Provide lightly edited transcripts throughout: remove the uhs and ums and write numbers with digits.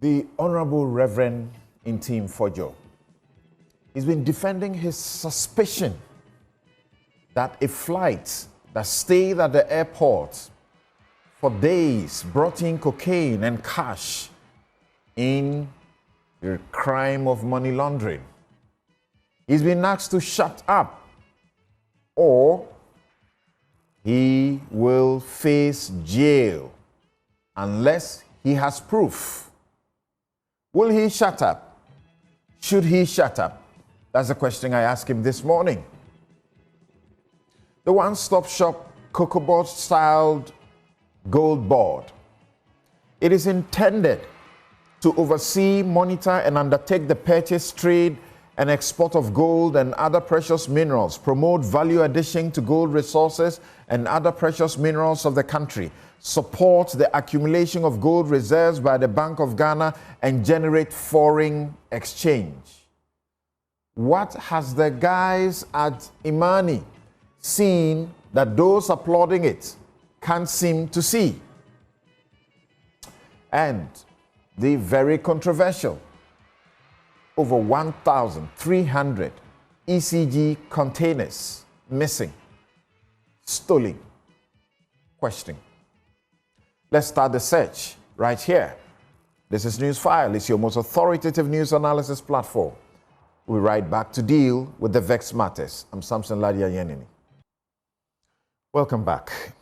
The Honorable Rev.Ntim Fordjour, he's been defending his suspicion that a flight that stayed at the airport for days brought in cocaine and cash in the crime of money laundering. He's been asked to shut up or he will face jail unless he has proof. Will he shut up? Should he shut up? That's the question I asked him this morning. The one-stop shop COCOBOD-styled GoldBod. It is intended to oversee, monitor, and undertake the purchase, trade, and export of gold and other precious minerals, promote value addition to gold resources and other precious minerals of the country, support the accumulation of gold reserves by the Bank of Ghana, and generate foreign exchange. What has the guys at Imani seen that those applauding it can't seem to see? And the very controversial over 1,300 ECG containers missing, stolen. Question. Let's start the search right here. This is Newsfile. It's your most authoritative news analysis platform. We ride back to deal with the vexed matters. I'm Samson, Lardy, Anyenini. Welcome back.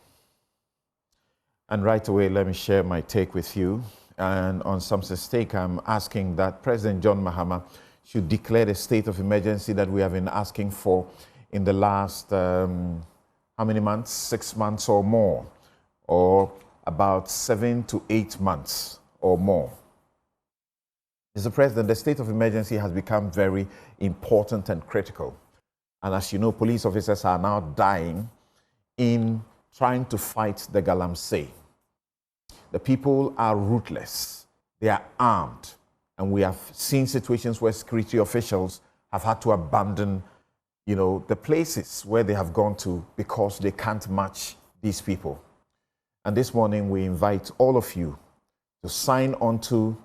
And right away, let me share my take with you. And on Samson's take, I'm asking that President John Mahama should declare the state of emergency that we have been asking for in the last, how many months? 6 months or more, or about 7 to 8 months or more. Mr. President, the state of emergency has become very important and critical. And as you know, police officers are now dying in trying to fight the galamsey. The people are ruthless. They are armed. And we have seen situations where security officials have had to abandon, the places where they have gone to because they can't match these people. And this morning, we invite all of you to sign on to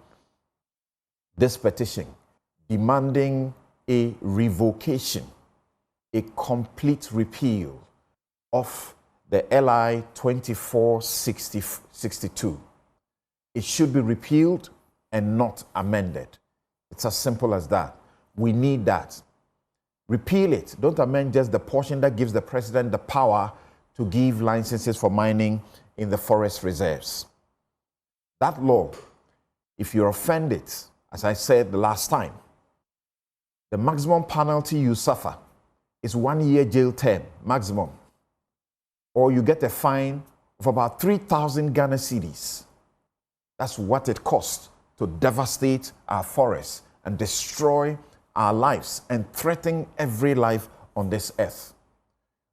this petition demanding a revocation, a complete repeal of the LI 2462. It should be repealed and not amended. It's as simple as that. We need that. Repeal it. Don't amend just the portion that gives the president the power to give licenses for mining in the forest reserves. That law, if you offend it, as I said the last time, the maximum penalty you suffer is 1 year jail term, maximum. Or you get a fine of about 3,000 Ghana cedis. That's what it costs to devastate our forests and destroy our lives and threaten every life on this earth.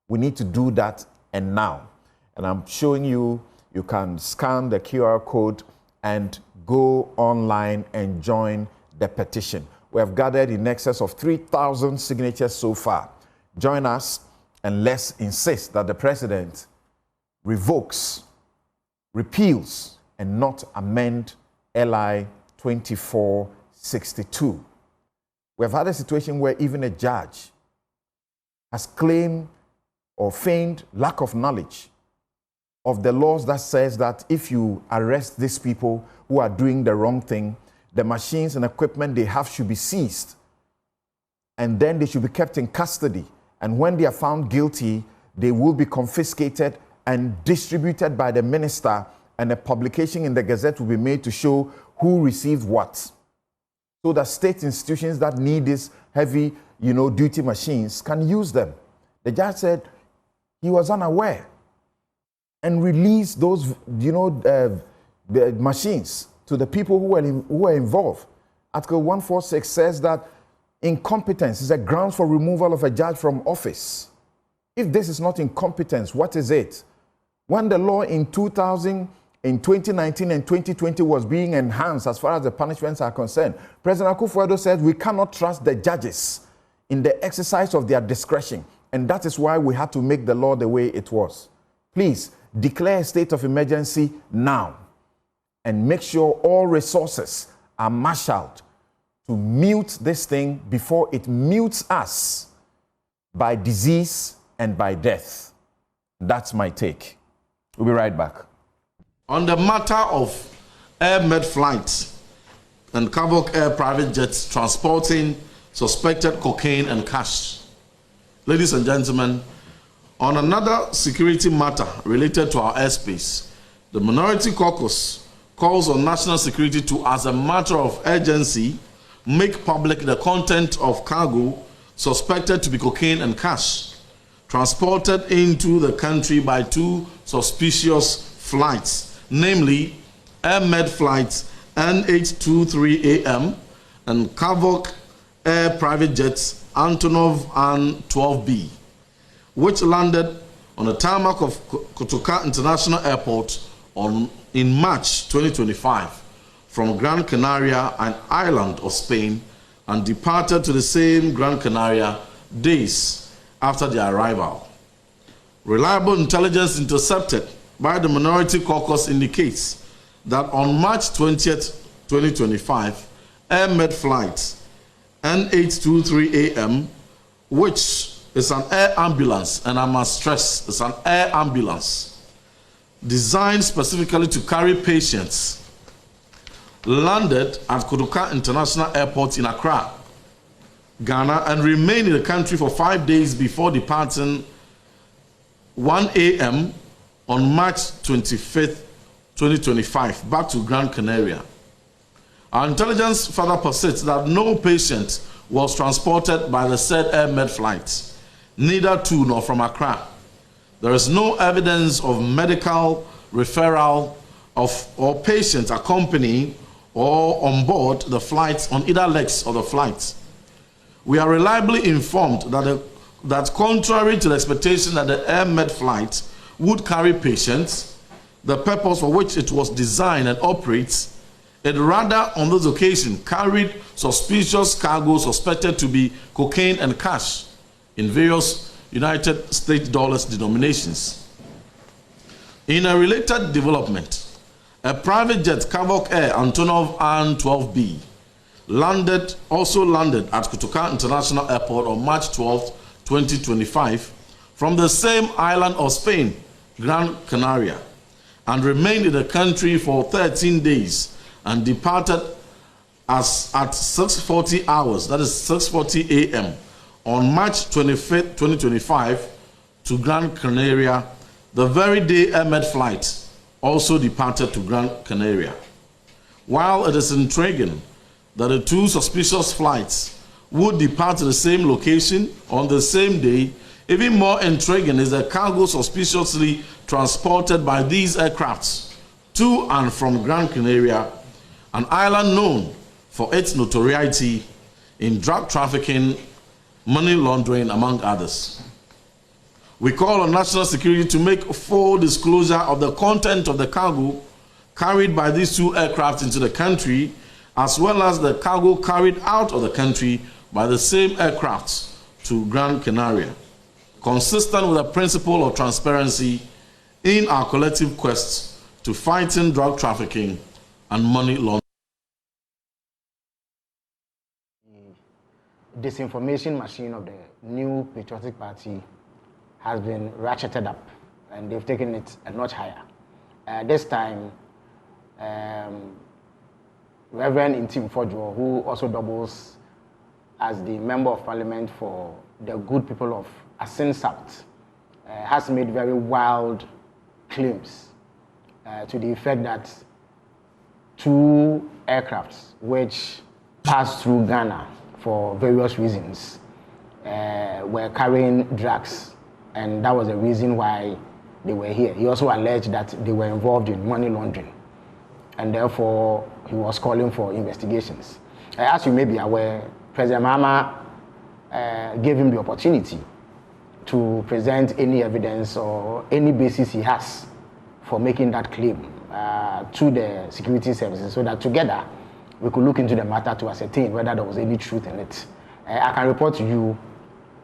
We need to do that, and now. And I'm showing you, you can scan the QR code and go online and join the petition. We have gathered in excess of 3,000 signatures so far. Join us and let's insist that the president revokes, repeals, and not amend LI 2462. We have had a situation where even a judge has claimed or feigned lack of knowledge of the laws that says that if you arrest these people who are doing the wrong thing, the machines and equipment they have should be seized, and then they should be kept in custody. And when they are found guilty, they will be confiscated and distributed by the minister, and a publication in the Gazette will be made to show who received what, so that state institutions that need these heavy, duty machines can use them. The judge said he was unaware and released those, the machines to the people who were involved. Article 146 says that incompetence is a grounds for removal of a judge from office. If this is not incompetence, what is it? When the law in 2019 and 2020 was being enhanced as far as the punishments are concerned, President Akufo-Addo said we cannot trust the judges in the exercise of their discretion. And that is why we had to make the law the way it was. Please declare a state of emergency now and make sure all resources are marshaled to mute this thing before it mutes us by disease and by death. That's my take. We'll be right back. On the matter of air med flights and Carvoc Air private jets transporting suspected cocaine and cash. Ladies and gentlemen, on another security matter related to our airspace, the Minority Caucus calls on national security to, as a matter of urgency, make public the content of cargo suspected to be cocaine and cash transported into the country by two suspicious flights, namely Air Med flights NH23AM and Carvoc Air private jets Antonov and 12B, which landed on the tarmac of Kotoka International Airport in March 2025 from Gran Canaria, an island of Spain, and departed to the same Gran Canaria days after their arrival. Reliable intelligence intercepted by the Minority Caucus indicates that on March 20th, 2025, Air Med flight NH23AM, which is an air ambulance, and I must stress, it's an air ambulance designed specifically to carry patients, landed at Kotoka International Airport in Accra, Ghana, and remained in the country for 5 days before departing 1 a.m. on March 25th, 2025, back to Gran Canaria. Our intelligence further persists that no patient was transported by the said Air Med flight, neither to nor from Accra. There is no evidence of medical referral or patients accompanying or on board the flights on either legs of the flight. We are reliably informed that contrary to the expectation that the Air Med flight would carry patients, the purpose for which it was designed and operates, it rather on this occasion carried suspicious cargo suspected to be cocaine and cash in various United States dollars denominations. In a related development, a private jet, Carvoc Air Antonov and 12B, also landed at Kotoka International Airport on March 12, 2025, from the same island of Spain, Gran Canaria, and remained in the country for 13 days and departed at 6:40 hours, that is 6:40 a.m., on March 25th, 2025, to Gran Canaria. The very day Air Med flight also departed to Gran Canaria. While it is intriguing that the two suspicious flights would depart to the same location on the same day, even more intriguing is the cargo suspiciously transported by these aircrafts to and from Gran Canaria, an island known for its notoriety in drug trafficking, money laundering, among others. We call on national security to make full disclosure of the content of the cargo carried by these two aircraft into the country, as well as the cargo carried out of the country by the same aircraft to Gran Canaria, consistent with the principle of transparency in our collective quest to fighting drug trafficking and money laundering. The disinformation machine of the new Patriotic Party has been ratcheted up, and they've taken it a notch higher. This time, Rev.Ntim Fordjour, who also doubles as the Member of Parliament for the good people of Asin South, has made very wild claims to the effect that two aircrafts which passed through Ghana for various reasons were carrying drugs, and that was the reason why they were here. He also alleged that they were involved in money laundering, and therefore he was calling for investigations. As you may be aware, President Mahama gave him the opportunity to present any evidence or any basis he has for making that claim to the security services, so that together we could look into the matter to ascertain whether there was any truth in it. I can report to you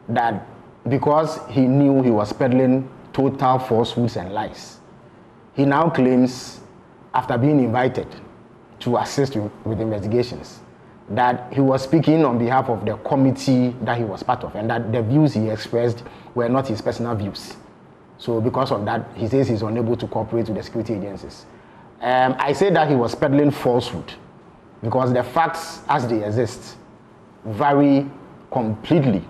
that because he knew he was peddling total falsehoods and lies, he now claims, after being invited to assist with investigations, that he was speaking on behalf of the committee that he was part of, and that the views he expressed were not his personal views. So because of that, he says he's unable to cooperate with the security agencies. I say that he was peddling falsehood because the facts as they exist vary completely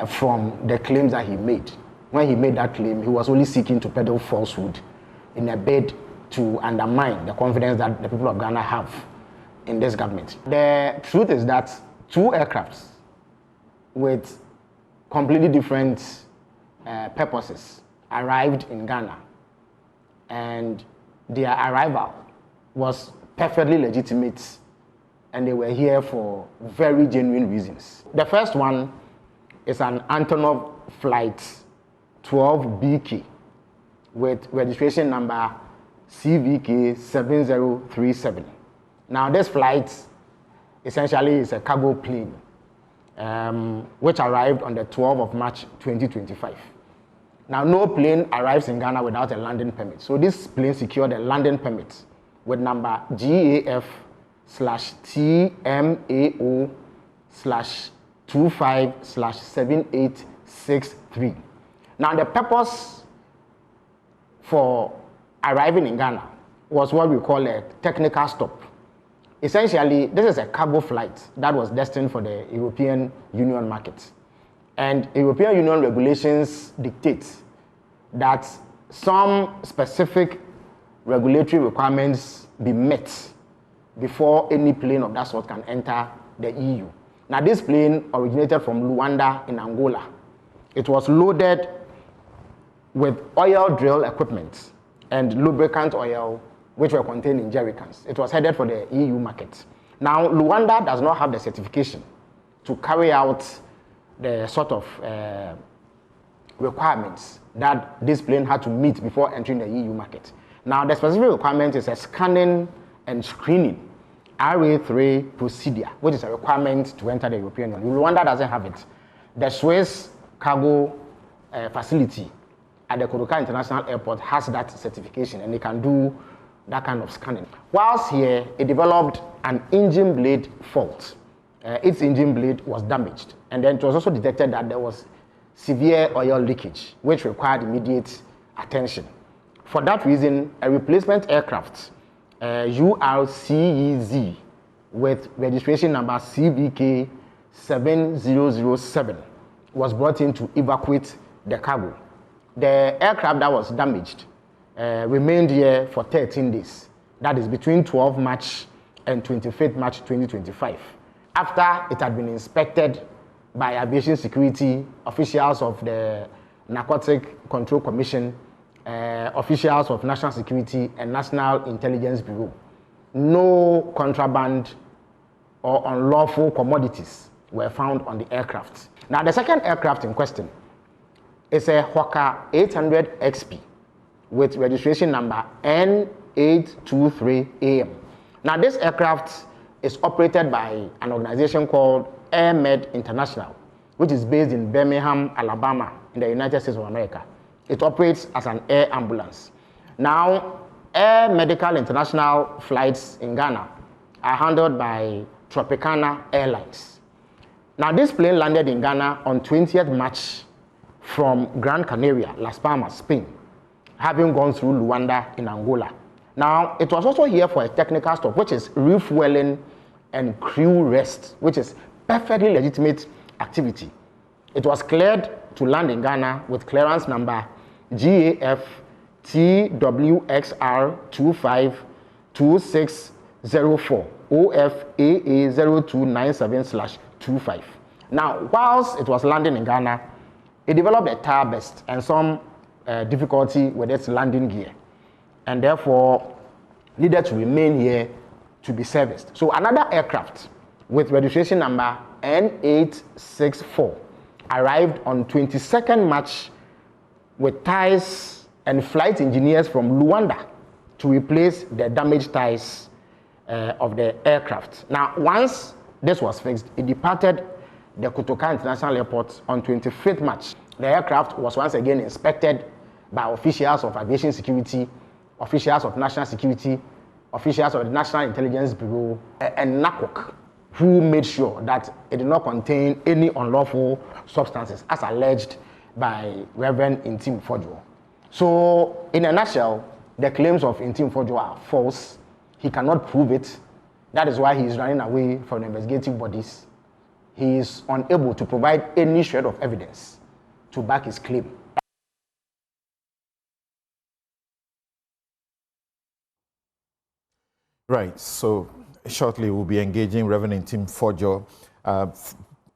from the claims that he made. When he made that claim, he was only seeking to peddle falsehood in a bid to undermine the confidence that the people of Ghana have in this government. The truth is that 2 aircrafts with completely different purposes arrived in Ghana, and their arrival was perfectly legitimate, and they were here for very genuine reasons. The first one is an Antonov Flight 12BK with registration number CVK 7037. Now this flight essentially is a cargo plane which arrived on the 12th of March 2025. Now no plane arrives in Ghana without a landing permit. So this plane secured a landing permit with number GAF/TMAO/25/7863. Now the purpose for arriving in Ghana was what we call a technical stop. Essentially, this is a cargo flight that was destined for the European Union market. And European Union regulations dictate that some specific regulatory requirements be met before any plane of that sort can enter the EU. Now this plane originated from Luanda in Angola. It was loaded with oil drill equipment and lubricant oil, which were contained in jerrycans. It was headed for the EU market. Now, Luanda does not have the certification to carry out the sort of requirements that this plane had to meet before entering the EU market. Now, the specific requirement is a scanning and screening RA3 procedure, which is a requirement to enter the European Union. Luanda doesn't have it. The Swiss cargo facility at the Kotoka International Airport has that certification, and they can do that kind of scanning. Whilst here, it developed an engine blade fault. Its engine blade was damaged, and then it was also detected that there was severe oil leakage, which required immediate attention. For that reason, a replacement aircraft, URCEZ, with registration number CVK 7007, was brought in to evacuate the cargo. The aircraft that was damaged remained here for 13 days. That is between 12 March and 25th March 2025. After it had been inspected by aviation security, officials of the Narcotic Control Commission, officials of National Security and National Intelligence Bureau, no contraband or unlawful commodities were found on the aircraft. Now, the second aircraft in question is a Hawker 800 XP with registration number N823AM. Now, this aircraft is operated by an organization called AirMed International, which is based in Birmingham, Alabama, in the United States of America. It operates as an air ambulance. Now, Air Medical International flights in Ghana are handled by Tropicana Airlines. Now, this plane landed in Ghana on 20th March from Gran Canaria, Las Palmas, Spain, having gone through Luanda in Angola. Now, it was also here for a technical stop, which is refueling and crew rest, which is perfectly legitimate activity. It was cleared to land in Ghana with clearance number GAF-TWXR252604 OFAA0297/25. Now, whilst it was landing in Ghana, it developed a tire burst and some difficulty with its landing gear, and therefore needed to remain here to be serviced. So another aircraft with registration number N864 arrived on 22nd March with tires and flight engineers from Luanda to replace the damaged tires of the aircraft. Now, once this was fixed, it departed the Kotoka International Airport on 25th March. The aircraft was once again inspected by officials of aviation security, officials of national security, officials of the National Intelligence Bureau and NACOC, who made sure that it did not contain any unlawful substances, as alleged by Rev.Ntim Fordjour. So, in a nutshell, the claims of Ntim Fordjour are false. He cannot prove it. That is why he is running away from the investigative bodies. He is unable to provide any shred of evidence to back his claim. Right. So shortly we'll be engaging Rev.Ntim Fordjour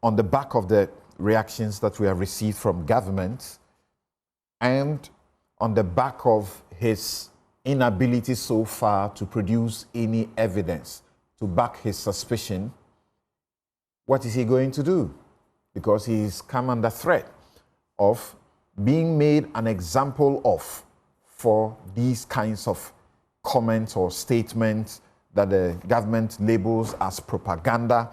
on the back of the reactions that we have received from government and on the back of his inability so far to produce any evidence to back his suspicion. What is he going to do? Because he's come under threat of being made an example of for these kinds of comments or statements that the government labels as propaganda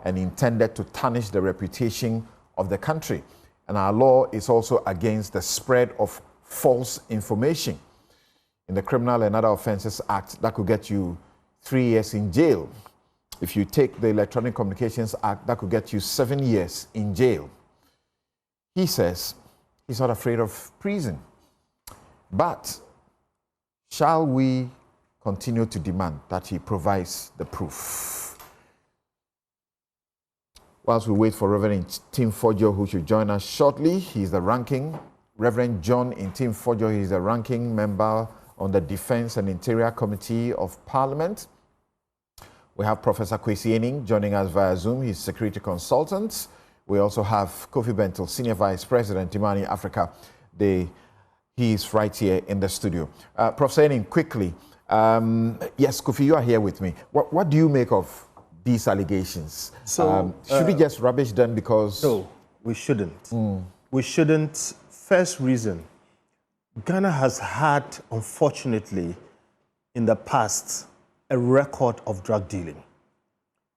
and intended to tarnish the reputation of the country. And our law is also against the spread of false information. In the Criminal and Other Offences Act, that could get you 3 years in jail. If you take the Electronic Communications Act, that could get you 7 years in jail. He says he's not afraid of prison. But shall we continue to demand that he provides the proof? Whilst we wait for Rev.Ntim Fordjour, who should join us shortly, he's the ranking. Reverend John Ntim Fordjour, he's the ranking member on the Defense and Interior Committee of Parliament. We have Professor Kwesi Ening joining us via Zoom. He's security consultant. We also have Kofi Bentil, Senior Vice President, Imani Africa. He's right here in the studio. Professor Ening, quickly. Yes, Kofi, you are here with me. What do you make of these allegations? So, should we just rubbish them because... No, we shouldn't. We shouldn't. First reason, Ghana has had, unfortunately, in the past, a record of drug dealing.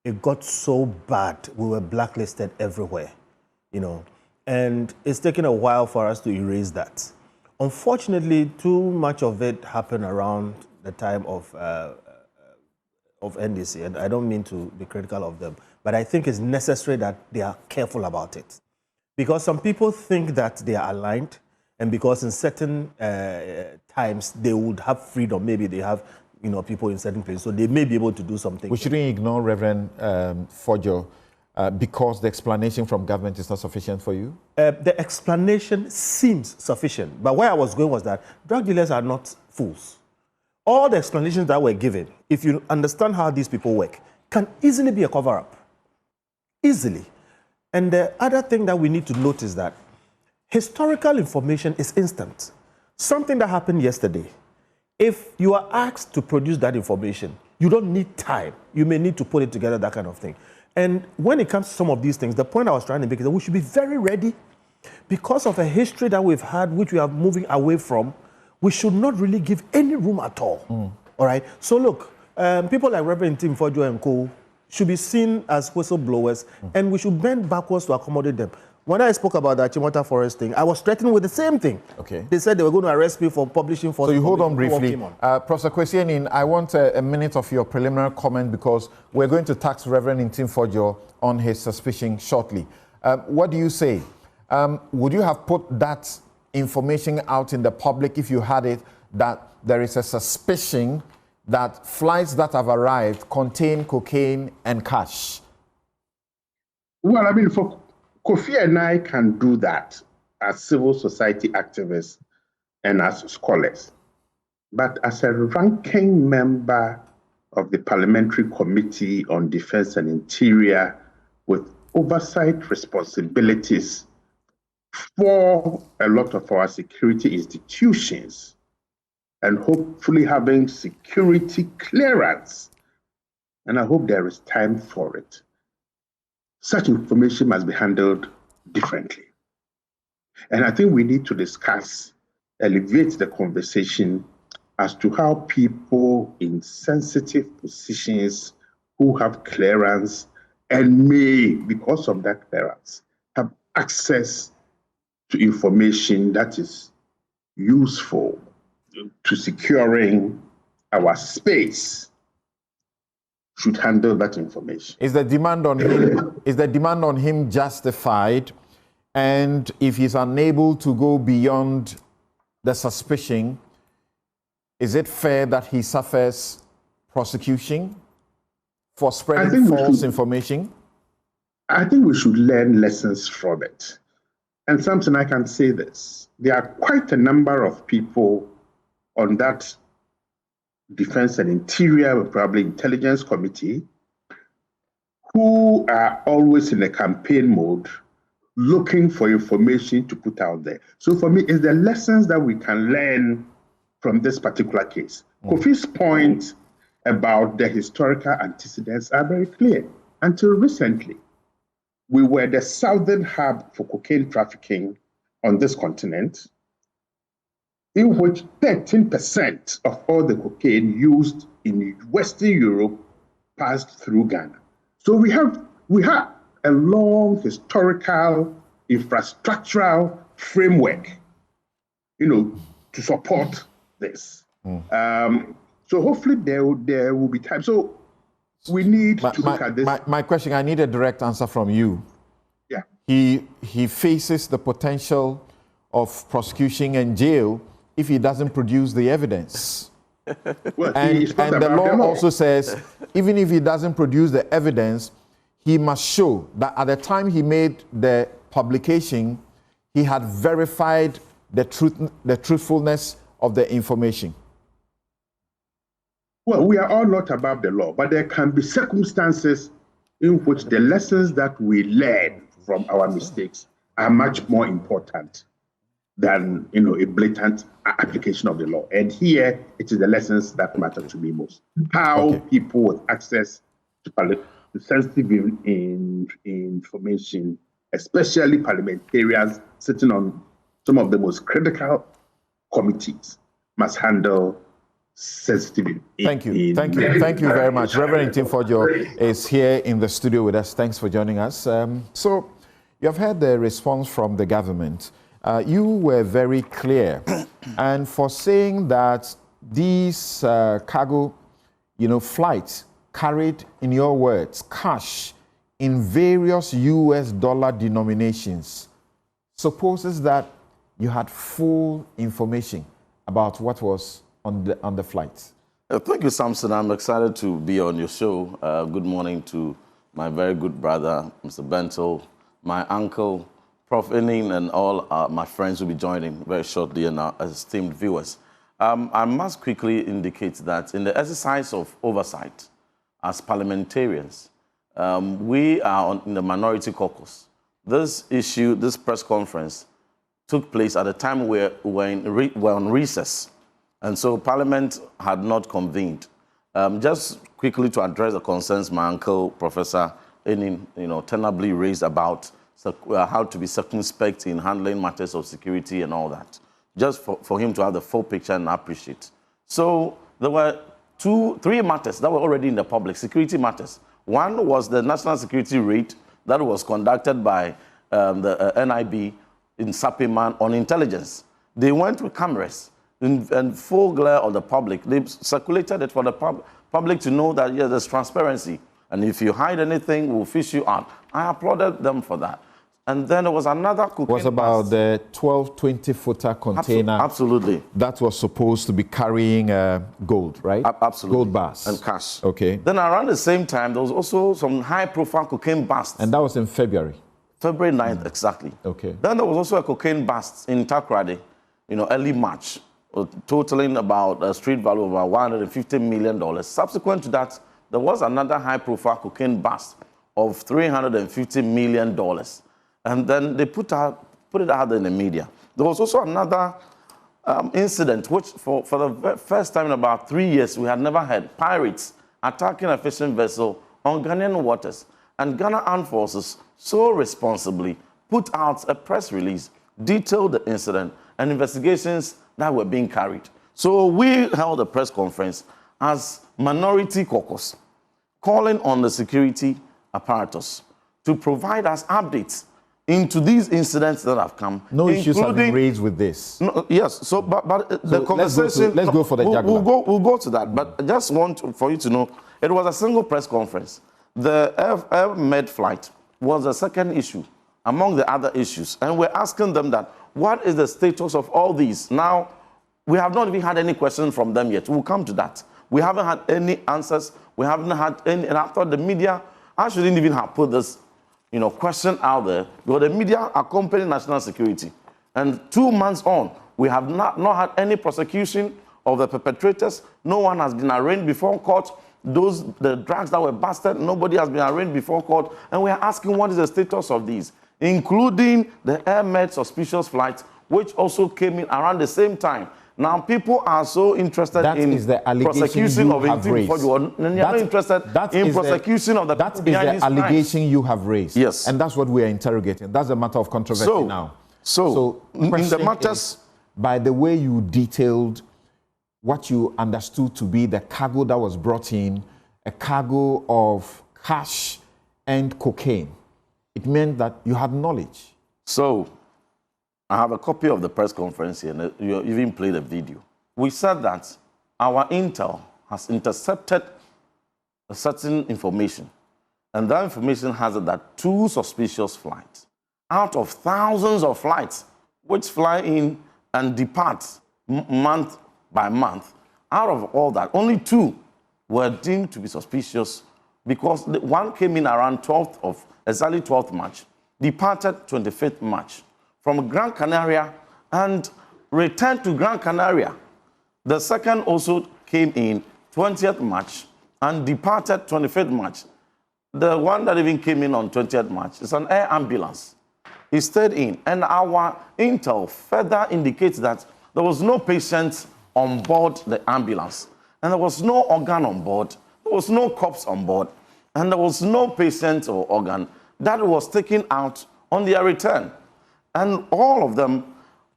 It got so bad, we were blacklisted everywhere, and it's taken a while for us to erase that. Unfortunately, too much of it happened around the time of NDC, and I don't mean to be critical of them, but I think it's necessary that they are careful about it. Because some people think that they are aligned, and because in certain times they would have freedom, maybe they have people in certain places, so they may be able to do something. We shouldn't ignore Reverend Fordjour because the explanation from government is not sufficient for you? The explanation seems sufficient, but where I was going was that drug dealers are not fools. All the explanations that were given, if you understand how these people work, can easily be a cover-up. Easily. And the other thing that we need to note is that historical information is instant. Something that happened yesterday, if you are asked to produce that information, you don't need time. You may need to put it together, that kind of thing. And when it comes to some of these things, the point I was trying to make is that we should be very ready. Because of a history that we've had, which we are moving away from, we should not really give any room at all. All right? So look, people like Rev.Ntim Fordjour and co. should be seen as whistleblowers, and we should bend backwards to accommodate them. When I spoke about the Achimota Forest thing, I was threatened with the same thing. Okay. They said they were going to arrest me for publishing. So you hold on briefly. Professor Kwesi Ening, I want a minute of your preliminary comment because we're going to tax Rev.Ntim Fordjour on his suspicion shortly. What do you say? Would you have put that information out in the public if you had it that there is a suspicion that flights that have arrived contain cocaine and cash? Well, I mean, for Kofi and I can do that as civil society activists and as scholars. But as a ranking member of the Parliamentary Committee on Defense and Interior with oversight responsibilities for a lot of our security institutions and hopefully having security clearance, and I hope there is time for it, such information must be handled differently. And I think we need to discuss, elevate the conversation as to how people in sensitive positions who have clearance and may, because of that clearance, have access to information that is useful to securing our space should handle that information. Is the demand on him justified? And if he's unable to go beyond the suspicion, is it fair that he suffers prosecution for spreading false information? I think we should learn lessons from it. And Samson, I can say this. There are quite a number of people on that Defense and Interior, probably Intelligence Committee, who are always in a campaign mode, looking for information to put out there. So for me, it's the lessons that we can learn from this particular case. Kofi's point about the historical antecedents are very clear. Until recently, we were the southern hub for cocaine trafficking on this continent, in which 13% of all the cocaine used in Western Europe passed through Ghana. So we have a long historical, infrastructural framework, to support this. So hopefully there will be time. So we need to look at this. My question, I need a direct answer from you. Yeah. He faces the potential of prosecution and jail if he doesn't produce the evidence. Well, and the law also says, even if he doesn't produce the evidence, he must show that at the time he made the publication, he had verified the truthfulness of the information. Well, we are all not above the law, but there can be circumstances in which the lessons that we learn from our mistakes are much more important than a blatant application of the law. And here, it is the lessons that matter to me most. How people with access to sensitive information, especially parliamentarians sitting on some of the most critical committees, must handle sensitive. Thank you very much. Rev. Ntim Fordjour is here in the studio with us. Thanks for joining us. So you have heard the response from the government. You were very clear, and for saying that these cargo, flights carried, in your words, cash in various US dollar denominations, supposes that you had full information about what was on the flight. Thank you, Samson. I'm excited to be on your show. Good morning to my very good brother, Mr. Bentel, my uncle, Prof. Anyenini, and all my friends will be joining very shortly, and our esteemed viewers. I must quickly indicate that in the exercise of oversight as parliamentarians, we are in the minority caucus. This issue, this press conference, took place at a time where we're on recess, and so Parliament had not convened. Just quickly to address the concerns my uncle, Professor Anyenini, tenably raised about how to be circumspect in handling matters of security and all that, just for him to have the full picture and appreciate. So there were three matters that were already in the public, security matters. One was the national security raid that was conducted by the NIB in Sapiman on intelligence. They went with cameras in full glare of the public. They circulated it for the public to know that, yes, there's transparency. And if you hide anything, we'll fish you out. I applauded them for that. And then there was another cocaine. Was about the 12, 20-footer container. Absolutely. That was supposed to be carrying gold, right? Absolutely. Gold bars. And cash. Okay. Then around the same time, there was also some high-profile cocaine busts. And that was in February? February 9th, exactly. Okay. Then there was also a cocaine bust in Takoradi, early March, totaling about a street value of about $150 million. Subsequent to that, there was another high-profile cocaine bust of $350 million. And then they put it out in the media. There was also another incident, which for the first time in about 3 years, we had never had pirates attacking a fishing vessel on Ghanaian waters. And Ghana Armed Forces so responsibly put out a press release, detailed the incident and investigations that were being carried. So we held a press conference as minority caucus, calling on the security apparatus to provide us updates into these incidents that have come. No issues have been raised with this. No, yes. So, but the conversation. Let's go for the jugular. We'll go to that. But I just want for you to know, it was a single press conference. The Air Med flight was the second issue among the other issues, and we're asking them that what is the status of all these? Now, we have not even had any questions from them yet. We'll come to that. We haven't had any answers. We haven't had any. And I thought the media, I shouldn't even have put this, question out there, because the media accompany national security. And 2 months on, we have not had any prosecution of the perpetrators. No one has been arraigned before court. The drugs that were busted, nobody has been arraigned before court. And we are asking what is the status of these, including the Air Med suspicious flight, which also came in around the same time. Now, people are so interested in prosecution of Ntim Fordjour. They're not interested in prosecution of the people behind these crimes. That is the allegation you have raised. Yes. And that's what we are interrogating. That's a matter of controversy now. So in the matters... By the way you detailed what you understood to be the cargo that was brought in, a cargo of cash and cocaine, it meant that you had knowledge. So, I have a copy of the press conference here, and you even played a video. We said that our intel has intercepted a certain information, and that information has it that 2 suspicious flights, out of thousands of flights, which fly in and depart month by month, out of all that, only 2 were deemed to be suspicious because one came in around exactly 12th March, departed 25th March. From Gran Canaria and returned to Gran Canaria. The second also came in 20th March and departed 25th March. The one that even came in on 20th March is an air ambulance. He stayed in, and our intel further indicates that there was no patient on board the ambulance, and there was no organ on board, there was no corpse on board, and there was no patient or organ that was taken out on their return. And all of them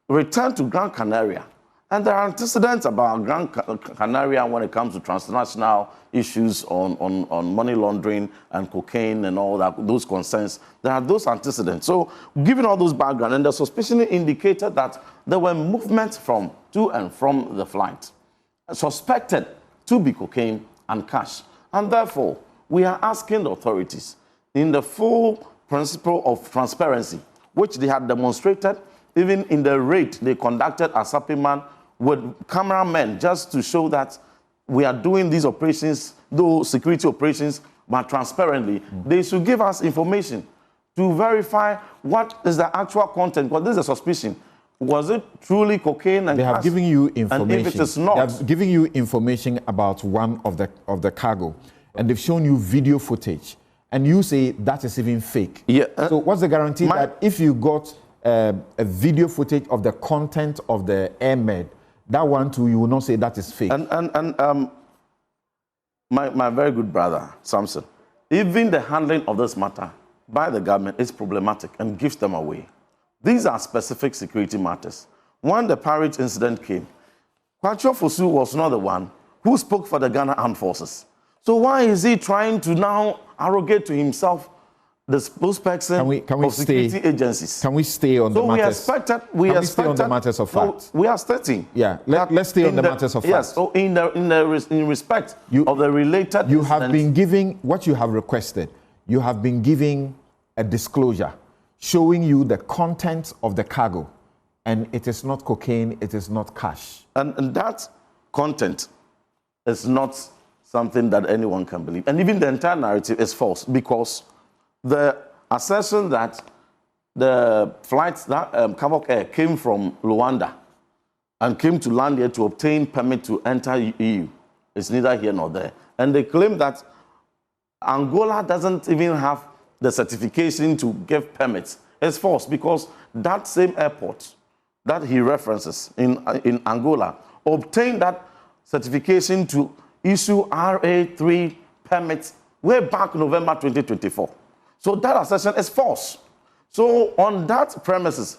returned to Gran Canaria. And there are antecedents about Gran Canaria when it comes to transnational issues on money laundering and cocaine and all that, those concerns. There are those antecedents. So given all those background, and the suspicion indicated that there were movements to and from the flight, suspected to be cocaine and cash. And therefore, we are asking the authorities, in the full principle of transparency, which they had demonstrated even in the raid they conducted at Sapiman with cameramen, just to show that we are doing these operations, those security operations, but transparently. They should give us information to verify what is the actual content, because this is a suspicion. Was it truly cocaine and They have given you information. And if it is not, they have given you information about one of the cargo, and they've shown you video footage. And you say that is even fake. Yeah. So what's the guarantee that if you got a video footage of the content of the Air Med, that one too, you will not say that is fake? My very good brother, Samson, even the handling of this matter by the government is problematic and gives them away. These are specific security matters. When the pirate incident came, Kwacho Fosu was not the one who spoke for the Ghana Armed Forces. So why is he trying to now arrogate to himself the spokesperson of security agencies? Can we stay on the matters? We can we stay on the matters of fact? We are stating. Yeah, let's stay on the matters of fact. Yes, so in respect of the related you have been giving, what you have requested, you have been giving a disclosure showing you the contents of the cargo, and it is not cocaine, it is not cash. And that content is not something that anyone can believe. And even the entire narrative is false, because the assertion that the flights that Kavok Air came from Luanda and came to land here to obtain permit to enter EU is neither here nor there. And they claim that Angola doesn't even have the certification to give permits. It's false, because that same airport that he references in Angola obtained that certification to issue RA3 permits way back November 2024. So that assertion is false. So on that premise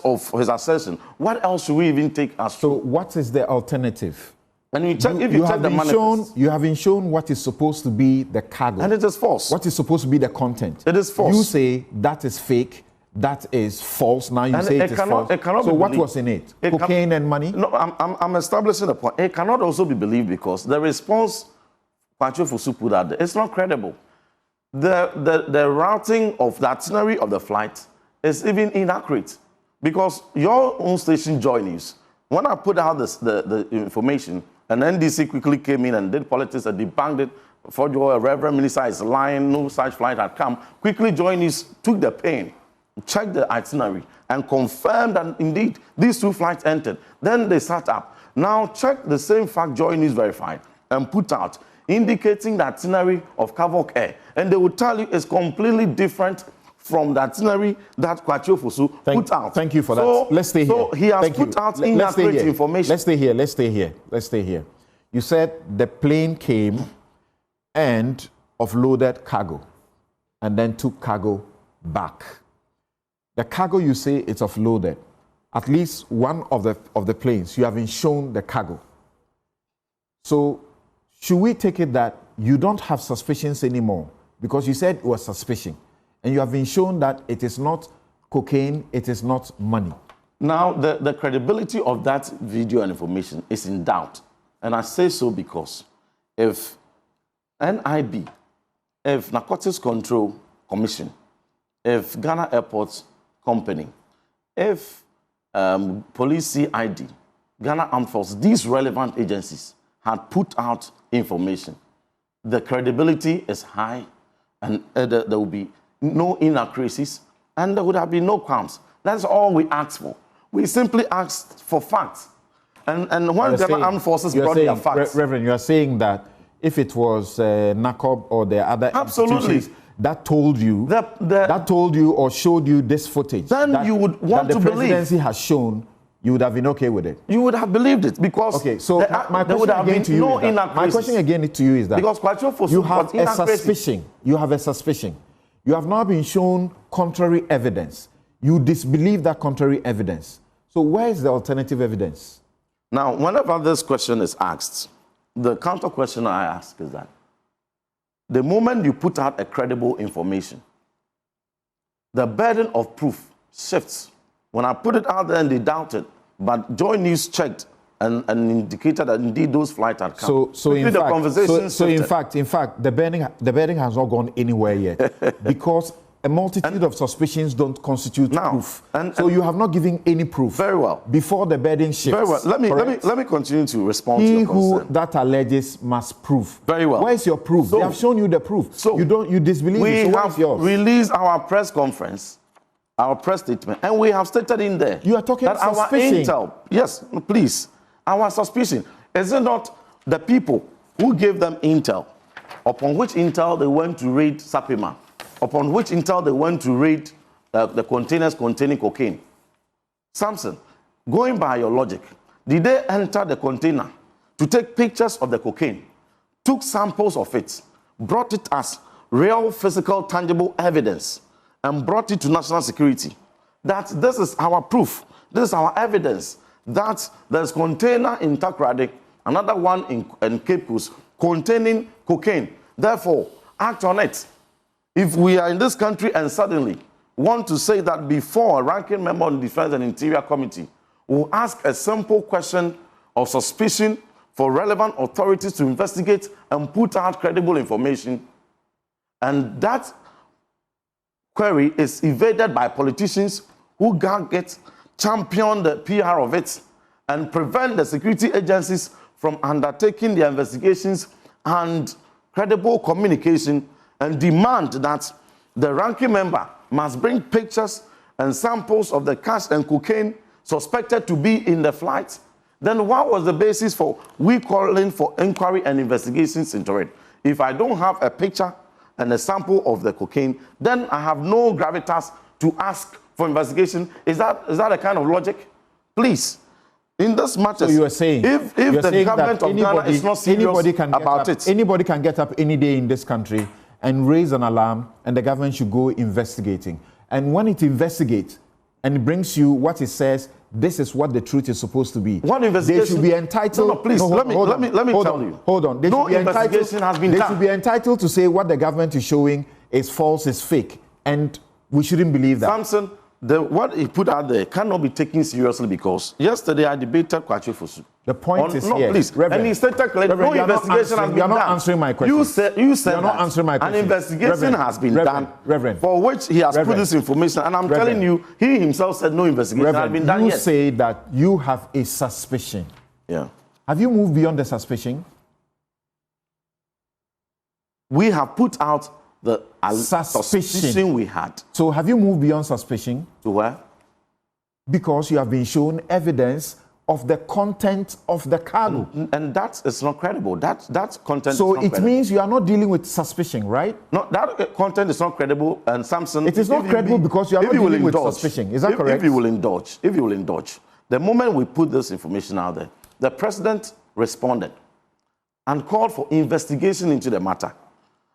of his assertion, what else should we even take as So what is the alternative? And you check, if you check the manifest, you haven't shown what is supposed to be the cargo. And it is false. What is supposed to be the content. It is false. You say that is fake, that is false. Now you say it is false. It cannot so be what believed. was in it? Cocaine and money? No, I'm establishing a point. It cannot also be believed because the response Kwacho Fosu put out there, it's not credible. The routing of the itinerary of the flight is even inaccurate because your own station, Joy News, when I put out the information, and NDC quickly came in and did politics and debunked it. Fordjour, Reverend Minister is lying, no such flight had come. Quickly Joy News took the pain, checked the itinerary, and confirmed that indeed these 2 flights entered. Then they sat up. Now check the same fact Joy News verified and put out, indicating the itinerary of Kavok Air. And they will tell you it's completely different from the itinerary that Kwacho Fosu put out. Thank you for that. Let's stay here. So he has put out inaccurate information. Let's stay here. You said the plane came and offloaded cargo and then took cargo back. The cargo you say it's offloaded. At least one of the planes, you haven't shown the cargo. So should we take it that you don't have suspicions anymore? Because you said it was suspicion. And you have been shown that it is not cocaine, it is not money. Now, the credibility of that video and information is in doubt. And I say so because if NIB, if Narcotics Control Commission, if Ghana Airports Company, if Police CID, Ghana Armed Forces, these relevant agencies had put out information, the credibility is high and there will be no inaccuracies, and there would have been no crimes. That's all we asked for. We simply asked for facts. And when the armed forces brought their facts. Reverend, you are saying that if it was NACOB or the other institutions that told you, that told you or showed you this footage, then you would want to believe. The presidency has shown, you would have been okay with it. You would have believed it because so my question again to you is that, my question again to you is that because you have a suspicion. You have a suspicion. You have now been shown contrary evidence. You disbelieve that contrary evidence. So where is the alternative evidence? Now, whenever this question is asked, the counter question I ask is that the moment you put out a credible information, the burden of proof shifts. When I put it out there and they doubted, but Joy News checked and indicated that indeed those flights had come. So in fact, the burden has not gone anywhere yet because a multitude of suspicions don't constitute proof. So you have not given any proof. Very well. Before the burden shifts. Very well. Let me continue to respond to your concern. He who that alleges must prove. Very well. Where is your proof? So, they have shown you the proof. So you disbelieve it. So where is yours? We have released our press conference, our press statement, and we have stated in there. You are talking that suspicion. Our intel. Yes, please. Our suspicion. Is it not the people who gave them intel, upon which intel they went to raid Sapima, upon which intel they went to raid the containers containing cocaine? Samson, going by your logic, did they enter the container to take pictures of the cocaine, took samples of it, brought it as real, physical, tangible evidence, and brought it to national security? That this is our proof, this is our evidence, that there's container in Takoradi, another one in Cape Coast, containing cocaine. Therefore, act on it. If we are in this country and suddenly want to say that before a ranking member on the Defense and Interior Committee will ask a simple question of suspicion for relevant authorities to investigate and put out credible information, and that query is evaded by politicians who get champion the PR of it and prevent the security agencies from undertaking their investigations and credible communication, and demand that the ranking member must bring pictures and samples of the cash and cocaine suspected to be in the flight, then what was the basis for we calling for inquiry and investigations into it? If I don't have a picture and a sample of the cocaine, then I have no gravitas to ask for investigation. Is that a kind of logic? Please, in this matter, so you are saying, if the government of Ghana is not serious about it, anybody can get up any day in this country and raise an alarm, and the government should go investigating. And when it investigates and it brings you what it says this is what the truth is supposed to be. What investigation? They should be entitled. No, please, let me tell you. Hold on. They no should be investigation has been done. They done. should be entitled to say what the government is showing is false, is fake, and we shouldn't believe that. Samson, what he put out there cannot be taken seriously because yesterday I debated Kwachu Fosu. The point is no, here. Please. Reverend, and he stated clearly, no investigation has been done. You are not answering my question. You said you're not answering my question. An investigation has been done for which he has put this information. And I'm telling you, he himself said no investigation has been done yet. You say that you have a suspicion. Yeah. Have you moved beyond the suspicion? We have put out the suspicion we had. So have you moved beyond suspicion? To where? Because you have been shown evidence of the content of the cargo. And that is not credible. That content so is not it credible. means you are not dealing with suspicion, right? No, that content is not credible. And Samson, it is not credible because you are not dealing with suspicion. Is that correct? If you will indulge, the moment we put this information out there, the president responded and called for investigation into the matter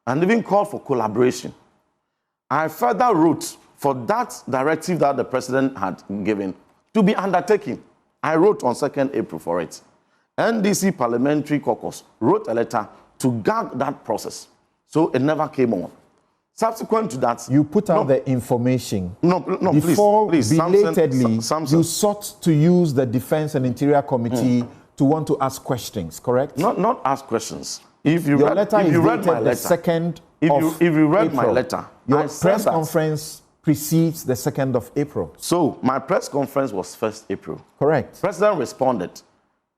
and even called for collaboration. I further wrote for that directive that the president had given to be undertaken. I wrote on 2nd April for it. NDC Parliamentary Caucus wrote a letter to gag that process. So it never came on. Subsequent to that... You put out the information. No, before please. Belatedly, Samson. You sought to use the Defense and Interior Committee to want to ask questions, correct? Not ask questions. If you Your read, letter if is you read dated my the letter, 2nd if you read April. my letter, your I said press that. conference precedes the 2nd of April. So my press conference was 1st April. Correct. President responded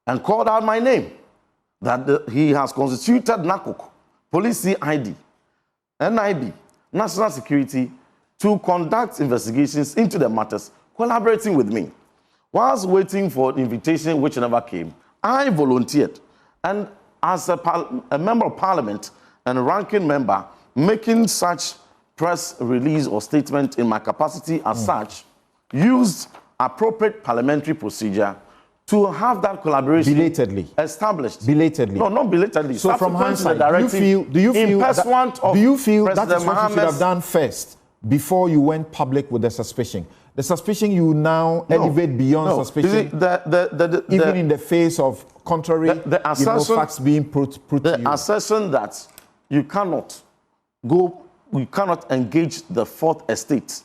and called out my name, that he has constituted NACOC, Police CID, NIB, National Security, to conduct investigations into the matters, collaborating with me. Whilst waiting for an invitation which never came, I volunteered. And as a member of parliament and a ranking member, making such press release or statement in my capacity as such, used appropriate parliamentary procedure to have that collaboration belatedly established. Belatedly. No, not belatedly. So from hindsight, do you feel that is what you should have done first before you went public with the suspicion? The suspicion you now elevate beyond suspicion, even in the face of contrary facts being put to you. The assertion that you cannot engage the fourth estate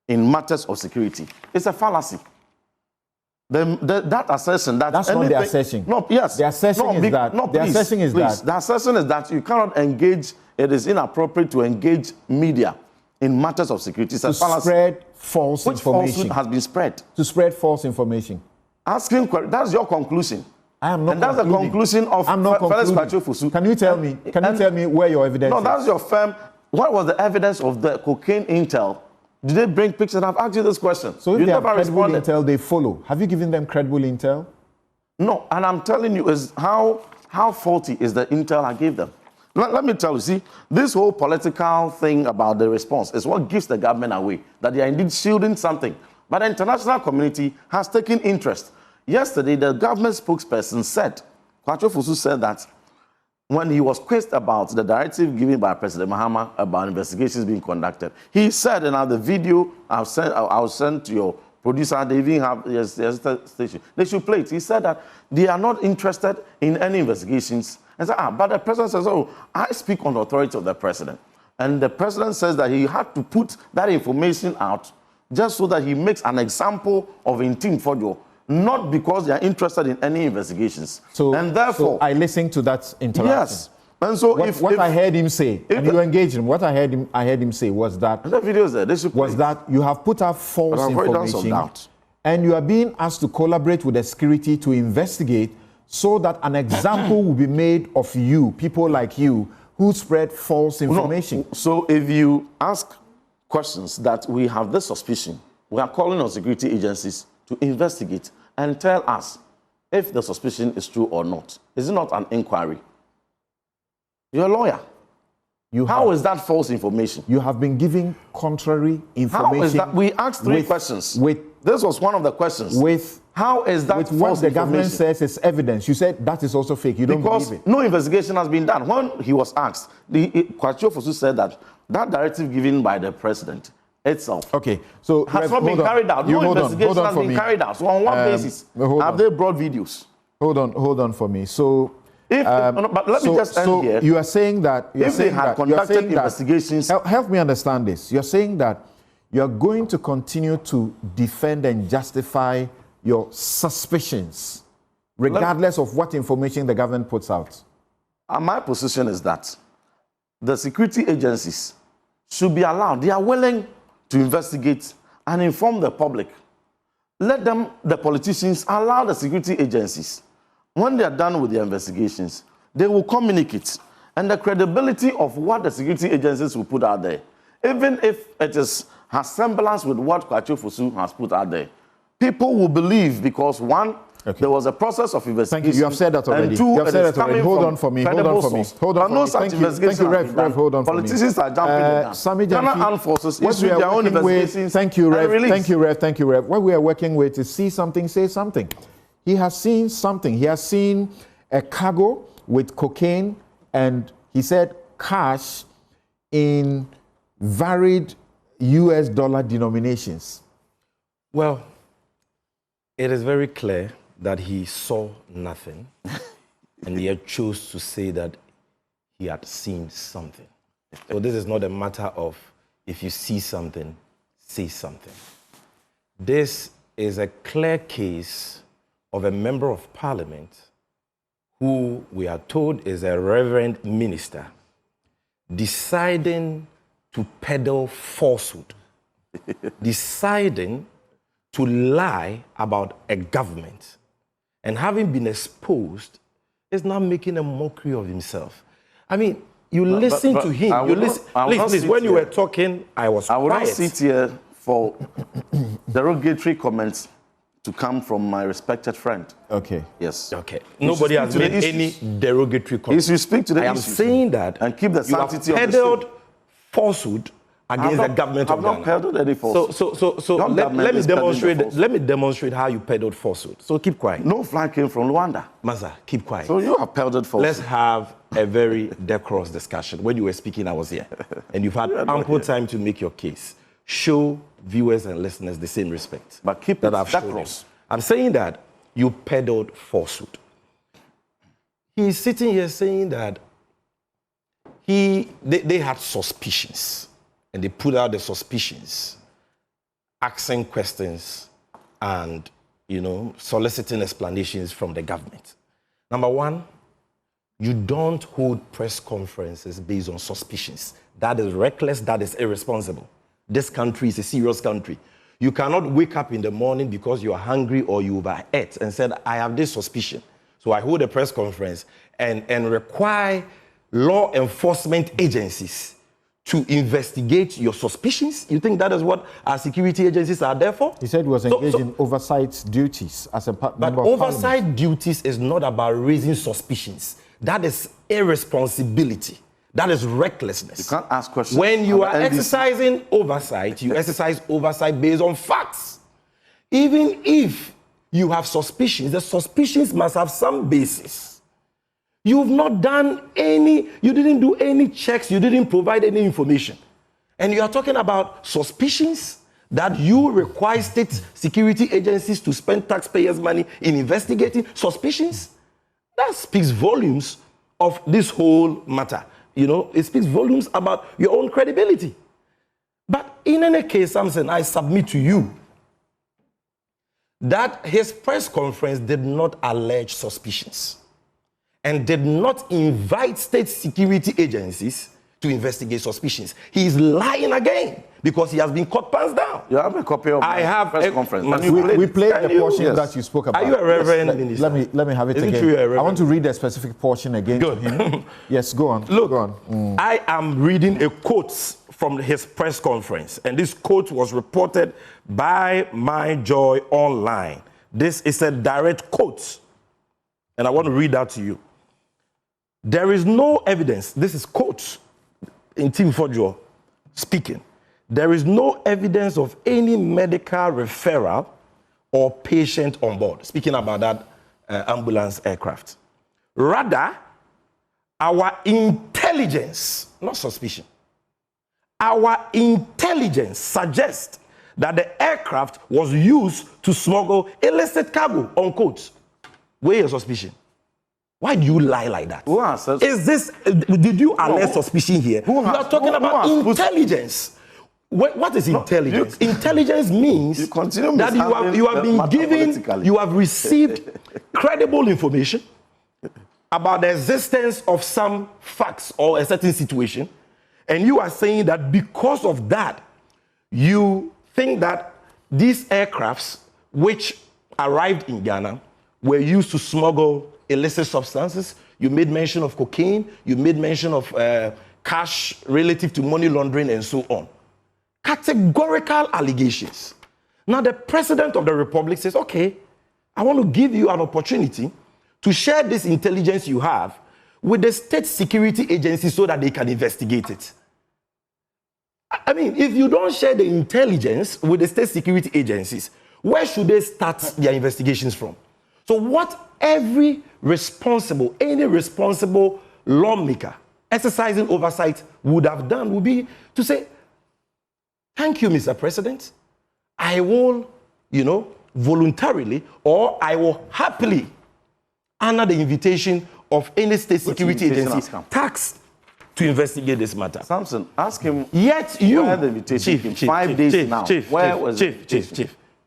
in matters of security is a fallacy. That assertion that's not the assertion. No, yes. The assertion is that. No, the assertion is that. The assertion is that you cannot engage. It is inappropriate to engage media in matters of security. It's a fallacy. Spread false information. Which has been spread. To spread false information. Asking, that's your conclusion. I am not. And that's the conclusion of Felix Kwachu Fosu. Can you tell me? Can you tell me where your evidence? No, that's your firm. What was the evidence of the cocaine intel? Did they bring pictures? I've asked you this question. So if they have credible intel, they follow. Have you given them credible intel? No, and I'm telling you is how faulty is the intel I gave them. Let me tell you, see, this whole political thing about the response is what gives the government away, that they are indeed shielding something. But the international community has taken interest. Yesterday, the government spokesperson said, Kwachu Fosu said that when he was quizzed about the directive given by President Mahama about investigations being conducted, he said, and the video I'll send to your producer, they even have station. They should play it. He said that they are not interested in any investigations. And said, but the president says, oh, I speak on the authority of the president. And the president says that he had to put that information out just so that he makes an example of Ntim Fordjour, not because they are interested in any investigations. And therefore, I listened to that interaction. Yes. And so what I heard him say, and you engaged him, what I heard him say was that the videos there, was that you have put out false information and you are being asked to collaborate with the security to investigate so that an example will be made of you, people like you, who spread false information. No. So if you ask questions that we have this suspicion, we are calling on security agencies to investigate and tell us if the suspicion is true or not. Is it not an inquiry? You're a lawyer. How is that false information? You have been giving contrary information. How is that? We asked three questions. This was one of the questions. How is that false information? What the government says is evidence. You said that is also fake. You don't believe it. No investigation has been done. When he was asked, Kwachu Fosu said that directive given by the president itself Okay, so has not been carried out. No investigation has been carried out. So on what basis have they brought videos? Hold on for me. So, but let me just end here. You are saying that if they had conducted investigations, help me understand this. You're saying that you are going to continue to defend and justify your suspicions, regardless of what information the government puts out. My position is that the security agencies should be allowed. They are willing to investigate and inform the public. Let them, the politicians, allow the security agencies. When they are done with their investigations, they will communicate. And the credibility of what the security agencies will put out there, even if it has semblance with what Kwachu Fosu has put out there, people will believe because one, there was a process of investigation. Thank you. You have said that already. And two, you have said that already. Hold on for me. Hold on for me. Hold on no for such me. investigation. Thank you, Rev. Hold on for me. Politicians are jumping in that. Sammy Ghana Gyamfi, Armed Forces what issue we are their own working with, investigations. thank you, Rev. And Thank you, Rev. Thank you, Rev. What we are working with is see something, say something. He has seen something. He has seen a cargo with cocaine and he said cash in varied US dollar denominations. Well, it is very clear that he saw nothing and yet chose to say that he had seen something. So this is not a matter of if you see something, say something. This is a clear case of a member of parliament who we are told is a reverend minister deciding to peddle falsehood, deciding to lie about a government, and having been exposed, is now making a mockery of himself. I mean, you listen to him. You listen. Please, when you were talking, I was quiet. I will not sit here for derogatory comments to come from my respected friend. Okay. Yes. Okay. Nobody has made any derogatory comments. You speak to the I am saying that and keep the sanctity you have of the peddled falsehood against the government of Ghana. I've not peddled any falsehood. So let me demonstrate how you peddled falsehood. So keep quiet. No flag came from Rwanda. Maza, keep quiet. So you have peddled falsehood. Let's have a very decorous discussion. When you were speaking, I was here. And you've had ample time to make your case. Show viewers and listeners the same respect. But keep that it I've decorous. I'm saying that you peddled falsehood. He's sitting here saying that they had suspicions. And they put out the suspicions, asking questions and, soliciting explanations from the government. Number one, you don't hold press conferences based on suspicions. That is reckless, that is irresponsible. This country is a serious country. You cannot wake up in the morning because you are hungry or you overate and said, I have this suspicion. So I hold a press conference and require law enforcement agencies to investigate your suspicions? You think that is what our security agencies are there for? He said he was engaged in oversight duties as a member of parliament. But oversight duties is not about raising suspicions. That is irresponsibility. That is recklessness. You can't ask questions. When you are exercising oversight, you exercise oversight based on facts. Even if you have suspicions, the suspicions must have some basis. You've not done you didn't do any checks, you didn't provide any information. And you are talking about suspicions that you require state security agencies to spend taxpayers' money in investigating suspicions? That speaks volumes of this whole matter. It speaks volumes about your own credibility. But in any case, Samson, I submit to you that his press conference did not allege suspicions and did not invite state security agencies to investigate suspicions. He is lying again because he has been caught pants down. You have a copy of my press conference. We played the portion that you spoke about. Are you a reverend minister? Let me have it again. I want to read a specific portion again to him. Yes, go on. Look, go on. I am reading a quote from his press conference, and this quote was reported by My Joy Online. This is a direct quote, and I want to read that to you. There is no evidence, this is quote, Ntim Fordjour speaking. There is no evidence of any medical referral or patient on board. Speaking about that ambulance aircraft. Rather, our intelligence, not suspicion, our intelligence suggests that the aircraft was used to smuggle illicit cargo, unquote. Where is your suspicion? Why do you lie like that? Is this, did you allege suspicion here? You are talking about intelligence. What is intelligence? Intelligence means that you have been given, you have received credible information about the existence of some facts or a certain situation, and you are saying that because of that, you think that these aircrafts which arrived in Ghana were used to smuggle illicit substances. You made mention of cocaine, you made mention of cash relative to money laundering and so on. Categorical allegations. Now the President of the Republic says, okay, I want to give you an opportunity to share this intelligence you have with the state security agencies so that they can investigate it. I mean, if you don't share the intelligence with the state security agencies, where should they start their investigations from? So what any responsible lawmaker exercising oversight would have done would be to say, thank you, Mr. President. I will, voluntarily, or I will happily honor the invitation of any state security agency tasked to investigate this matter. Samson, ask him. Yet you, where the invitation Chief, 5 days now. Chief,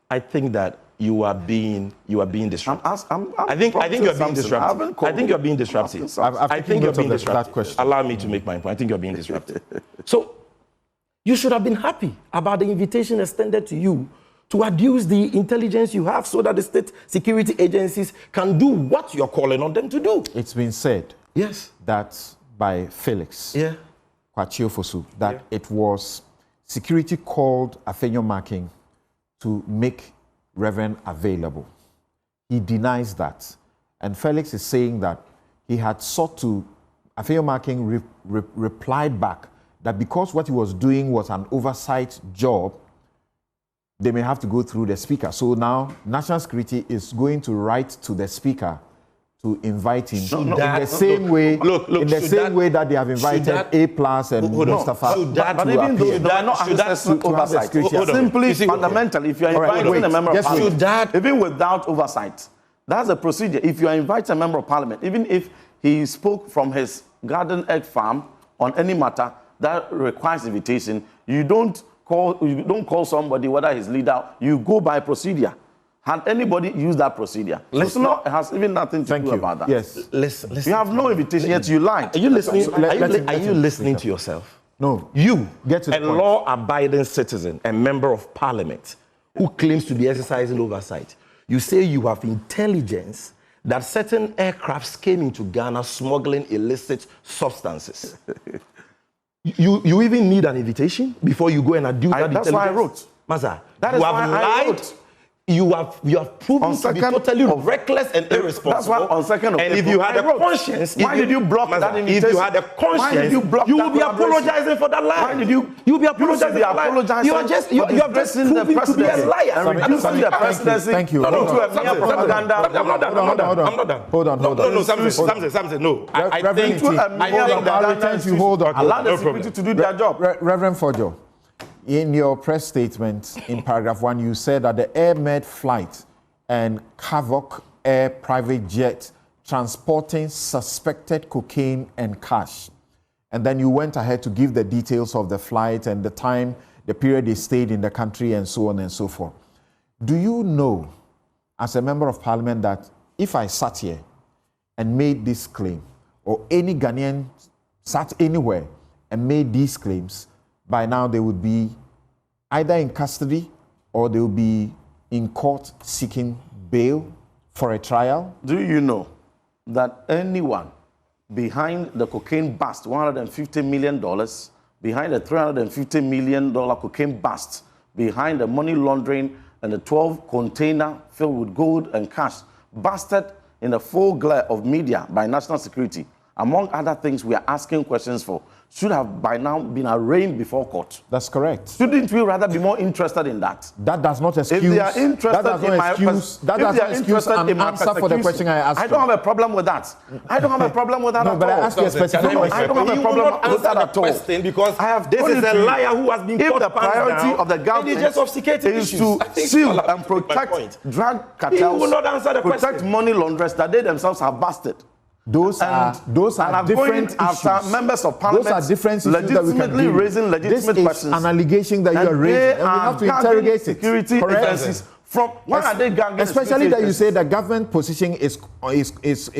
I think that you are being disruptive. I think you are being disruptive. I think you are being disruptive. I think you are being disruptive. Allow me to make my point. I think you are being disruptive. So you should have been happy about the invitation extended to you to adduce the intelligence you have so that the state security agencies can do what you're calling on them to do. It's been said that by Felix Kwachiofosu that it was security called Afenyo-Markin to make Reverend available. He denies that. And Felix is saying that he had sought to, Afenyo-Markin replied back that because what he was doing was an oversight job, they may have to go through the speaker. So now National Security is going to write to the speaker to invite him in the same way that they have invited A+ and Mustafa. But even though they are not accessing oversight, simply fundamentally, if you are inviting a member of parliament, even without oversight, that's a procedure. If you are inviting a member of parliament, even if he spoke from his garden egg farm on any matter that requires invitation, you don't call somebody, whether he's leader, you go by procedure. Had anybody used that procedure? It has even nothing to do about that. Yes. Listen. You have no invitation, yet you lied. Are you listening? Are you listening to yourself? No. You, a law-abiding citizen, a member of parliament, who claims to be exercising oversight, you say you have intelligence that certain aircrafts came into Ghana smuggling illicit substances. You even need an invitation before you go and adduce that intelligence? That's why I wrote. Master, that is why I wrote. You have proven to be totally reckless and irresponsible. That's why on 2nd of And if you had a conscience, why did you block that invitation? If you had a conscience, you will be apologizing for that lie. Why did you? You'll be apologizing for that lie. You are just proven to be a liar and reducing the presidency. Thank you. I'm not done. Hold on. No, Samson. No. I think that you hold on. Allow the security to do their job. Reverend Fordjour, in your press statement in paragraph 1, you said that the Air Med flight and Havoc Air private jet transporting suspected cocaine and cash. And then you went ahead to give the details of the flight and the time, the period they stayed in the country and so on and so forth. Do you know, as a member of parliament, that if I sat here and made this claim, or any Ghanaian sat anywhere and made these claims, by now they would be either in custody or they would be in court seeking bail for a trial? Do you know that anyone behind the cocaine bust, $150 million, behind the $350 million cocaine bust, behind the money laundering and the 12 container filled with gold and cash, busted in the full glare of media by national security, among other things we are asking questions for, should have by now been arraigned before court. That's correct. Shouldn't we rather be more interested in that? That does not excuse. If they are interested in my answer for the question I asked. I don't have a problem with that. I don't have a problem with that at all. But I asked you a specific question. I don't have a problem with that at all. Because I have this is a liar who has been if the priority of the government is to seal and protect drug cartels, will not answer the protect question. money launderers that they themselves have busted. Those are different after issues. members of parliament. Those are different issues legitimately raising legitimate this questions. This is an allegation that you are raising, and we have to interrogate it. Security agencies. From when are they gagging? Especially that you say the government position is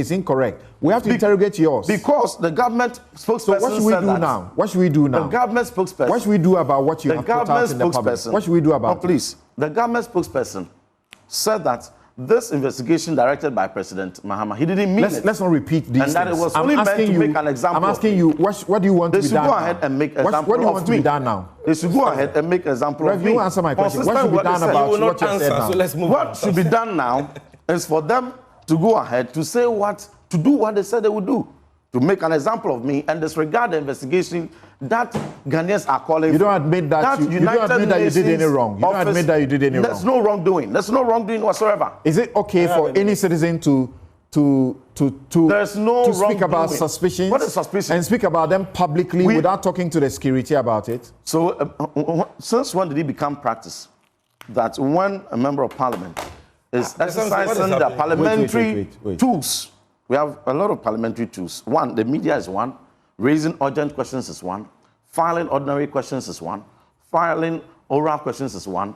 incorrect. We have to interrogate yours. Because the government spokesperson. So what should we do now? What should we do now? The government spokesperson. What should we do about what you have put out in the public? What should we do about it? Please, the government spokesperson said that this investigation directed by President Mahama, he didn't mean it. Let's not repeat these things. And that it was only meant to make an example. I'm asking you, what do you want to be done now? They should go ahead and make example of me. What do you want to be done now? They should go ahead and make example of me. You answer my question. What should be done about what you said now? So let's move what should be done now is for them to go ahead to say to do what they said they would do. To make an example of me and disregard the investigation that Ghanaians are calling for. You don't admit that you don't admit that you did any wrong. You don't admit that you did any wrong. There's no wrongdoing. There's no wrongdoing whatsoever. Is it okay for any citizen to speak about suspicions? What is suspicion? And speak about them publicly without talking to the security about it? So since when did it become practice that when a member of parliament is exercising the parliamentary tools? We have a lot of parliamentary tools. One, the media is one. Raising urgent questions is one. Filing ordinary questions is one. Filing oral questions is one.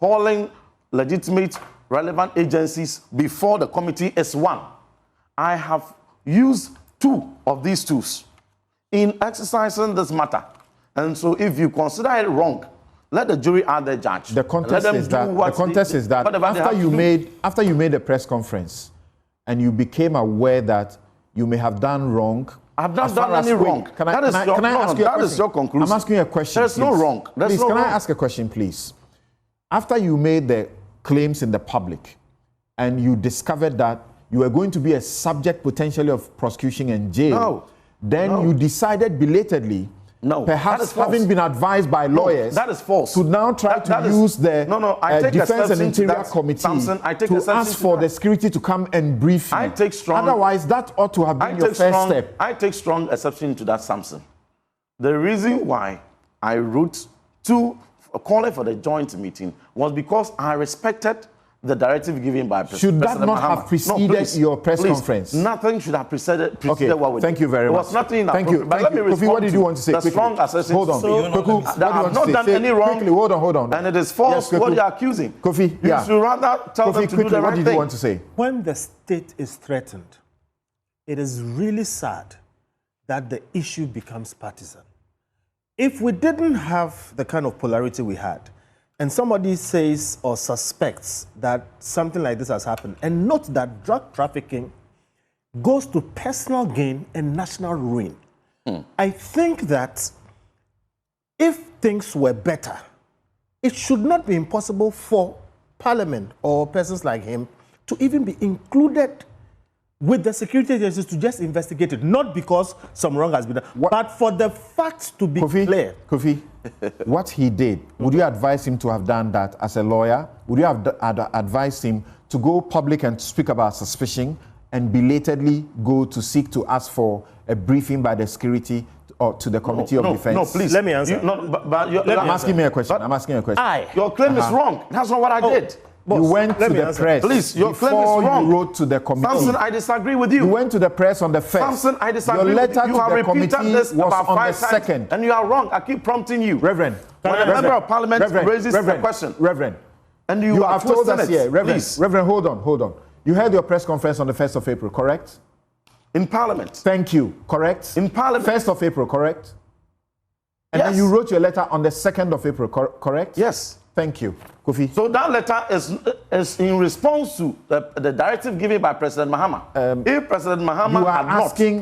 Calling legitimate, relevant agencies before the committee is one. I have used 2 of these tools in exercising this matter. And so if you consider it wrong, let the jury add their judge. The contest is that after you made a press conference, and you became aware that you may have done wrong. I've not done any wrong. Can I ask you a question? That is your conclusion. I'm asking you a question. There's no wrong. Please, can I ask a question, please? After you made the claims in the public, and you discovered that you were going to be a subject potentially of prosecution and jail, then you decided belatedly, perhaps having been advised by lawyers, that is false. To now try to use the Defense and Interior Committee to ask for the security to come and brief you. Otherwise, that ought to have been your first step. I take strong exception to that, Samson. The reason why I wrote calling for the joint meeting was because I respected the directive given by President Mahama. Should that not have preceded your press conference? Nothing should have preceded what we did. Thank you very much. There was nothing Thank you. But let me respond. What did you want to say? The strong assertion. Hold on. I have not done any wrong. Quickly, hold on. And it is false what you are accusing. Kofi, you should rather tell them to do the right thing. What did you want to say? When the state is threatened, it is really sad that the issue becomes partisan. If we didn't have the kind of polarity we had, and somebody says or suspects that something like this has happened, and note that drug trafficking goes to personal gain and national ruin. I think that if things were better, it should not be impossible for Parliament or persons like him to even be included with the security agencies to just investigate it, not because some wrong has been done, but for the facts to be clear. Kofi, what he did, would you advise him to have done that as a lawyer? Would you have advised him to go public and speak about suspicion and belatedly go to seek to ask for a briefing by the security or to the Committee of Defense? No, please. Let me answer. I'm asking you a question. Your claim is wrong. That's not what I did. You went to the press. Please, your claim is wrong. You wrote to the committee. Samson, I disagree with you. You went to the press on the 1st. Samson, I disagree your letter with you. You have repeated this was about on 5 the 2nd. And you are wrong. I keep prompting you. Reverend. When a member of parliament raises a question. Reverend. And you have told us here. Please. Reverend, hold on. You had your press conference on the 1st of April, correct? In Parliament. Thank you. Correct? In Parliament. 1st of April, correct? And then you wrote your letter on the 2nd of April, correct? Yes. Thank you, Kofi. So that letter is in response to the directive given by President Mahama. If President Mahama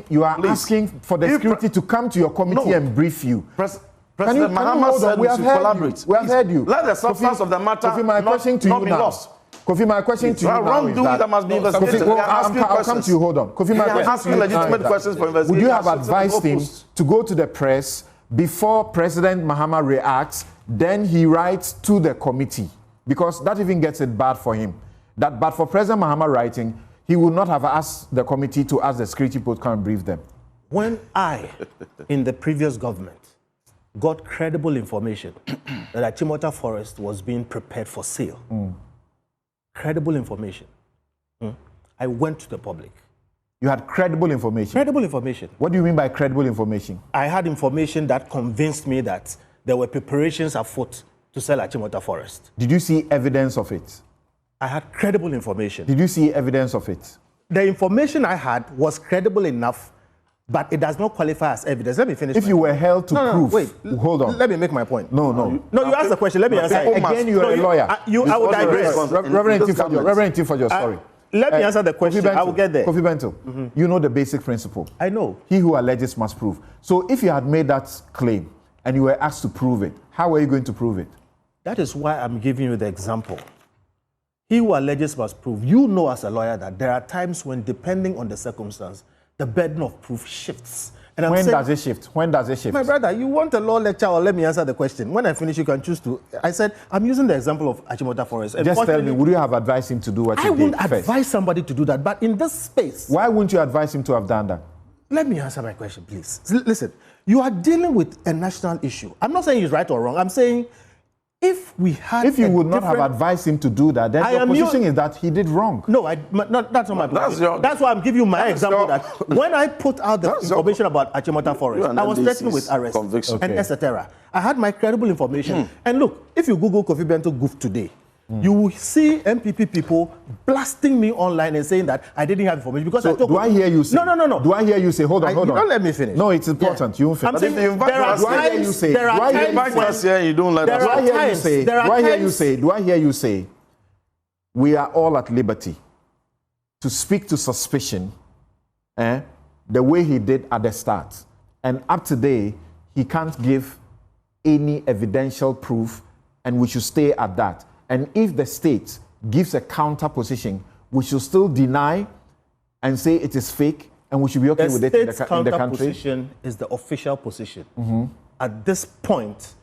you are asking for the security to come to your committee and brief you. President Mahama said we should collaborate. We have heard you. Let the substance of the matter not be lost. Kofi, my question to you now is wrongdoing that must be investigated. Kofi, I'll come to you. Hold on. Kofi, my question asking legitimate questions for investigation. Would you have advised him to go to the press before President Mahama reacts, then he writes to the committee? Because that even gets it bad for him. But for President Mahama writing, he would not have asked the committee to ask the security post come and brief them. When I, in the previous government, got credible information that Achimota Forest was being prepared for sale, credible information, I went to the public. You had credible information? Credible information. What do you mean by credible information? I had information that convinced me that there were preparations afoot to sell Achimota Forest. Did you see evidence of it? I had credible information. Did you see evidence of it? The information I had was credible enough, but it does not qualify as evidence. Let me finish. If you were held to prove, wait, hold on. Let me make my point. No, you asked the question. Let me answer. Again, you are a lawyer. I will digress. Rev.Ntim Fordjour, sorry. Let me answer the question. I will get there. Kofi Bento, you know the basic principle. I know. He who alleges must prove. So if you had made that claim and you were asked to prove it, how were you going to prove it? That is why I'm giving you the example. He who alleges must prove. You know as a lawyer that there are times when, depending on the circumstance, the burden of proof shifts. And when does it shift? When does it shift? My brother, you want a law lecture, or let me answer the question. When I finish, you can choose to. I said, I'm using the example of Achimota Forest. Just tell me, would you have advised him to do what he did? I wouldn't advise somebody to do that, but in this space. Why wouldn't you advise him to have done that? Let me answer my question, please. Listen, you are dealing with a national issue. I'm not saying he's right or wrong. I'm saying if we had. If you would not have advised him to do that, then your position is that he did wrong. No, that's not my position. That's why I'm giving you my example that when I put out the information about Achimota Forest, I was threatened with arrest and etc. I had my credible information. And look, if you Google Kofi Bento goof today, you will see MPP people blasting me online and saying that I didn't have information because I told. Do I hear you say? No. Do I hear you say? Hold on. Don't let me finish. No, it's important. You won't finish. I'm saying there are times. There are times when you don't let us. Do I hear you say? We are all at liberty to speak to suspicion, the way he did at the start, and up to today he can't give any evidential proof, and we should stay at that. And if the state gives a counter position, we should still deny and say it is fake, and we should be okay with it in the country. The counter position is the official position. At this point,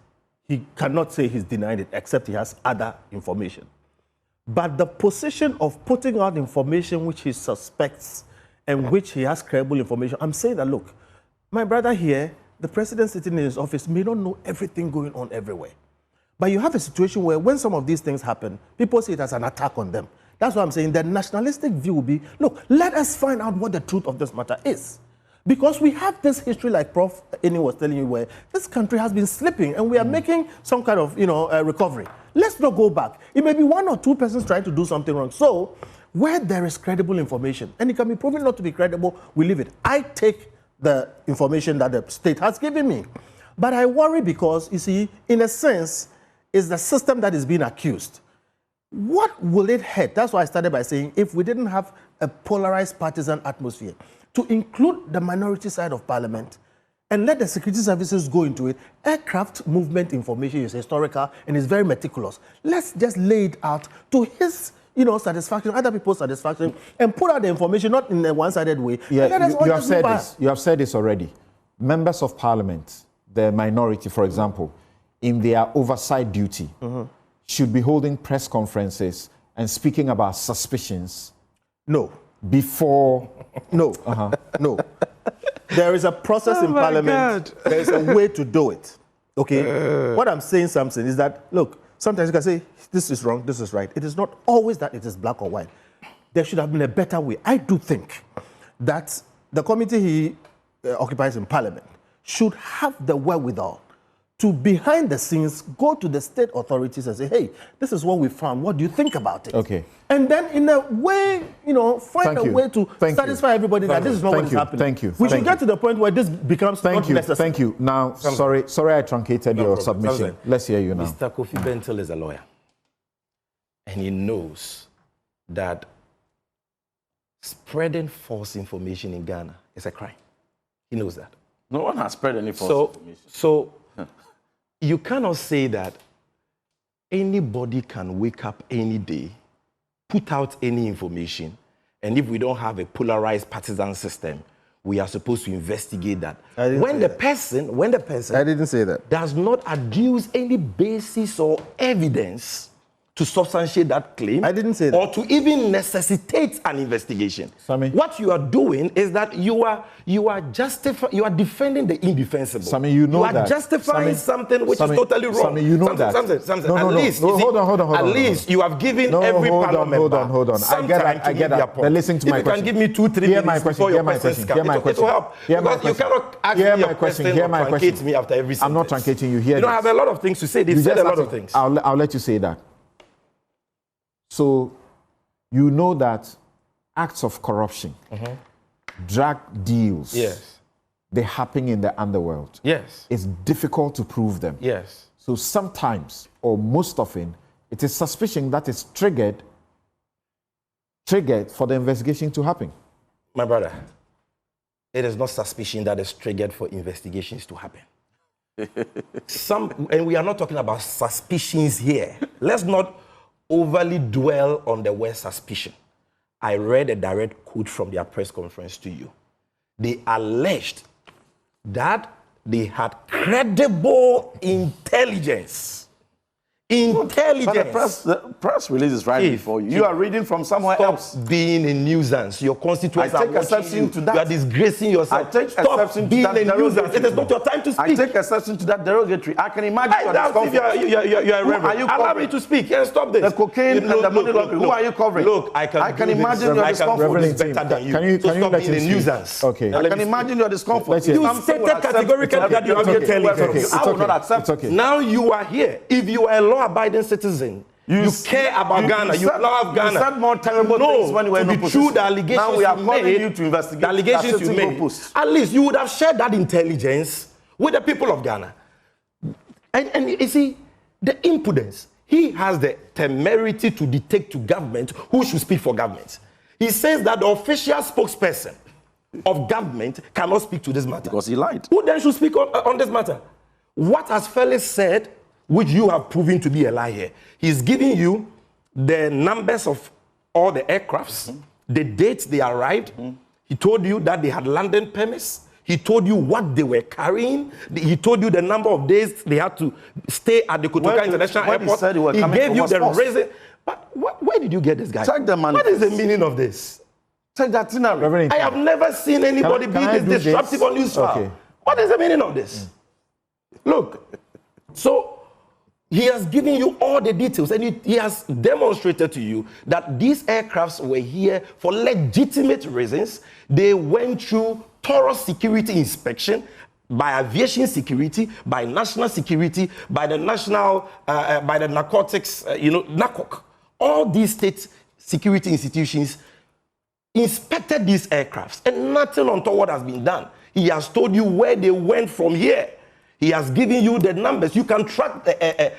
he cannot say he's denying it, except he has other information. But the position of putting out information which he suspects and which he has credible information, I'm saying that, look, my brother here, the president sitting in his office may not know everything going on everywhere. But you have a situation where when some of these things happen, people see it as an attack on them. That's why I'm saying the nationalistic view will be, look, let us find out what the truth of this matter is. Because we have this history, like Prof. Eni was telling you, where this country has been slipping and we are making some kind of, recovery. Let's not go back. It may be one or two persons trying to do something wrong. So where there is credible information and it can be proven not to be credible, we leave it. I take the information that the state has given me. But I worry because, you see, in a sense, is the system that is being accused. What will it hurt? That's why I started by saying if we didn't have a polarized partisan atmosphere, to include the minority side of parliament and let the security services go into it, aircraft movement information is historical and is very meticulous. Let's just lay it out to his satisfaction, other people's satisfaction, and put out the information not in a one-sided way. Yeah, you have said this. You have said this already. Members of parliament, the minority, for example, in their oversight duty, should be holding press conferences and speaking about suspicions. No. Before. No. No. There is a process in parliament. There is a way to do it. Okay? What I'm saying, Samson, is that, look, sometimes you can say, this is wrong, this is right. It is not always that it is black or white. There should have been a better way. I do think that the committee he occupies in parliament should have the wherewithal to, behind the scenes, go to the state authorities and say, hey, this is what we found. What do you think about it? Okay. And then, in a way, find a way to satisfy everybody that this is not what is happening. Thank you. We should get to the point where this becomes not necessary. Thank you. Now, sorry I truncated your submission. Let's hear you now. Mr. Kofi Bento is a lawyer. And he knows that spreading false information in Ghana is a crime. He knows that. No one has spread any false information. So you cannot say that anybody can wake up any day put out any information, and if we don't have a polarized partisan system, we are supposed to investigate that. When the person I didn't say that. does not adduce any basis or evidence to substantiate that claim, I didn't say that. or to even necessitate an investigation. Sammy. What you are doing is that you are defending the indefensible. Sammy, you know that. You are justifying something which Sammy, is totally wrong. Sammy, you know that. Samson, No, at least, you see, hold on. At least you have given every panel member Hold on. some I get time that. to I get give their that. point. But listen to my if question. you can give me 2-3 minutes before your questions come, it will help. Because you cannot ask me a question or truncate me after every sentence. I'm not truncating you. Here. You don't have a lot of things to say. They've said a lot of things. I'll let you say that. So, you know that acts of corruption, drug deals, Yes. they happen in the underworld. Yes. It's difficult to prove them. Yes. So sometimes, or most often, it is suspicion that is triggered for the investigation to happen. My brother, it is not suspicion that is triggered for investigations to happen. And we are not talking about suspicions here. Let's not overly dwell on the word suspicion. I read a direct quote from their press conference to you. They alleged that they had credible intelligence. But the press release is right before you. You are reading from somewhere else. Stop being a nuisance. Your constituents I are take watching exception you. to that. You are disgracing yourself. I take Stop exception to being that a nuisance. derogatory. It is not your time to speak. I take exception to that derogatory. I can imagine your doubt if discomfort. you are a reverend. Are you Allow covering? me to speak and stop this. The cocaine and the money laundering. Who are you covering? Look, I can imagine your discomfort. Rev.Ntim, better than you. Can you Stop let being him a speak? nuisance. Okay. I can imagine your discomfort. You Samson stated will accept- categorically it's okay. that you have It's intelligence. okay. It's I will not okay. accept. It's okay. Now you are here. If you are a law-abiding citizen, you care about Ghana. You love Ghana. You said more terrible things when you were in to be opposition. true, the allegations Now we are you calling made, you to investigate the allegations you assisting made. posts. At least you would have shared that intelligence with the people of Ghana. And you see, the impudence. He has the temerity to dictate to government who should speak for government. He says that the official spokesperson of government cannot speak to this matter. Because he lied. Who then should speak on this matter? What has Felix said, which you have proven to be a lie here? He's giving you the numbers of all the aircrafts, the dates they arrived. He told you that they had landing permits. He told you what they were carrying. He told you the number of days they had to stay at the Kotoka International Airport. He said he gave you the force. reason. But where did you get this guy? Check the What is the manifest. meaning of this? Check the itinerary. Reverend I have never seen anybody Can be I this do this? disruptive on Newsfile. Okay. What is the meaning of this? Look, so he has given you all the details and he has demonstrated to you that these aircrafts were here for legitimate reasons. They went through thorough security inspection by aviation security, by national security, by the national, by the narcotics, NACOC. All these state security institutions inspected these aircrafts and nothing untoward has been done. He has told you where they went from here. He has given you the numbers. You can track the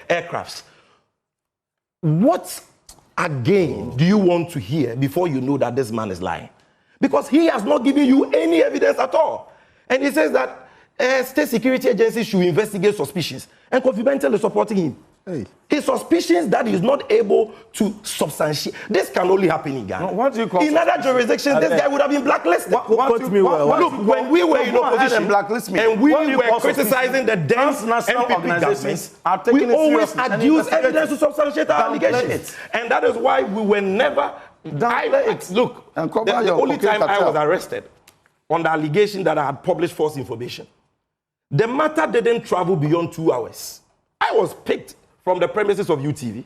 aircrafts. What again do you want to hear before you know that this man is lying? Because he has not given you any evidence at all. And he says that state security agencies should investigate suspicions. And Kofi Bentel is supporting him. Hey. His suspicions that he's not able to substantiate. This can only happen in Ghana. What do you call in other jurisdictions, this guy would have been blacklisted. Look, when we were in opposition and we were criticizing the dense NPP governments, we always adduce evidence to substantiate our allegations. And that is why we were never... Look, the only time I was arrested on the allegation that I had published false information, the matter didn't travel beyond 2 hours. I was picked from the premises of UTV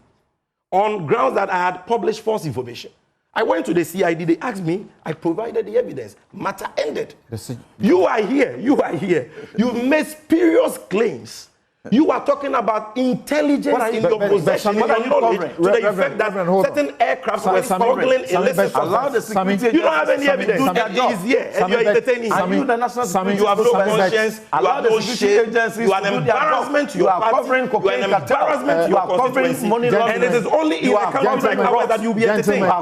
on grounds that I had published false information. I went to the CID, they asked me, I provided the evidence. Matter ended. You are here. You've made spurious claims. You are talking about intelligence in your possession, in your knowledge, to the effect that certain aircrafts were smuggling illicit substances. You don't have any evidence. He's here, and you're entertaining him. You have no conscience, you have no shame, you are an embarrassment to your party, you are an embarrassment to your constituency, and it is only in a country like ours that you'll be entertained. And I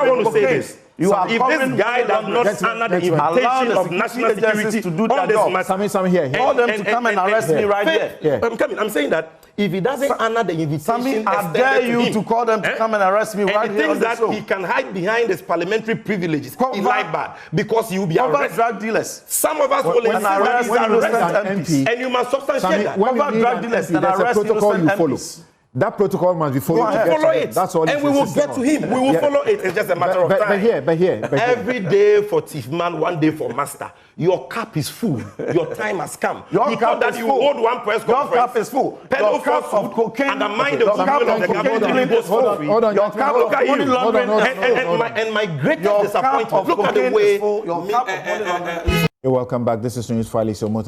want to say this. If this guy does not honor the invitation of national security to do on this matter, Sammy here. Call them to come and arrest me right here. I'm coming. I'm saying that if he doesn't honor the invitation, Sammy, I dare you to call them to come and arrest me right and here on thinks the that show. he can hide behind his parliamentary privileges, he lied bad because he will be Cover arrested. drug dealers. Some of us will insist that he's arrested, and you must substantiate that. When Cover you drug need dealers an and MP, there's a arrest protocol you innocent follow. MPs. That protocol must be followed. We will follow it. That's all. And we will get to him. We will follow it. It's just a matter of time. But here. Every day for thief man, one day for master. Your cup is full. Your time has come. Your cup that is you full. hold one press conference. Your cup is full. Your cup of cocaine. Undermine the Your cup will of the of government. cocaine And goes full. free. Hold on. Your cup Look of at money you. laundering. And my greatest Your cup disappointment. of Look at the cocaine way. is full. Your cup of money laundering. You're welcome back. This is Newsfile, it's your most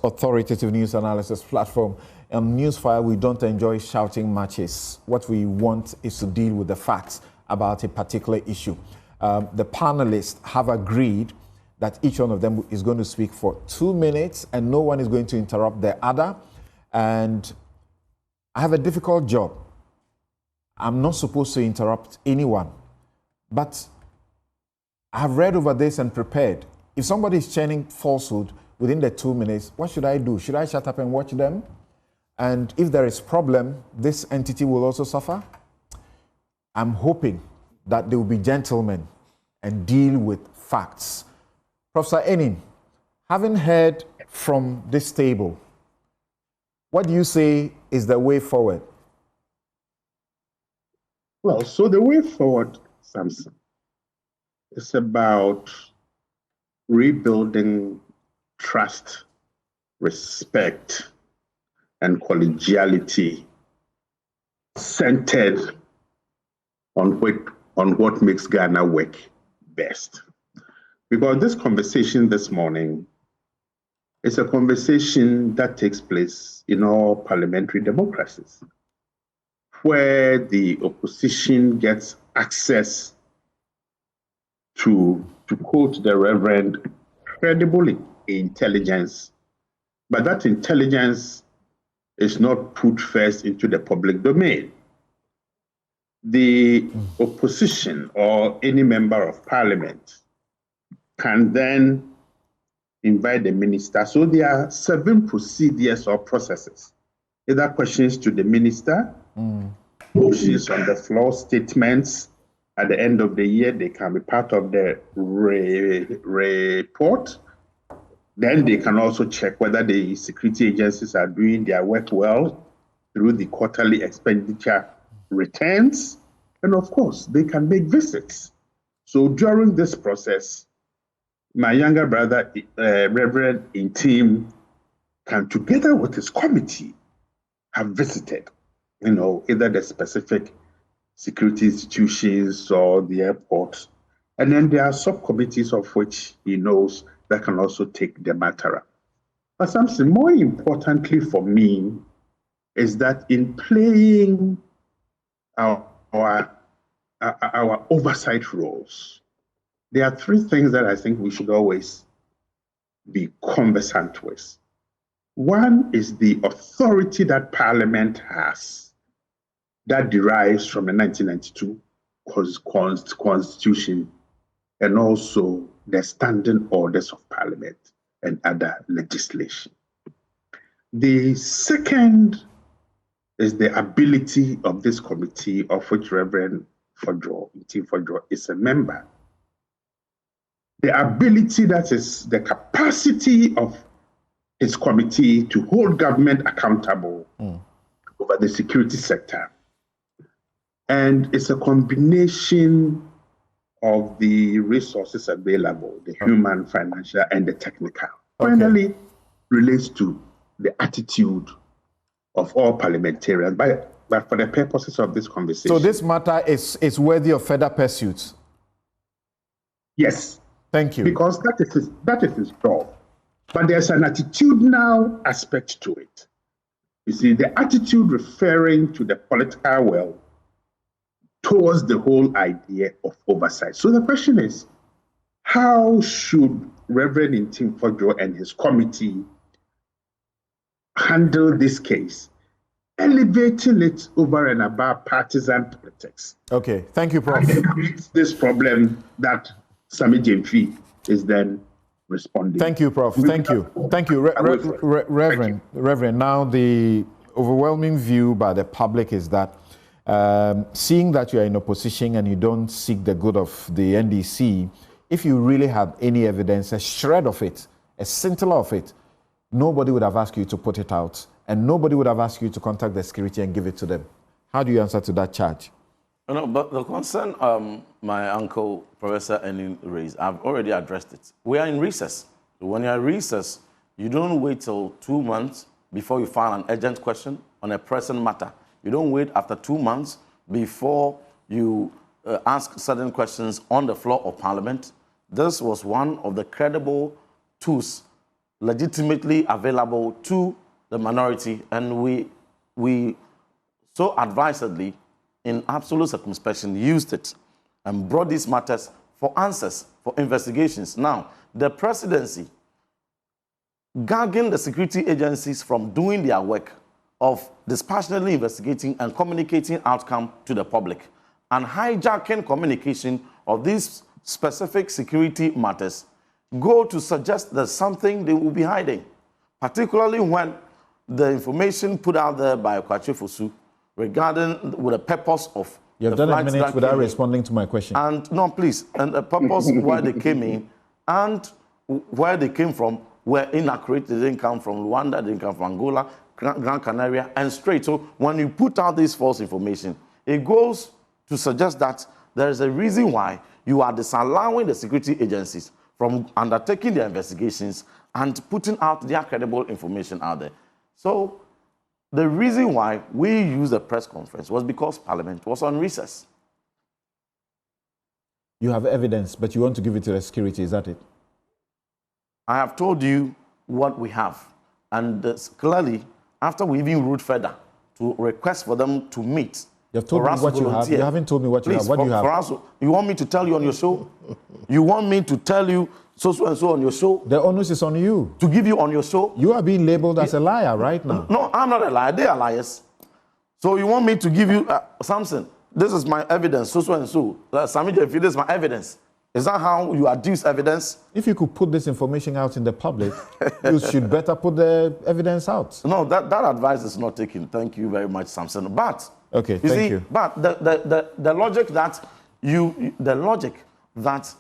authoritative news analysis platform. Newsfile, we don't enjoy shouting matches. What we want is to deal with the facts about a particular issue. The panelists have agreed that each one of them is going to speak for 2 minutes and no one is going to interrupt the other. And I have a difficult job. I'm not supposed to interrupt anyone. But I have read over this and prepared. If somebody is churning falsehood within the 2 minutes, what should I do? Should I shut up and watch them? And if there is problem, this entity will also suffer? I'm hoping that they will be gentlemen and deal with facts. Professor Ntim, having heard from this table, what do you say is the way forward? Well, so the way forward, Samson, is about rebuilding trust, respect, and collegiality centered on what makes Ghana work best. Because this conversation this morning is a conversation that takes place in all parliamentary democracies, where the opposition gets access to quote the Reverend, credible intelligence, but that intelligence is not put first into the public domain. The opposition or any member of parliament can then invite the minister. So there are 7 procedures or processes. Either questions to the minister, motions on the floor, statements. At the end of the year, they can be part of the report. Then they can also check whether the security agencies are doing their work well through the quarterly expenditure returns. And of course, they can make visits. So during this process, my younger brother, Rev.Ntim, can, together with his committee, have visited, either the specific security institutions or the airport. And then there are subcommittees of which he knows that can also take the matter up. But something more importantly for me is that in playing our oversight roles, there are 3 things that I think we should always be conversant with. One is the authority that Parliament has that derives from the 1992 Constitution and also the standing orders of Parliament and other legislation. The second is the ability of this committee, of which Rev.Ntim Fordjour is a member. The ability, that is the capacity of his committee to hold government accountable over the security sector. And it's a combination of the resources available, the human, financial, and the technical. Finally, relates to the attitude of all parliamentarians, but for the purposes of this conversation. So this matter is worthy of further pursuit? Yes. Thank you. Because that is his job. But there's an attitudinal aspect to it. You see, the attitude referring to the political will towards the whole idea of oversight. So the question is, how should Rev.Ntim Fordjour and his committee handle this case, elevating it over and above partisan politics? Okay, thank you, Prof. And creates this problem that Sammy Gyamfi is then responding. Thank you, Prof. Thank you. Thank you, Reverend. Now the overwhelming view by the public is that seeing that you are in opposition and you don't seek the good of the NDC, if you really had any evidence, a shred of it, a scintilla of it, nobody would have asked you to put it out, and nobody would have asked you to contact the security and give it to them. How do you answer to that charge? No, but the concern my uncle, Professor Anyenini, raised, I've already addressed it. We are in recess. When you're in recess, you don't wait till 2 months before you file an urgent question on a pressing matter. You don't wait after 2 months before you ask certain questions on the floor of Parliament. This was one of the credible tools legitimately available to the minority, and we so advisedly, in absolute circumspection, used it and brought these matters for answers, for investigations. Now, the presidency gagging the security agencies from doing their work of dispassionately investigating and communicating outcome to the public and hijacking communication of these specific security matters go to suggest there's something they will be hiding, particularly when the information put out there by Kwache Fosu regarding with the purpose of you have done a minute without responding to my question. And no, please, and the purpose why they came in and where they came from were inaccurate. They didn't come from Rwanda, they didn't come from Angola, Gran Canaria, and straight. So when you put out this false information, it goes to suggest that there is a reason why you are disallowing the security agencies from undertaking their investigations and putting out their credible information out there. So the reason why we used the press conference was because Parliament was on recess. You have evidence, but you want to give it to the security, is that it? I have told you what we have. And clearly, after we even wrote further to request for them to meet. You have told me what you have. You haven't told me what you have. What do you have? For us, you want me to tell you on your show? You want me to tell you so and so on your show? The onus is on you. To give you on your show? You are being labeled as a liar right now. No, I'm not a liar. They are liars. So you want me to give you, Samson, this is my evidence, so and so. Sammy Gyamfi, this is my evidence. Is that how you adduce evidence? If you could put this information out in the public, you should better put the evidence out. No, that advice is not taken. Thank you very much, Samson. But okay, thank you. But the logic that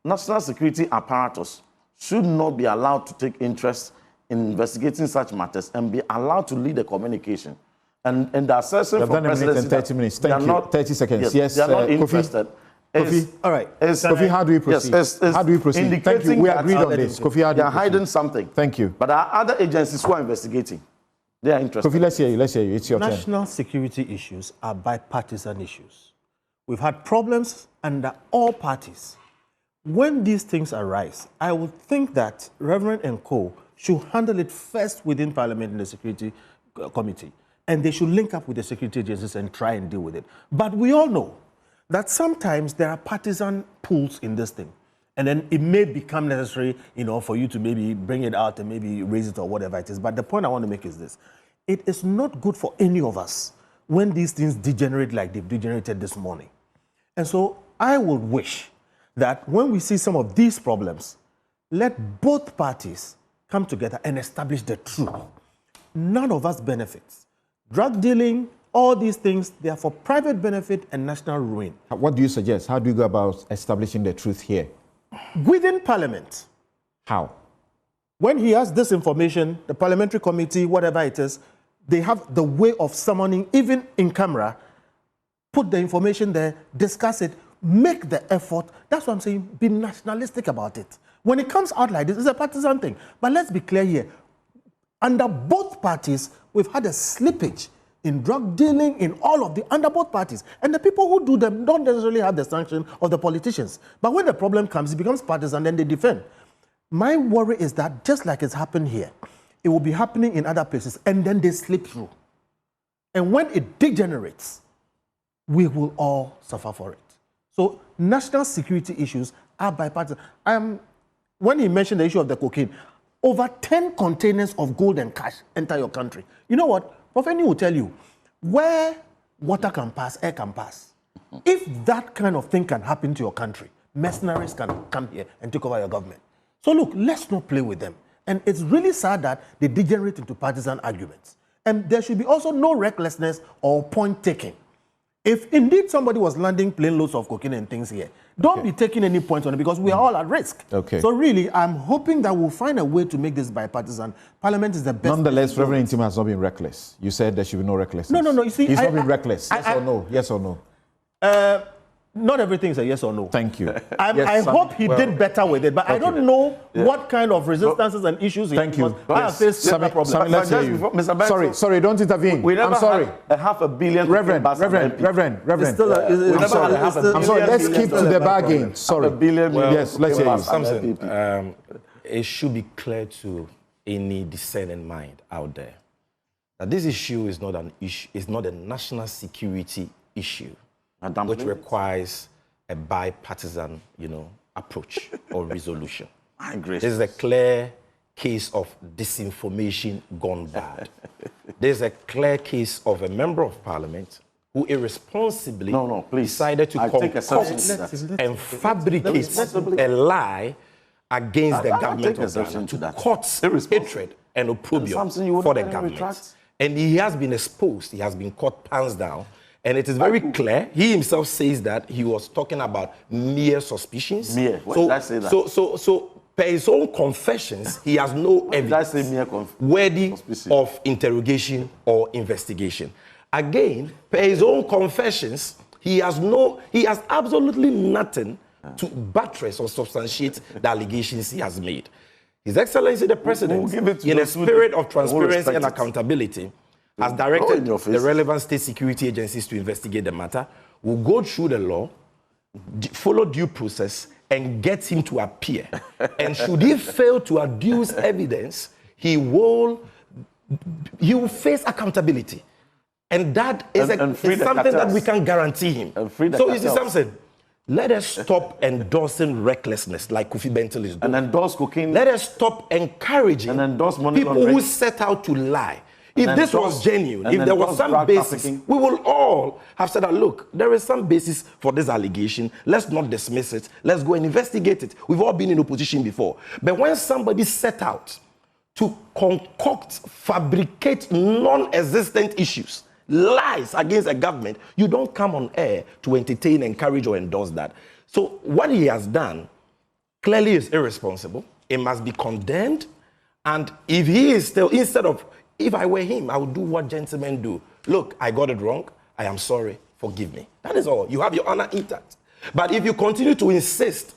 national security apparatus should not be allowed to take interest in investigating such matters and be allowed to lead the communication. And the assessment from presidency... You've done a minute and 30 minutes. Thank you. 30 seconds. Yes, they are not interested. Kofi, all right. Kofi, how do we proceed? Yes, how do we proceed? Thank you. We agreed on this. Kofi, how do they are hiding something. Thank you. But there are other agencies who are investigating. They are interested. Kofi, let's hear you. Let's hear you. It's your turn. National security issues are bipartisan issues. We've had problems under all parties. When these things arise, I would think that Reverend and Co. should handle it first within Parliament in the Security Committee, and they should link up with the security agencies and try and deal with it. But we all know that sometimes there are partisan pulls in this thing, and then it may become necessary, for you to maybe bring it out and maybe raise it or whatever it is. But the point I want to make is this: it is not good for any of us when these things degenerate like they've degenerated this morning. And so I would wish that when we see some of these problems, let both parties come together and establish the truth. None of us benefits. Drug dealing, all these things, they are for private benefit and national ruin. What do you suggest? How do you go about establishing the truth here? Within Parliament. How? When he has this information, the parliamentary committee, whatever it is, they have the way of summoning, even in camera, put the information there, discuss it, make the effort. That's what I'm saying, be nationalistic about it. When it comes out like this, it's a partisan thing. But let's be clear here. Under both parties, we've had a slippage in drug dealing, in all of under both parties. And the people who do them don't necessarily have the sanction of the politicians. But when the problem comes, it becomes partisan, then they defend. My worry is that just like it's happened here, it will be happening in other places, and then they slip through. And when it degenerates, we will all suffer for it. So national security issues are bipartisan. When he mentioned the issue of the cocaine, over 10 containers of gold and cash enter your country. You know what? Afenyo will tell you, where water can pass, air can pass. If that kind of thing can happen to your country, mercenaries can come here and take over your government. So look, let's not play with them. And it's really sad that they degenerate into partisan arguments. And there should be also no recklessness or point taking. If indeed somebody was landing plane loads of cocaine and things here, don't be taking any points on it because we are all at risk. Okay. So really, I'm hoping that we'll find a way to make this bipartisan. Parliament is the best. Nonetheless, Rev.Ntim has not been reckless. You said there should be no recklessness. No. You see, he's not been reckless. Yes or no? Yes or no? Not everything is a yes or no. Thank you. I hope he did better with it, but I don't know what kind of resistances and issues he Thank you. I have faced several problems. Let's hear you. Mr. Benson, sorry, don't intervene. I'm sorry. A $500 million. Reverend. I'm sorry. Let's keep to the bargain. Sorry. $500 million. Yes, let's hear you. Samson, it should be clear to any discerning mind out there that this issue is not an issue. It's not a national security issue, which requires a bipartisan, approach or resolution. This is a clear case of disinformation gone bad. There's a clear case of a member of parliament who irresponsibly decided to concoct and fabricate a lie against the government of Ghana to court hatred and opprobrium for the government. And he has been exposed. He has been caught pants down. And it is very clear. He himself says that he was talking about mere suspicions. Why did I say that? So per his own confessions, he has no evidence worthy of interrogation or investigation. Again, per his own confessions, he has absolutely nothing to buttress or substantiate the allegations he has made. His Excellency the President, in a spirit of transparency and accountability, has directed the relevant state security agencies to investigate the matter, will go through the law, follow due process, and get him to appear. And should he fail to adduce evidence, he will face accountability. And that is something that we can guarantee him. So you see, Samson, let us stop endorsing recklessness like Kofi Bentil is doing. And endorse cocaine. Let us stop encouraging people who set out to lie. If this was genuine, if there was some basis, we will all have said that, look, there is some basis for this allegation. Let's not dismiss it. Let's go and investigate it. We've all been in opposition before. But when somebody set out to concoct, fabricate non-existent issues, lies against a government, you don't come on air to entertain, encourage, or endorse that. So what he has done clearly is irresponsible. It must be condemned. And if he is still, if I were him, I would do what gentlemen do. Look, I got it wrong. I am sorry. Forgive me. That is all. You have your honor intact. But if you continue to insist,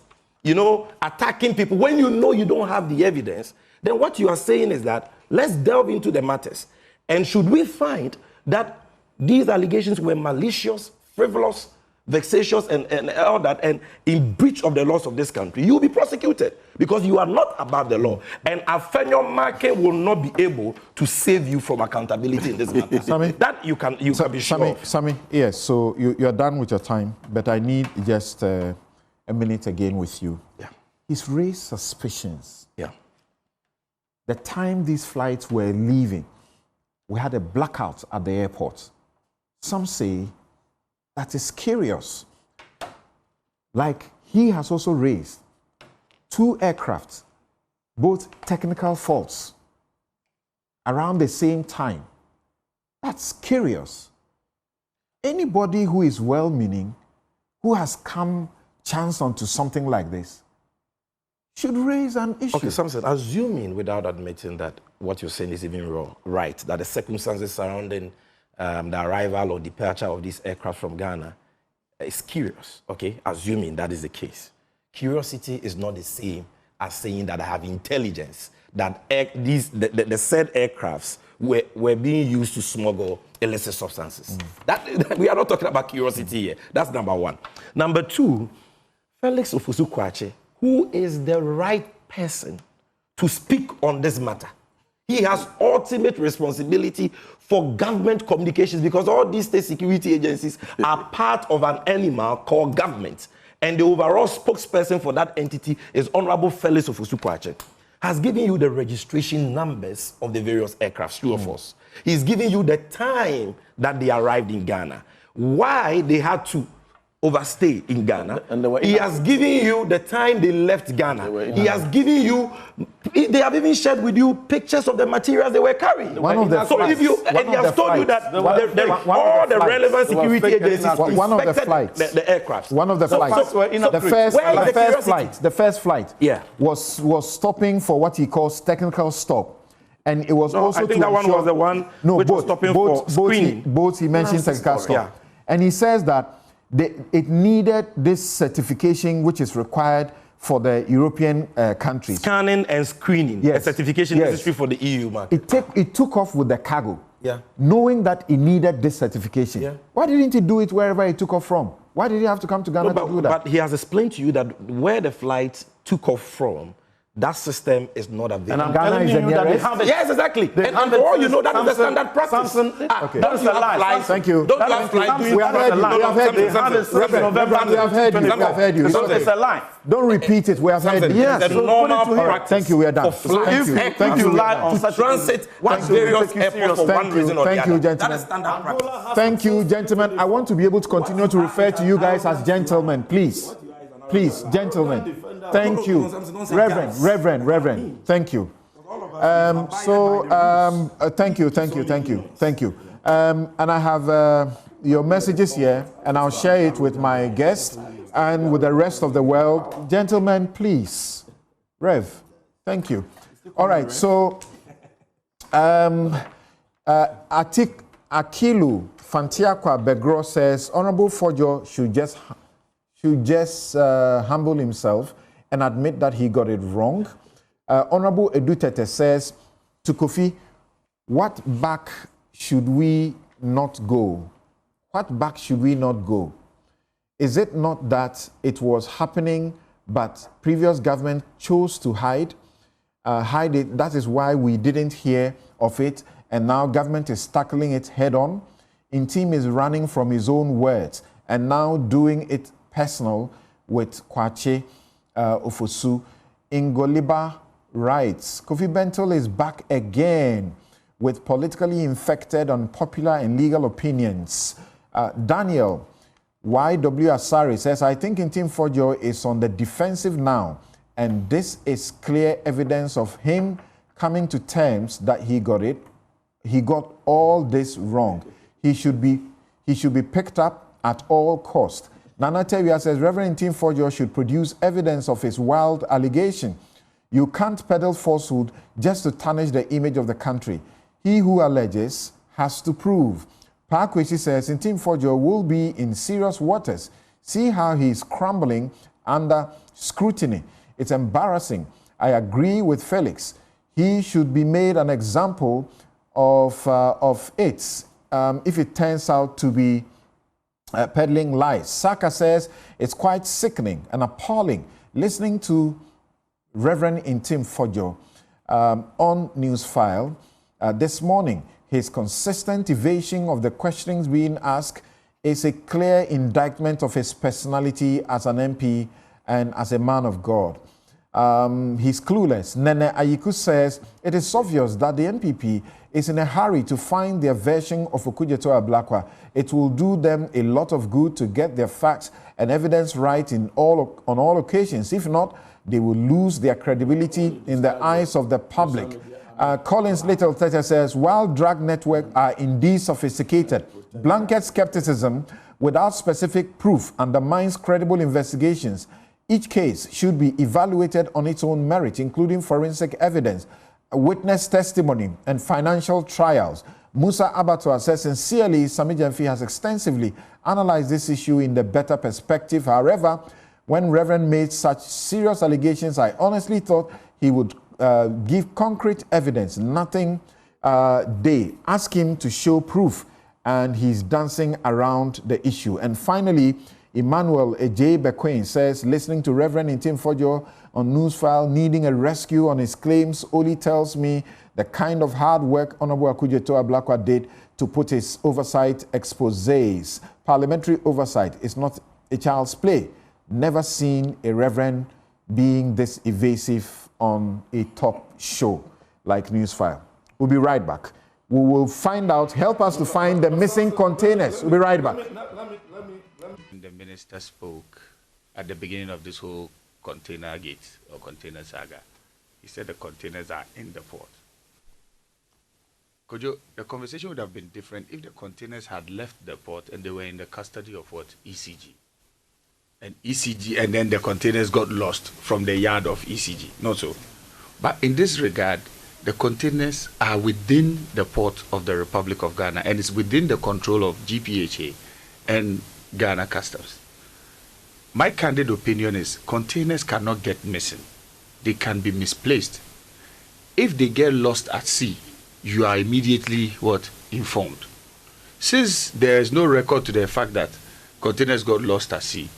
attacking people when you know you don't have the evidence, then what you are saying is that let's delve into the matters. And should we find that these allegations were malicious, frivolous, vexatious, and all that, and in breach of the laws of this country, you will be prosecuted because you are not above the law. And Afenyo-Markin will not be able to save you from accountability in this matter. Sammy, that you can be sure. Sammy, yes, so you're done with your time, but I need just a minute again with you. Yeah. He's raised suspicions. Yeah. The time these flights were leaving, we had a blackout at the airport. Some say that is curious. Like he has also raised 2 aircraft, both technical faults, around the same time. That's curious. Anybody who is well-meaning, who has come chance onto something like this, should raise an issue. Okay, Samson, assuming without admitting that what you're saying is even wrong, right, that the circumstances surrounding the arrival or departure of this aircraft from Ghana is curious, okay, assuming that is the case. Curiosity is not the same as saying that I have intelligence that the said aircrafts were being used to smuggle illicit substances. That we are not talking about curiosity here. That's number one. Number two, Felix Ofosu-Kwakye, who is the right person to speak on this matter. He has ultimate responsibility for government communications because all these state security agencies are part of an animal called government. And the overall spokesperson for that entity is Honorable Felix Ofosu-Kwakye. Has given you the registration numbers of the various aircrafts, true or false. He's giving you the time that they arrived in Ghana. Why they had to overstay in Ghana. And they were He has given you the time they left Ghana. He has given you, they have even shared with you pictures of the materials they were carrying. So if you, and they have told you that all the relevant security agencies inspected the aircraft. One of the flights, the first flight was stopping for what he calls technical stop. And it was also I think that one was the one which was stopping for screening. Both he mentioned technical stop. Yeah. And he says that it needed this certification which is required for the European countries. Scanning and screening, a certification necessary for the EU market. It took off with the cargo, knowing that it needed this certification. Yeah. Why didn't he do it wherever it took off from? Why did he have to come to Ghana to do that? But he has explained to you that where the flight took off from, that system is not available. And Ghana is the nearest. Yes, exactly. And for all you know, that is the standard practice. Samson, that's a lie. Thank you. Don't you have flights doing we have heard you. It's a lie. Don't repeat it. We have heard you. Yes. The normal practice. Thank you. We are done. Thank you. Lie on such transit at various airports for one reason or the other. Thank you, gentlemen. That is standard practice. Thank you, gentlemen. I want to be able to continue to refer to you guys as gentlemen, please. Please, gentlemen. Thank you. Reverend. Thank you. Thank you. And I have your messages here, and I'll share it with my guests and with the rest of the world. Gentlemen, please. Rev, thank you. All right, so Akilu Fantiakwa Begro says, Honorable Fordjour should just humble himself and admit that he got it wrong. Honorable Edutete says to Kofi, what back should we not go? What back should we not go? Is it not that it was happening, but previous government chose to hide it? That is why we didn't hear of it, and now government is tackling it head on. Ntim is running from his own words and now doing it personal with Kwache Ofosu. Ingoliba writes, Kofi Bentil is back again with politically infected, unpopular and legal opinions. Daniel YW Asari says, I think Ntim Fordjour is on the defensive now, and this is clear evidence of him coming to terms that he got all this wrong. He should be picked up at all cost. Nana Tewia says, Rev.Ntim Fordjour should produce evidence of his wild allegation. You can't peddle falsehood just to tarnish the image of the country. He who alleges has to prove. Parkweshi says, Ntim Fordjour will be in serious waters. See how he is crumbling under scrutiny. It's embarrassing. I agree with Felix. He should be made an example of it if it turns out to be peddling lies. Saka says, it's quite sickening and appalling listening to Rev.Ntim Fordjour on Newsfile this morning. His consistent evasion of the questions being asked is a clear indictment of his personality as an MP and as a man of God. He's clueless. Nene Ayiku says, it is obvious that the NPP is in a hurry to find their version of Okudzeto-Ablakwa. It will do them a lot of good to get their facts and evidence right on all occasions. If not, they will lose their credibility in the eyes of the public. Collins Little Tete says, while drug networks are indeed sophisticated, blanket skepticism without specific proof undermines credible investigations. Each case should be evaluated on its own merit, including forensic evidence, witness testimony, and financial trials. Musa Abattoir says, sincerely, Sammy Gyamfi has extensively analyzed this issue in the better perspective. However, when Reverend made such serious allegations, I honestly thought he would give concrete evidence. Nothing they ask him to show proof, and he's dancing around the issue. And finally, Emmanuel J. Bequain says, listening to Rev.Ntim Fordjour on Newsfile needing a rescue on his claims only tells me the kind of hard work Honorable Okudzeto-Ablakwa did to put his oversight exposés. Parliamentary oversight is not a child's play. Never seen a reverend being this evasive on a top show like Newsfile. We'll be right back. We will find out, help us to find the missing containers. We'll be right back. The minister spoke at the beginning of this whole container gate or container saga. He said the containers are in the port. The conversation would have been different if the containers had left the port and they were in the custody of what? ECG. And ECG, and then the containers got lost from the yard of ECG. Not so. But in this regard, the containers are within the port of the Republic of Ghana, and it's within the control of GPHA and Ghana Customs. My candid opinion is containers cannot get missing. They can be misplaced. If they get lost at sea, you are immediately what? Informed. Since there is no record to the fact that containers got lost at sea,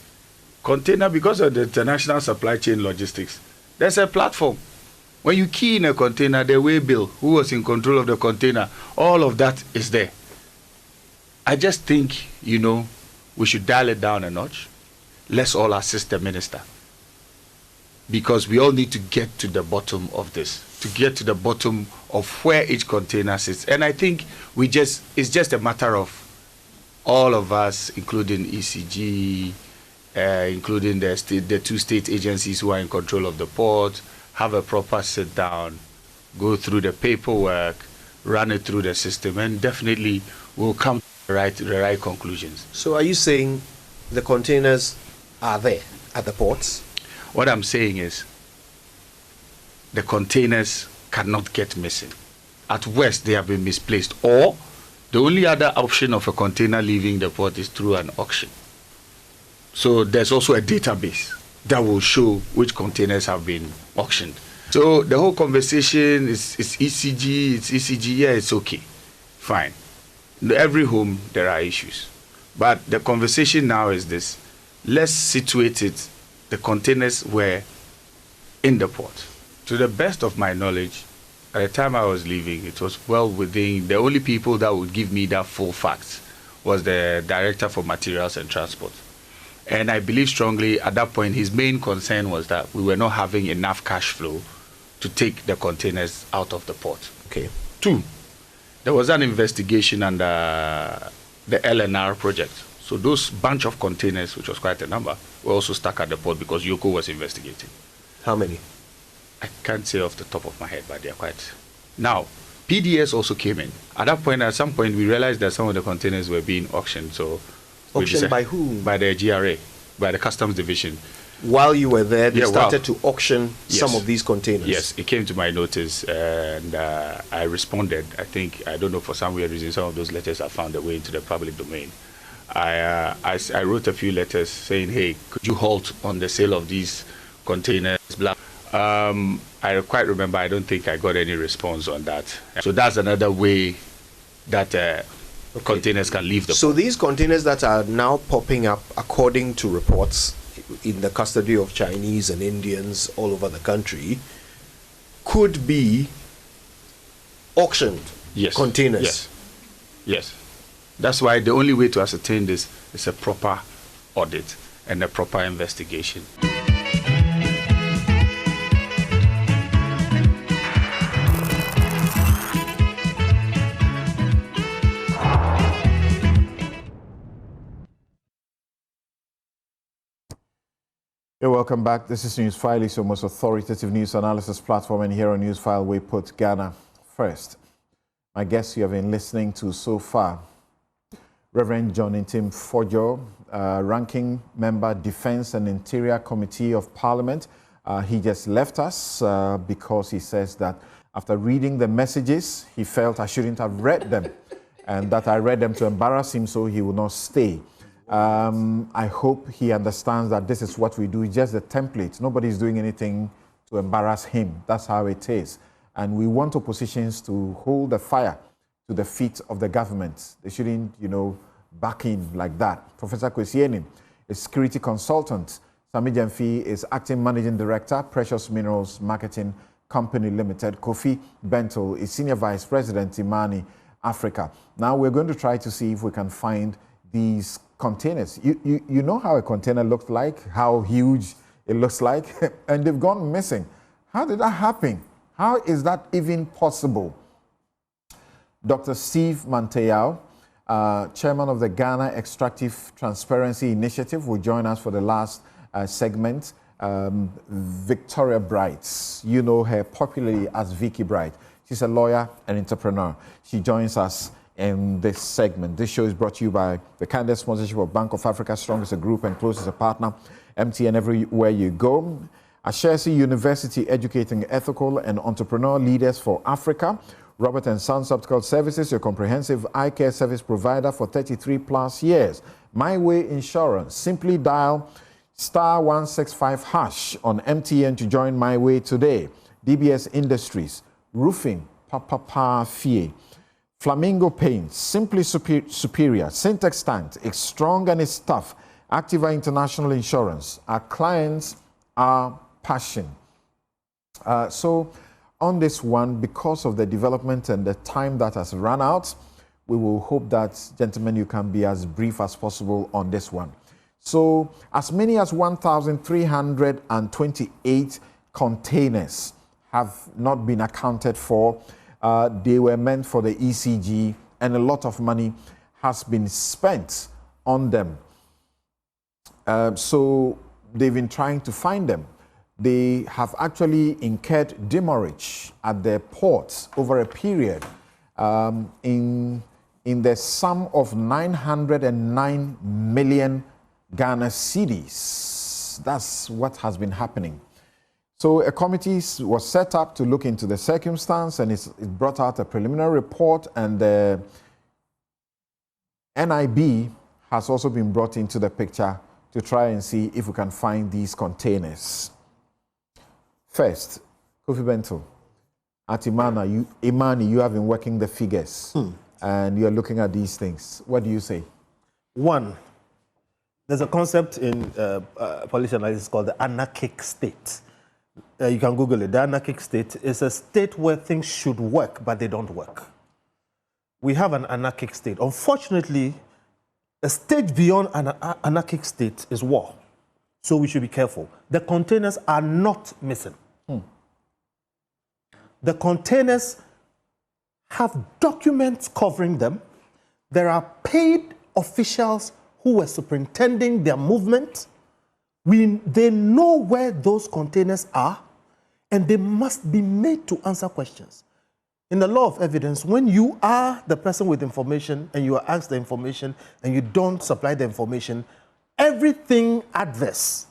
container, because of the international supply chain logistics, there's a platform. When you key in a container, the way bill, who was in control of the container, all of that is there. I just think, we should dial it down a notch. Let's all assist the minister. Because we all need to get to the bottom of this, to get to the bottom of where each container sits. And I think it's just a matter of all of us, including ECG, including the two state agencies who are in control of the port, have a proper sit down, go through the paperwork, run it through the system, and definitely we'll come to the right conclusions. So are you saying the containers are there at the ports? What I'm saying is the containers cannot get missing. At worst, they have been misplaced. Or the only other option of a container leaving the port is through an auction. So there's also a database that will show which containers have been auctioned. So the whole conversation is ECG, yeah, it's okay, fine. In every home, there are issues. But the conversation now is this: let's situate it. The containers were in the port. To the best of my knowledge, at the time I was leaving, it was well within, the only people that would give me that full facts was the Director for Materials and Transport. And I believe strongly at that point, his main concern was that we were not having enough cash flow to take the containers out of the port. Okay. 2, there was an investigation under the LNR project. So those bunch of containers, which was quite a number, were also stuck at the port because Yoko was investigating. How many? I can't say off the top of my head, but they're quite. Now, PDS also came in. At that point, at some point, we realized that some of the containers were being auctioned. So auctioned by whom? By the GRA, by the Customs Division. While you were there, they started to auction some of these containers. Yes, it came to my notice, and I responded. I don't know, for some weird reason, some of those letters have found their way into the public domain. I wrote a few letters saying, hey, could you halt on the sale of these containers? Blah. I quite remember, I don't think I got any response on that. So that's another way that containers can leave the port. So these containers that are now popping up, according to reports, in the custody of Chinese and Indians all over the country, could be auctioned containers. Yes. Yes. That's why the only way to ascertain this is a proper audit and a proper investigation. Hey, welcome back. This is Newsfile, it's your most authoritative news analysis platform, and here on Newsfile we put Ghana first. My guests you have been listening to so far: Reverend John Ntim Fordjour, Ranking Member, Defense and Interior Committee of Parliament. He just left us because he says that after reading the messages, he felt I shouldn't have read them, and that I read them to embarrass him, so he will not stay. I hope he understands that this is what we do, just the template. Nobody's doing anything to embarrass him. That's how it is. And we want oppositions to hold the fire to the feet of the government. They shouldn't, back in like that. Professor Kwesi, is security consultant. Sammy Gyamfi is acting managing director, Precious Minerals Marketing Company Limited. Kofi Bentel is senior vice president, Imani Africa. Now we're going to try to see if we can find these containers. You know how a container looks like, how huge it looks like, and they've gone missing. How did that happen? How is that even possible? Dr. Steve Manteyao, chairman of the Ghana Extractive Transparency Initiative, will join us for the last segment. Victoria Bright, you know her popularly as Vicky Bright. She's a lawyer and entrepreneur. She joins us in this segment. This show is brought to you by the kindest sponsorship of Bank of Africa, strong as a group and close as a partner. MTN everywhere you go. Ashesi University, educating ethical and entrepreneur leaders for Africa. Robert & Sons Optical Services, your comprehensive eye care service provider for 33 plus years. My Way Insurance, simply dial *165# on MTN to join My Way today. DBS Industries, roofing, Papa Fie. Flamingo Paint, simply superior. Syntax Tank, it's strong and it's tough. Activa International Insurance, our clients are passion. So on this one, because of the development and the time that has run out, we will hope that, gentlemen, you can be as brief as possible on this one. So as many as 1,328 containers have not been accounted for. They were meant for the ECG, and a lot of money has been spent on them. So they've been trying to find them. They have actually incurred demurrage at their ports over a period in the sum of 909 million Ghana cedis. That's what has been happening. So a committee was set up to look into the circumstance, and it brought out a preliminary report, and the NIB has also been brought into the picture to try and see if we can find these containers. First, Kofi Bento, Imani, you have been working the figures, and you're looking at these things. What do you say? One, there's a concept in policy analysis called the anarchic state. You can Google it. The anarchic state is a state where things should work, but they don't work. We have an anarchic state. Unfortunately, a stage beyond an anarchic state is war. So we should be careful. The containers are not missing. The containers have documents covering them. There are paid officials who were superintending their movement. They know where those containers are, and they must be made to answer questions. In the law of evidence, when you are the person with information and you are asked the information and you don't supply the information, everything adverse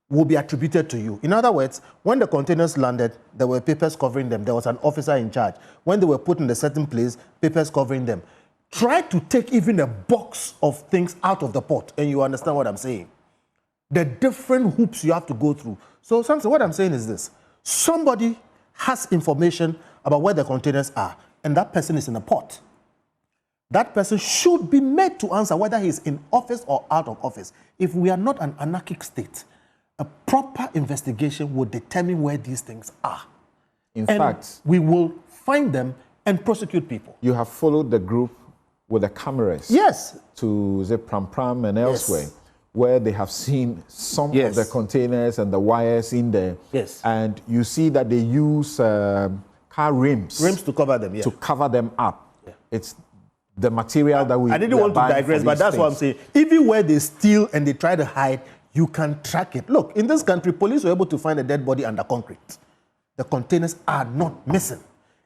will be attributed to you. In other words, when the containers landed, there were papers covering them. There was an officer in charge. When they were put in a certain place, papers covering them. Try to take even a box of things out of the pot, and you understand what I'm saying. The different hoops you have to go through. So, Samson, what I'm saying is this. Somebody has information about where the containers are, and that person is in a pot. That person should be made to answer whether he's in office or out of office. If we are not an anarchic state, a proper investigation will determine where these things are. In fact, we will find them and prosecute people. You have followed the group with the cameras. Yes. To the Pram Pram and elsewhere. Yes. Where they have seen some of the containers and the wires in there. Yes. And you see that they use car rims. Rims to cover them, yeah. To cover them up. Yeah. It's the material that we... I didn't want to digress, but that's what I'm saying. Even where they steal and they try to hide, you can track it. Look, in this country, police were able to find a dead body under concrete. The containers are not missing.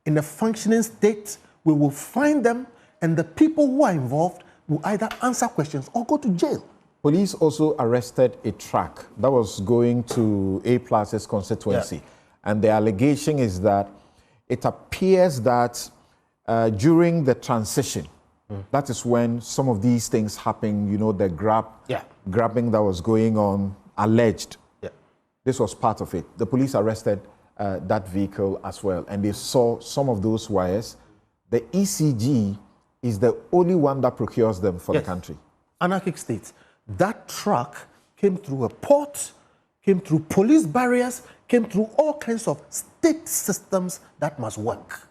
In a functioning state, we will find them, and the people who are involved will either answer questions or go to jail. Police also arrested a truck that was going to A+'s constituency. Yeah. And the allegation is that it appears that during the transition, that is when some of these things happen, you know, the grabbing that was going on, alleged. Yeah. This was part of it. The police arrested that vehicle as well, and they saw some of those wires. The ECG is the only one that procures them for the country. Anarchic states. That truck came through a port, came through police barriers, came through all kinds of state systems that must work.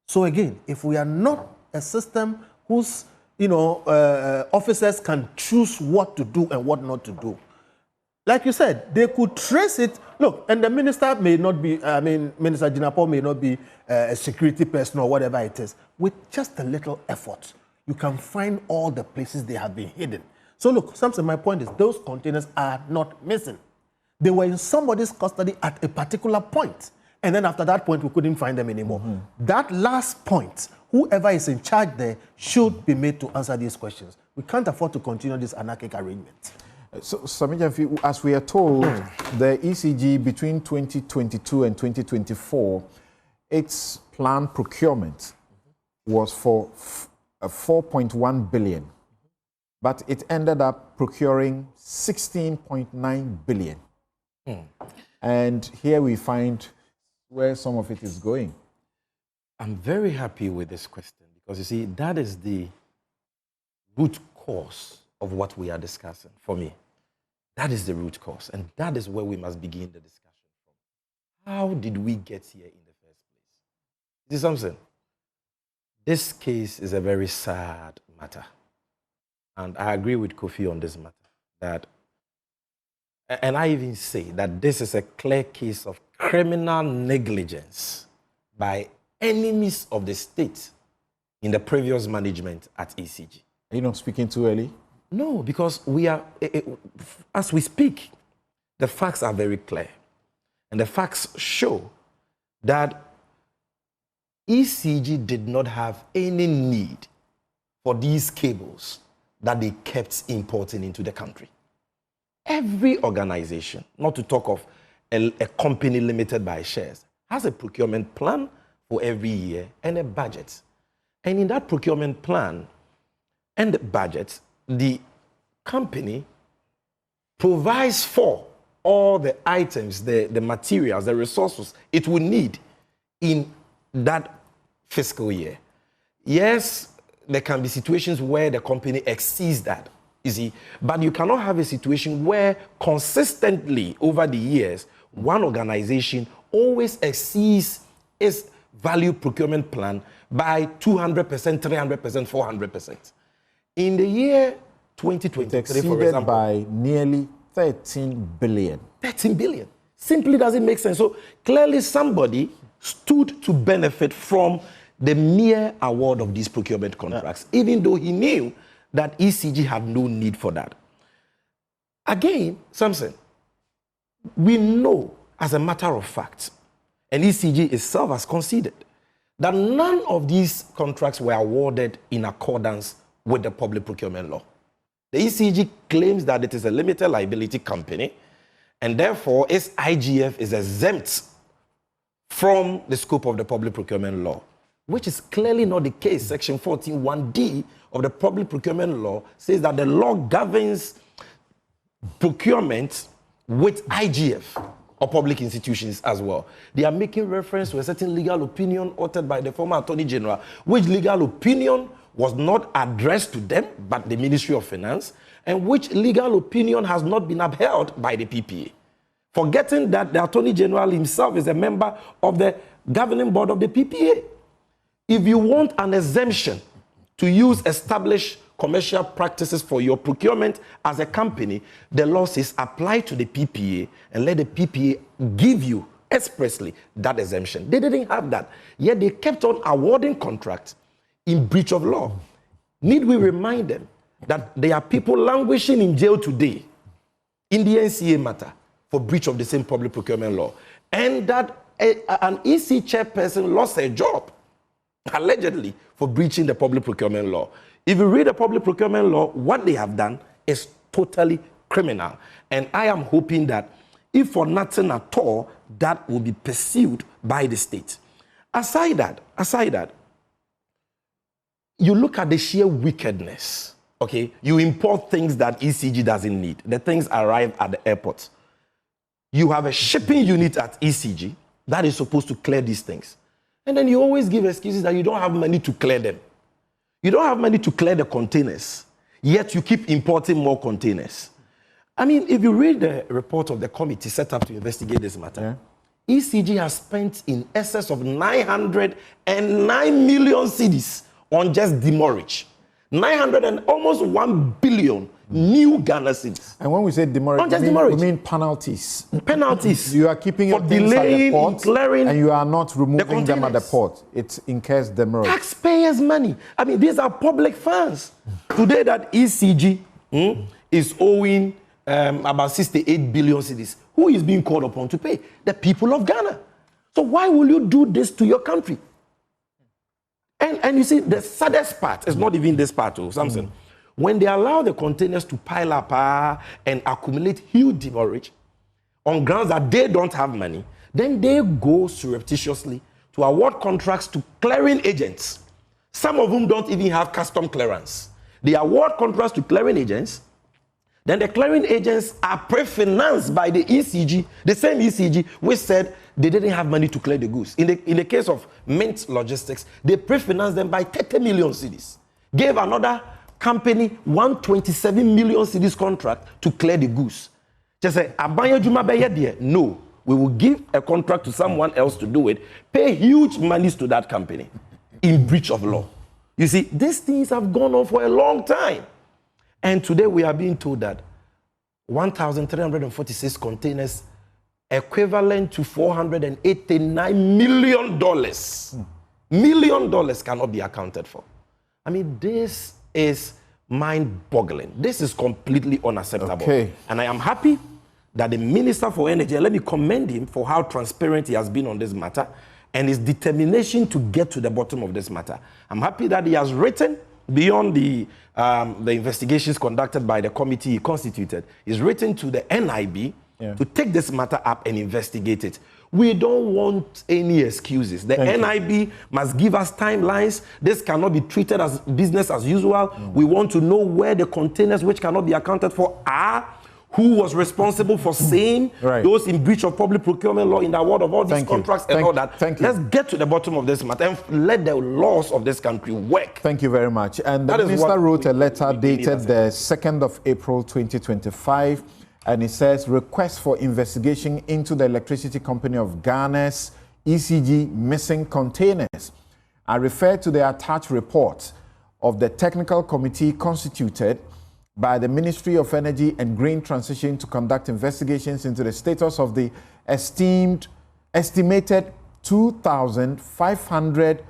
So again, if we are not a system whose officers can choose what to do and what not to do, like you said, they could trace it. Look, and the minister may not be, Minister Jinapor may not be a security person or whatever it is. With just a little effort, you can find all the places they have been hidden. So look, Samson, my point is those containers are not missing. They were in somebody's custody at a particular point. And then after that point, we couldn't find them anymore. That last point, whoever is in charge there should be made to answer these questions. We can't afford to continue this anarchic arrangement. So, Sammy Gyamfi, as we are told, the ECG between 2022 and 2024, its planned procurement was for 4.1 billion, but it ended up procuring 16.9 billion. And here we find where some of it is going. I'm very happy with this question because you see, that is the root cause of what we are discussing for me. That is the root cause, and that is where we must begin the discussion from. How did we get here in the first place? See, Samson, this case is a very sad matter, and I agree with Kofi on this matter, that, and I even say that this is a clear case of criminal negligence by enemies of the state in the previous management at ECG. Are you not speaking too early? No, because we are, as we speak, the facts are very clear. And the facts show that ECG did not have any need for these cables that they kept importing into the country. Every organization, not to talk of a company limited by shares, has a procurement plan for every year and a budget. And in that procurement plan and the budget, the company provides for all the items, the materials, the resources it will need in that fiscal year. Yes, there can be situations where the company exceeds that, you see, but you cannot have a situation where consistently over the years, one organization always exceeds its value procurement plan by 200%, 300%, 400%. In the year 2023, for example, by nearly 13 billion. 13 billion. Simply doesn't make sense. So clearly somebody stood to benefit from the mere award of these procurement contracts, even though he knew that ECG had no need for that. Again, Samson, we know as a matter of fact, and ECG itself has conceded, that none of these contracts were awarded in accordance with the public procurement law. The ECG claims that it is a limited liability company, and therefore its IGF is exempt from the scope of the public procurement law, which is clearly not the case. Section 14(1)(d) of the public procurement law says that the law governs procurement with IGF or public institutions as well. They are making reference to a certain legal opinion authored by the former Attorney General, which legal opinion was not addressed to them, but the Ministry of Finance, and which legal opinion has not been upheld by the PPA. Forgetting that the Attorney General himself is a member of the governing board of the PPA. If you want an exemption to use established commercial practices for your procurement as a company, the law says apply to the PPA and let the PPA give you expressly that exemption. They didn't have that, yet they kept on awarding contracts in breach of law. Need we remind them that there are people languishing in jail today in the NCA matter for breach of the same public procurement law, and that an EC chairperson lost her job allegedly for breaching the public procurement law. If you read the public procurement law, what they have done is totally criminal, and I am hoping that if for nothing at all, that will be pursued by the state. Aside that, you look at the sheer wickedness, okay? You import things that ECG doesn't need. The things arrive at the airport. You have a shipping unit at ECG that is supposed to clear these things. And then you always give excuses that you don't have money to clear them. You don't have money to clear the containers, yet you keep importing more containers. I mean, if you read the report of the committee set up to investigate this matter, ECG has spent in excess of 909 million cedis on just demurrage. 900 and almost 1 billion new Ghana cedis. And when we say demurrage, Not just demurrage. we mean penalties. Penalties. You are keeping your for things at the delaying, port, declaring and you are not removing them at the containers. port. It incurs demurrage. Taxpayers' money. I mean, these are public funds. Today, that ECG is owing about 68 billion cedis. Who is being called upon to pay? The people of Ghana. So why will you do this to your country? And you see, the saddest part is not even this part, Samson. When they allow the containers to pile up and accumulate huge demurrage on grounds that they don't have money, then they go surreptitiously to award contracts to clearing agents, some of whom don't even have custom clearance. They award contracts to clearing agents. Then the clearing agents are pre-financed by the ECG, the same ECG which said they didn't have money to clear the goods. In the case of Mint Logistics, they pre-financed them by 30 million cedis, gave another company 127 million cedis contract to clear the goods. Just say, no, we will give a contract to someone else to do it, pay huge monies to that company in breach of law. You see, these things have gone on for a long time. And today we are being told that 1,346 containers equivalent to $489 million. $1 million cannot be accounted for. I mean, this is mind-boggling. This is completely unacceptable. Okay. And I am happy that the Minister for Energy, and let me commend him for how transparent he has been on this matter and his determination to get to the bottom of this matter. I'm happy that he has written, beyond the investigations conducted by the committee he constituted, he's written to the NIB to take this matter up and investigate it. We don't want any excuses. The NIB must give us timelines. This cannot be treated as business as usual. We want to know where the containers which cannot be accounted for are, who was responsible for saying those in breach of public procurement law in the award of all these contracts and all that. Let's get to the bottom of this matter and let the laws of this country work. Thank you very much. And the minister wrote a letter dated the 2nd of April 2025, and it says, request for investigation into the Electricity Company of Ghana's ECG missing containers. I refer to the attached report of the technical committee constituted by the Ministry of Energy and Green Transition to conduct investigations into the status of the estimated 2,500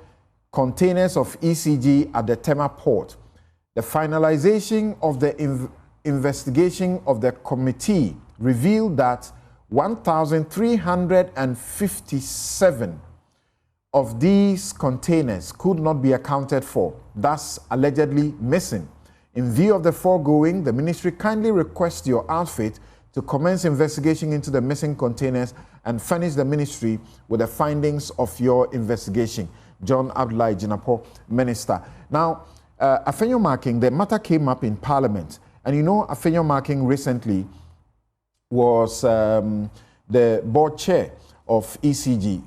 containers of ECG at the Tema port. The finalization of the investigation of the committee revealed that 1,357 of these containers could not be accounted for, thus allegedly missing. In view of the foregoing, the ministry kindly requests your outfit to commence investigation into the missing containers and furnish the ministry with the findings of your investigation. John Abdullahi Jinapo, Minister. Now, Afenyo-Markin, the matter came up in Parliament. And you know, Afenyo-Markin recently was the board chair of ECG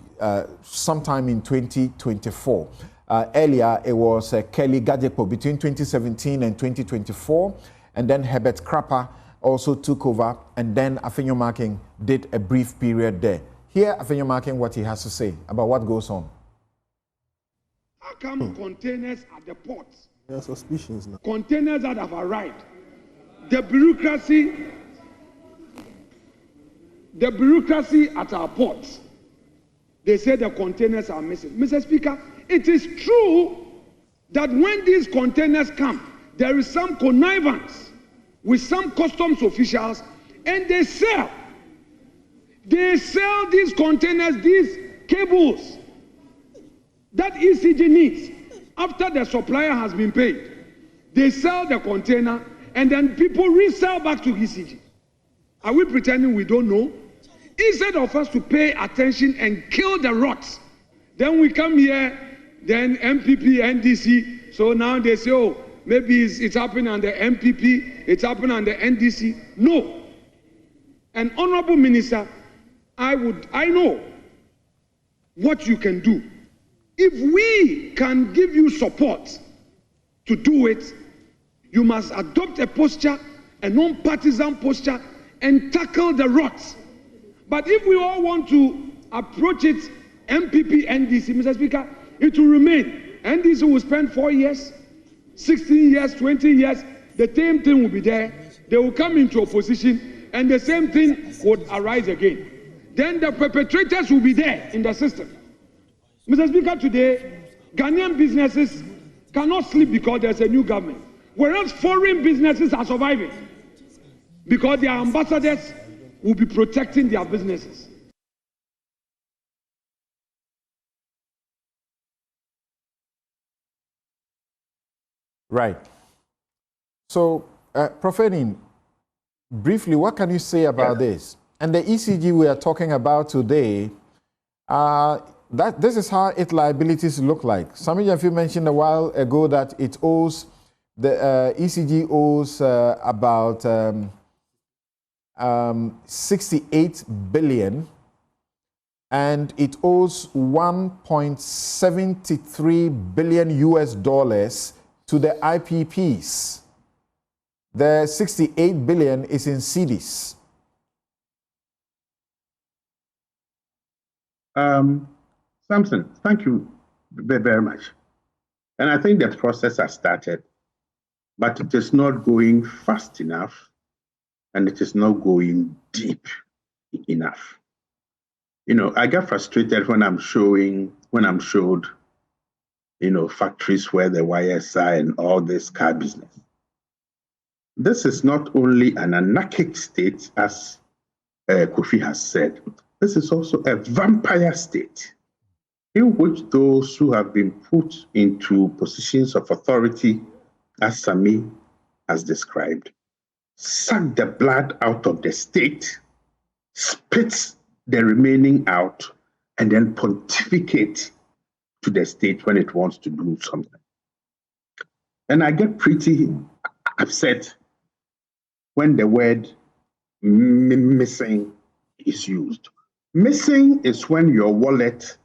sometime in 2024. Earlier, it was Kelly Gajepo between 2017 and 2024. And then Herbert Krapper also took over. And then Afenyo-Markin did a brief period there. Here, Afenyo-Markin, what he has to say about what goes on. How come containers at the ports? There are suspicions now. Containers that have arrived. The bureaucracy at our ports. They say the containers are missing. Mr. Speaker, it is true that when these containers come, there is some connivance with some customs officials, and they sell these containers, these cables that ECG needs after the supplier has been paid. They sell the container, and then people resell back to ECG. Are we pretending we don't know? Instead of us to pay attention and kill the rots, then we come here, then MPP, NDC, so now they say, oh, maybe it's happening on the MPP, it's happening on the NDC. No. An honorable minister, I know what you can do. If we can give you support to do it, you must adopt a posture, a non-partisan posture, and tackle the rots. But if we all want to approach it, MPP, NDC, Mr. Speaker, it will remain. NDC will spend 4 years, 16 years, 20 years, the same thing will be there. they will come into opposition, and the same thing would arise again. Then the perpetrators will be there in the system. Mr. Speaker, today, Ghanaian businesses cannot sleep because there's a new government, whereas foreign businesses are surviving because their ambassadors will be protecting their businesses. Right. So, Prophet Ntim, briefly, what can you say about this? And the ECG we are talking about today, this is how its liabilities look like. Sammy Gyamfi mentioned a while ago that it owes, the ECG owes about 68 billion, and it owes 1.73 billion US dollars to the IPPs. The 68 billion is in cedis. Samson, thank you very, very much. And I think the process has started, but it is not going fast enough, and it is not going deep enough. You know, I get frustrated when I'm showed, you know, factories where the wires are and all this car business. This is not only an anarchic state, as Kofi has said, this is also a vampire state in which those who have been put into positions of authority, as Sammy has described, suck the blood out of the state, spits the remaining out, and then pontificate to the state when it wants to do something. And I get pretty upset when the word missing is used. Missing is when your wallet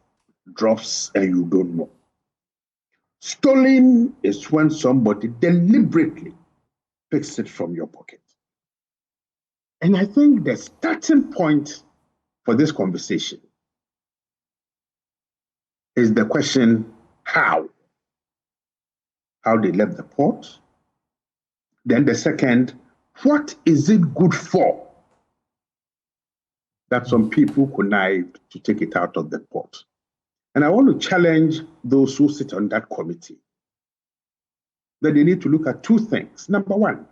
drops and you don't know. Stolen is when somebody deliberately picks it from your pocket. And I think the starting point for this conversation is the question, how? How they left the port. Then the second, what is it good for that some people connived to take it out of the port? And I want to challenge those who sit on that committee that they need to look at two things. Number one,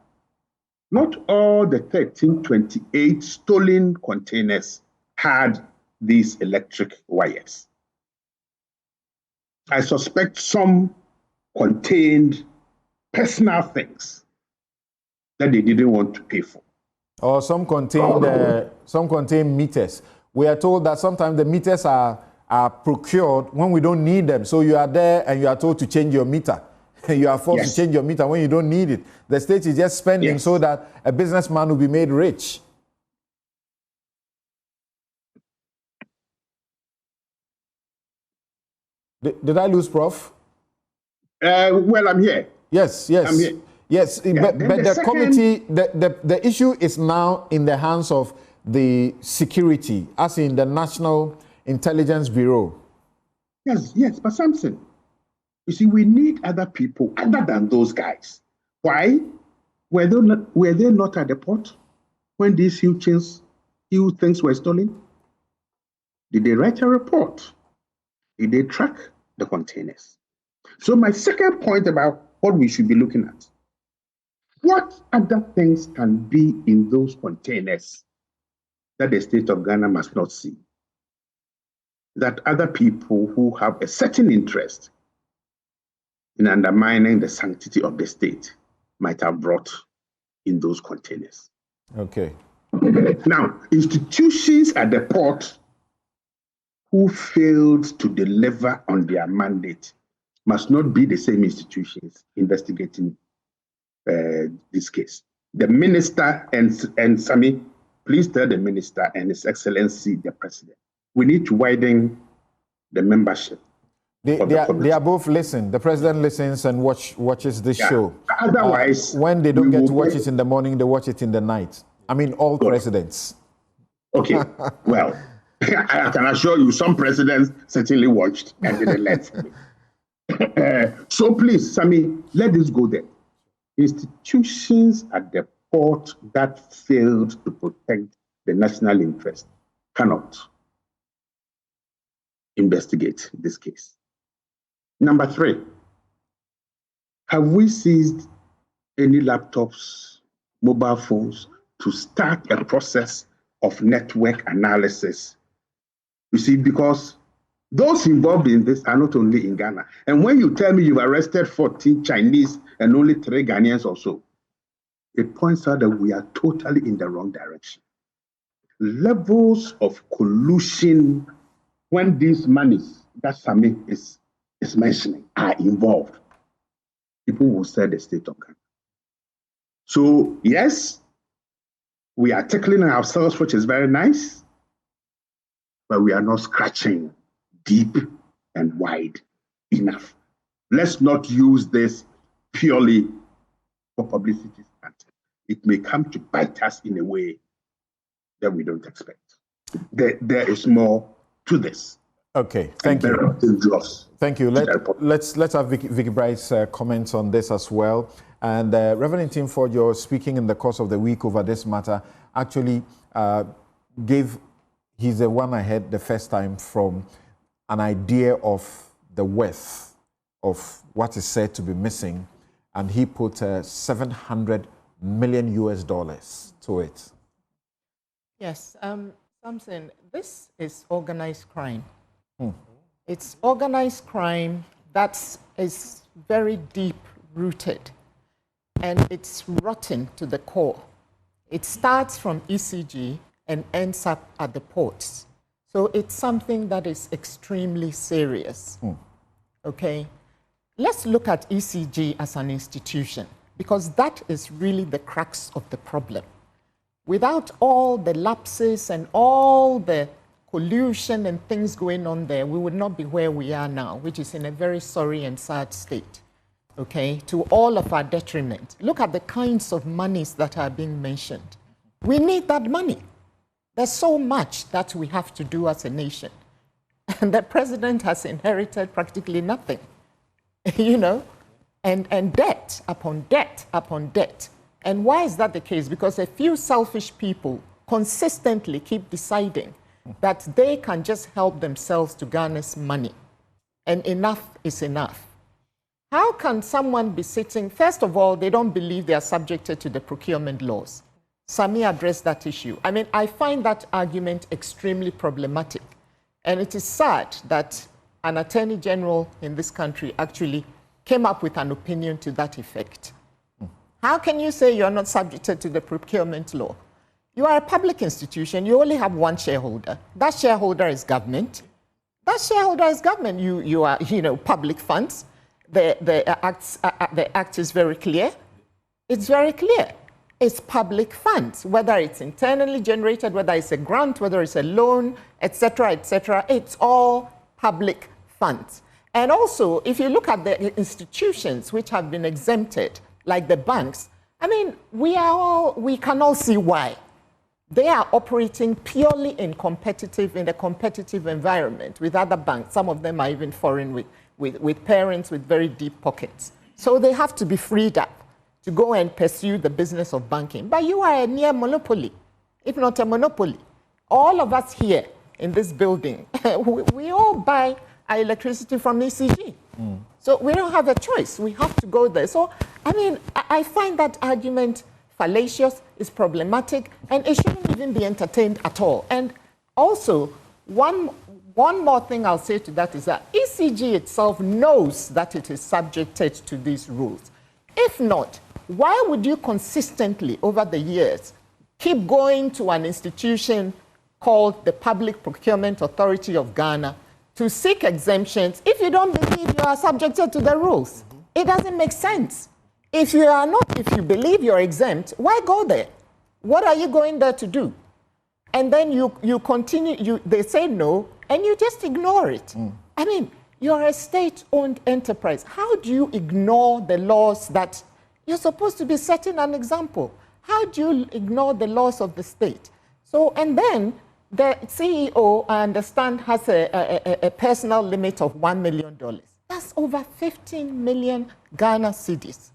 not all the 1328 stolen containers had these electric wires. I suspect some contained personal things that they didn't want to pay for. Or some contain meters. We are told that sometimes the meters are procured when we don't need them. So you are there and you are told to change your meter. You are forced to change your meter when you don't need it. The state is just spending so that a businessman will be made rich. Did I lose Prof? Well, I'm here. Yes. I'm here. Yes, but the committee, the issue is now in the hands of the security, as in the National Intelligence Bureau. Yes, but Samson, you see, we need other people other than those guys. Why? Were they not at the port when these huge things were stolen? Did they write a report? Did they track the containers? So my second point about what we should be looking at, what other things can be in those containers that the state of Ghana must not see, that other people who have a certain interest in undermining the sanctity of the state might have brought in those containers? Okay. Now, institutions at the port who failed to deliver on their mandate must not be the same institutions investigating this case. The minister and Sammy, please tell the minister and His Excellency the President, we need to widen the membership. They are both listening. The President listens and watches this show. Otherwise, when they don't get to watch it in the morning, they watch it in the night. I mean, all presidents. Okay, well, I can assure you some presidents certainly watched and didn't let me. So please, Sammy, let this go there. Institutions at the court that failed to protect the national interest cannot investigate this case. Number 3, have we seized any laptops, mobile phones to start a process of network analysis? You see, because those involved in this are not only in Ghana. And when you tell me you've arrested 14 Chinese and only 3 Ghanaians or so, it points out that we are totally in the wrong direction. Levels of collusion when these monies that Sammy is mentioning are involved, people will say the state of Ghana. So yes, we are tickling ourselves, which is very nice, but we are not scratching deep and wide enough. Let's not use this purely for publicity. It may come to bite us in a way that we don't expect. There is more to this. Okay, thank you. Thank you. Let's have Vicky Bright's comments on this as well. And Rev.Ntim Fordjour, speaking in the course of the week over this matter, actually he's the one ahead the first time from an idea of the worth of what is said to be missing, and he put $700 million to it. Yes, Samson, this is organized crime. It's organized crime that is very deep rooted, and it's rotten to the core. It starts from ECG and ends up at the ports. So it's something that is extremely serious. Okay? Let's look at ECG as an institution, because that is really the crux of the problem. Without all the lapses and all the collusion and things going on there, we would not be where we are now, which is in a very sorry and sad state, okay, to all of our detriment. Look at the kinds of monies that are being mentioned. We need that money. There's so much that we have to do as a nation. And the president has inherited practically nothing, you know, and debt upon debt upon debt. And why is that the case? Because a few selfish people consistently keep deciding that they can just help themselves to garner money. And enough is enough. How can someone be sitting? First of all, they don't believe they are subjected to the procurement laws. Sammy addressed that issue. I mean, I find that argument extremely problematic. And it is sad that an attorney general in this country actually came up with an opinion to that effect. How can you say you're not subjected to the procurement law? You are a public institution. You only have one shareholder. That shareholder is government. That shareholder is government. You are, you know, public funds. The act is very clear. It's very clear. It's public funds, whether it's internally generated, whether it's a grant, whether it's a loan, etc., etc. It's all public funds. And also, if you look at the institutions which have been exempted, like the banks, I mean, we can all see why. They are operating purely in a competitive environment with other banks. Some of them are even foreign with parents with very deep pockets. So they have to be freed up to go and pursue the business of banking. But you are a near monopoly, if not a monopoly. All of us here in this building, we all buy our electricity from ECG. So we don't have a choice. We have to go there. So, I mean, I find that argument fallacious, is problematic, and it shouldn't even be entertained at all. And also, one more thing I'll say to that is that ECG itself knows that it is subjected to these rules. If not, why would you consistently, over the years, keep going to an institution called the Public Procurement Authority of Ghana to seek exemptions if you don't believe you are subjected to the rules? It doesn't make sense. If you believe you're exempt, why go there? What are you going there to do? And then you continue, they say no, and you just ignore it. I mean, you're a state-owned enterprise. How do you ignore the laws that you're supposed to be setting an example? How do you ignore the laws of the state? So, and then the CEO, I understand, has a personal limit of $1 million. That's over 15 million Ghana cedis.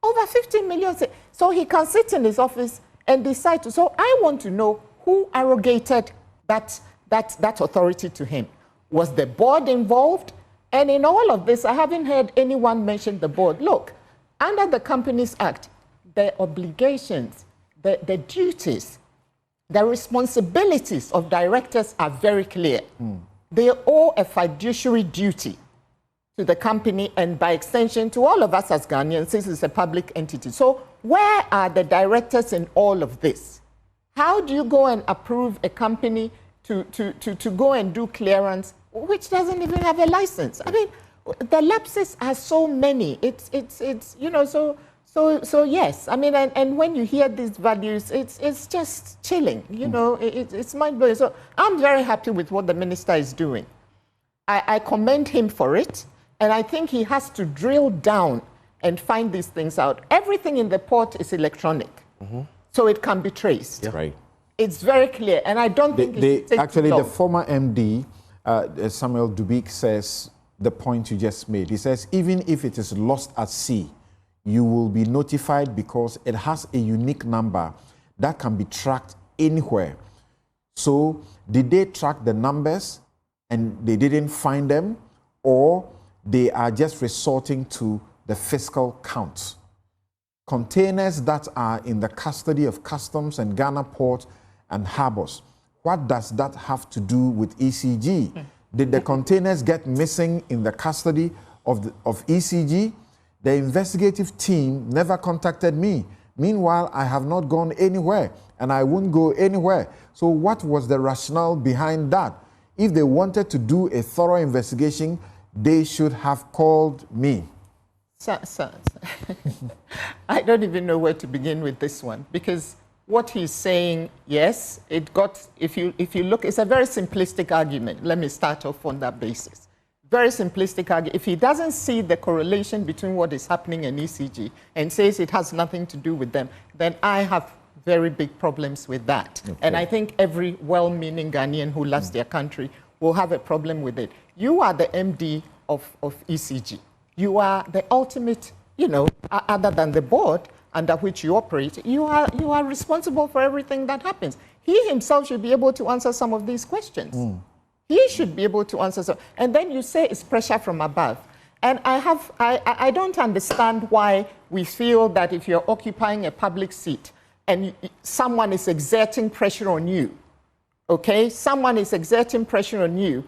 Over 15 million. So he can sit in his office and decide to. So I want to know who arrogated that authority to him. Was the board involved? And in all of this, I haven't heard anyone mention the board. Look, under the Companies Act, the obligations, the duties, the responsibilities of directors are very clear. They owe a fiduciary duty to the company and by extension to all of us as Ghanaians, since it's a public entity. So where are the directors in all of this? How do you go and approve a company to go and do clearance which doesn't even have a license? I mean, the lapses are so many. It's you know, so yes. I mean, and when you hear these values, it's just chilling. You know, it's mind blowing. So I'm very happy with what the minister is doing. I commend him for it, and I think he has to drill down and find these things out. Everything in the port is electronic, so it can be traced. Yeah. Right. It's very clear, and I don't think it takes actually long. the former MD, Samuel Dubik, says the point you just made. He says even if it is lost at sea, you will be notified because it has a unique number that can be tracked anywhere. So did they track the numbers and they didn't find them, or they are just resorting to the fiscal count? Containers that are in the custody of customs and Ghana Port and harbors, what does that have to do with ECG? Did the containers get missing in the custody of ECG? The investigative team never contacted me. Meanwhile, I have not gone anywhere, and I won't go anywhere. So what was the rationale behind that? If they wanted to do a thorough investigation, they should have called me. I don't even know where to begin with this one, because what he's saying, yes, it got, if you look, it's a very simplistic argument. Let me start off on that basis. Very simplistic argument. If he doesn't see the correlation between what is happening in ECG and says it has nothing to do with them, then I have very big problems with that. Okay. And I think every well-meaning Ghanaian who loves their country will have a problem with it. You are the MD of ECG. You are the ultimate, you know, other than the board under which you operate, you are responsible for everything that happens. He himself should be able to answer some of these questions. He should be able to answer some. And then you say it's pressure from above. And I don't understand why we feel that if you're occupying a public seat and someone is exerting pressure on you, okay? Someone is exerting pressure on you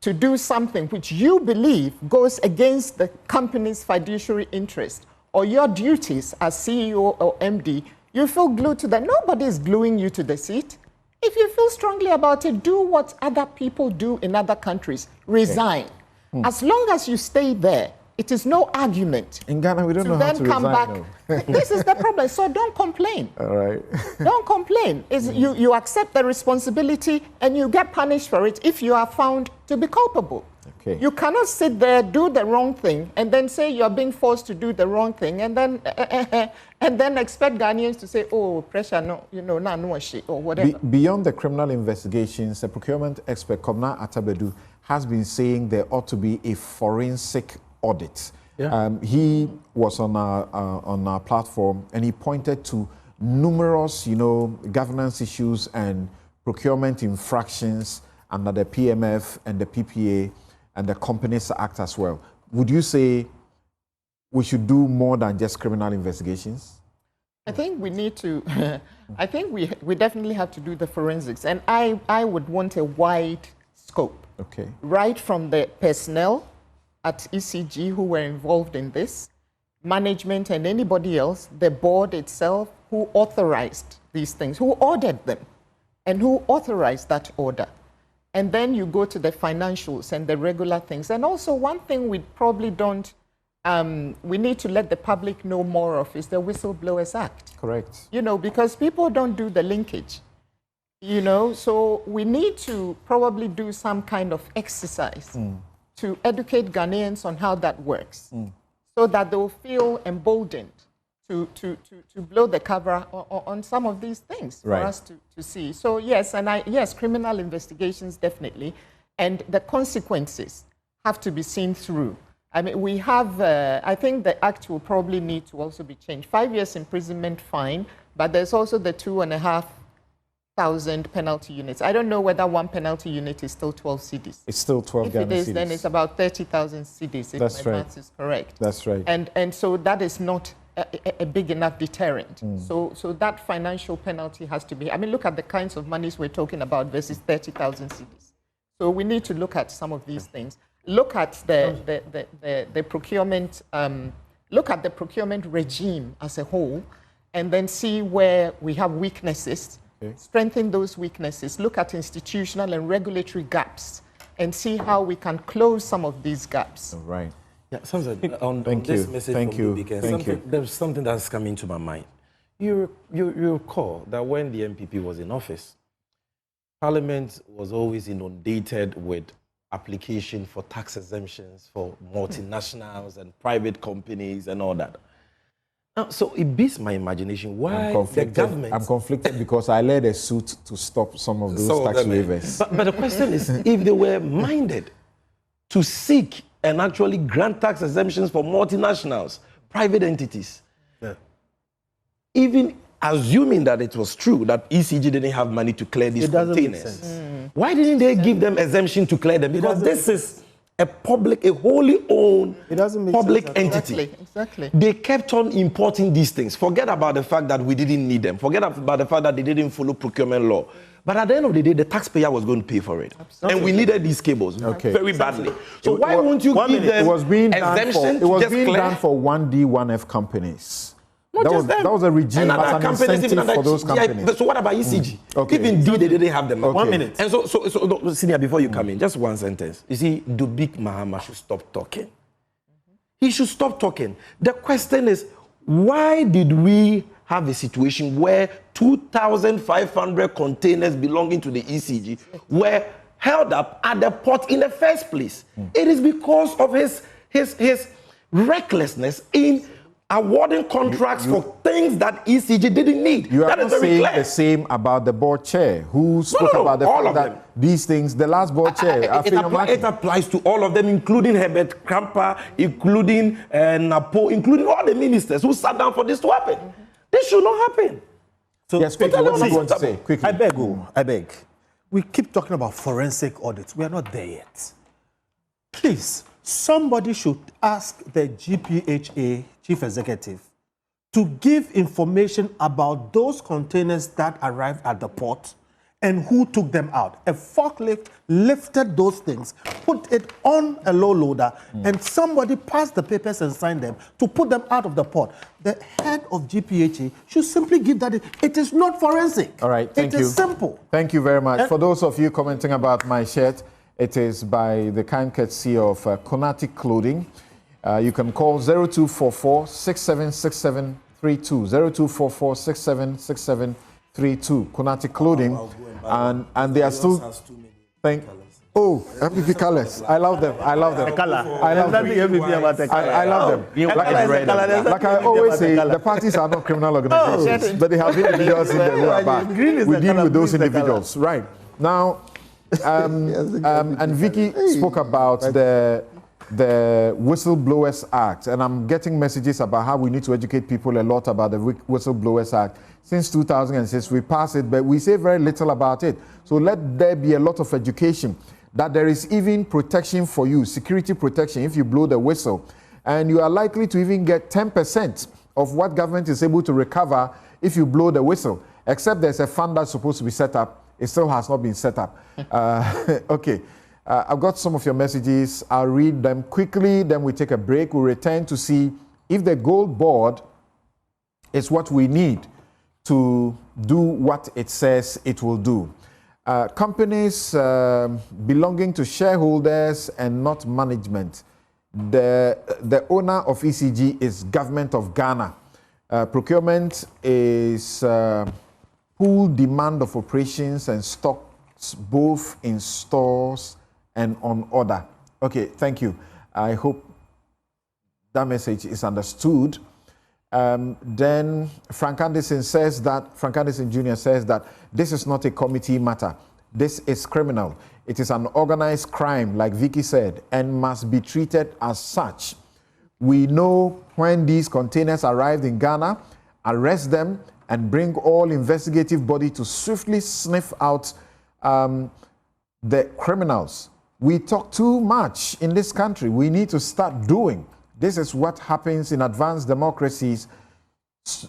to do something which you believe goes against the company's fiduciary interest or your duties as CEO or MD, you feel glued to that. Nobody is gluing you to the seat. If you feel strongly about it, do what other people do in other countries. Resign. Okay. As long as you stay there, it is no argument. In Ghana, we don't know how to come resign. Back. This is the problem. So don't complain. All right. Don't complain. You accept the responsibility and you get punished for it if you are found to be culpable. Okay. You cannot sit there, do the wrong thing, and then say you're being forced to do the wrong thing, and then expect Ghanaians to say, "Oh, pressure, no, you know, no shit," or whatever. Beyond the criminal investigations, the procurement expert Kobna Atabedu has been saying there ought to be a forensic audit. Yeah. He was on our platform, and he pointed to numerous, you know, governance issues and procurement infractions under the PMF and the PPA. And the Companies Act as well. Would you say we should do more than just criminal investigations? I think we need to, I think we definitely have to do the forensics. And I would want a wide scope. Okay. Right from the personnel at ECG who were involved in this, management and anybody else, the board itself, who authorized these things, who ordered them, and who authorized that order. And then you go to the financials and the regular things. And also one thing we probably don't, we need to let the public know more of is the Whistleblowers Act. Correct. You know, because people don't do the linkage, you know, so we need to probably do some kind of exercise to educate Ghanaians on how that works so that they will feel emboldened to blow the cover on some of these things for us to see. So yes, yes, criminal investigations definitely, and the consequences have to be seen through. I mean, we have, I think the act will probably need to also be changed. 5 years imprisonment fine, but there's also the 2,500 penalty units. I don't know whether one penalty unit is still 12 cedis. It's still 12 If Ghana it is, cedis. then it's about 30,000 cedis, if That's my right. math is correct. That's right. And so that is not a big enough deterrent. So that financial penalty has to be, I mean, look at the kinds of monies we're talking about versus 30,000 cedis. So we need to look at some of these things. Look at the procurement, look at the procurement regime as a whole, and then see where we have weaknesses, strengthen those weaknesses, look at institutional and regulatory gaps, and see how we can close some of these gaps. All right. Yeah, Samson, on this message Thank from you. Bibike, Thank you. there's something that's come into my mind. You recall that when the MPP was in office, Parliament was always inundated with application for tax exemptions for multinationals and private companies and all that. Now, so it beats my imagination why the government... I'm conflicted because I led a suit to stop some of those tax waivers. But the question is, if they were minded to seek and actually grant tax exemptions for multinationals, private entities, even assuming that it was true that ECG didn't have money to clear these containers, why didn't they give them exemption to clear them? Because this is a wholly owned public entity. Exactly. They kept on importing these things. Forget about the fact that we didn't need them. Forget about the fact that they didn't follow procurement law. But at the end of the day, the taxpayer was going to pay for it. Absolutely. And we needed these cables very badly. So why won't you give them it was being exemption done for 1D, 1F companies. That was a regime as an incentive for those companies. Yeah, so what about ECG? If indeed they didn't have them. 1 minute. And so Senior, before you come in, just one sentence. You see, Dubik Mahama should stop talking. He should stop talking. The question is, why did we have a situation where 2,500 containers belonging to the ECG were held up at the port in the first place? It is because of his recklessness in awarding contracts for things that ECG didn't need. You are not saying the same about the board chair who spoke about the fact that these things, the last board chair, it applies to all of them, including Herbert Krampa, including Napo, including all the ministers who sat down for this to happen. This should not happen. So yes, quickly, what do you want to say? Quickly. I beg. We keep talking about forensic audits. We are not there yet. Please, somebody should ask the GPHA chief executive to give information about those containers that arrived at the port and who took them out. A forklift lifted those things, put it on a low loader, and somebody passed the papers and signed them to put them out of the port. The head of GPHA should simply give that. It is not forensic. All right, thank you. It is simple. Thank you very much. For those of you commenting about my shirt, it is by the kind courtesy of Konatic Clothing. You can call 0244 676732, 0244 676732, Konatic Clothing. And they are still MPP colors. I love them. I love them. I love them. I love them. Like I always say, the parties are not criminal organizations, but they have individuals in there who are bad. We deal with those individuals. Right. Now, and Vicky spoke about the Whistleblowers Act, and I'm getting messages about how we need to educate people a lot about the Whistleblowers Act. Since 2006, we passed it, but we say very little about it. So let there be a lot of education, that there is even protection for you, security protection, if you blow the whistle. And you are likely to even get 10% of what government is able to recover if you blow the whistle, except there's a fund that's supposed to be set up. It still has not been set up. Okay. I've got some of your messages. I'll read them quickly, then we take a break. We'll return to see if the GoldBod is what we need to do what it says it will do. Companies belonging to shareholders and not management. The owner of ECG is Government of Ghana. Procurement is pool demand of operations and stocks both in stores and on order. Okay, thank you. I hope that message is understood. Then Frank Anderson Jr. says that this is not a committee matter. This is criminal. It is an organized crime, like Vicky said, and must be treated as such. We know when these containers arrived in Ghana, arrest them and bring all investigative body to swiftly sniff out the criminals. We talk too much in this country. We need to start doing. This is what happens in advanced democracies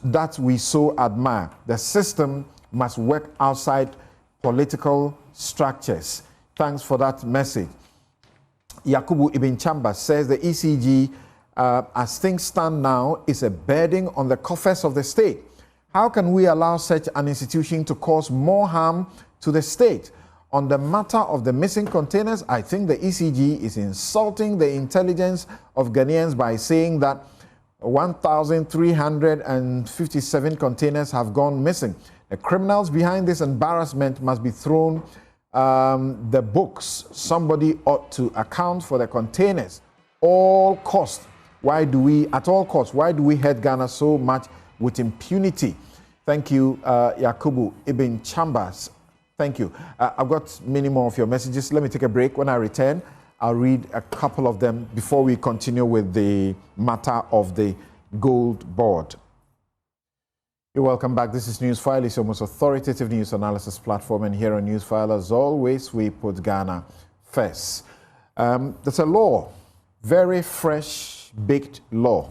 that we so admire. The system must work outside political structures. Thanks for that message. Yakubu Ibn Chamba says the ECG, as things stand now, is a burden on the coffers of the state. How can we allow such an institution to cause more harm to the state? On the matter of the missing containers, I think the ECG is insulting the intelligence of Ghanaians by saying that 1,357 containers have gone missing. The criminals behind this embarrassment must be thrown the books. Somebody ought to account for the containers. All cost. At all costs, why do we hurt Ghana so much with impunity? Thank you, Yakubu Ibn Chambers. Thank you. I've got many more of your messages. Let me take a break. When I return, I'll read a couple of them before we continue with the matter of the GoldBod. You're welcome back. This is Newsfile. It's your most authoritative news analysis platform. And here on Newsfile, as always, we put Ghana first. There's a law, very fresh, baked law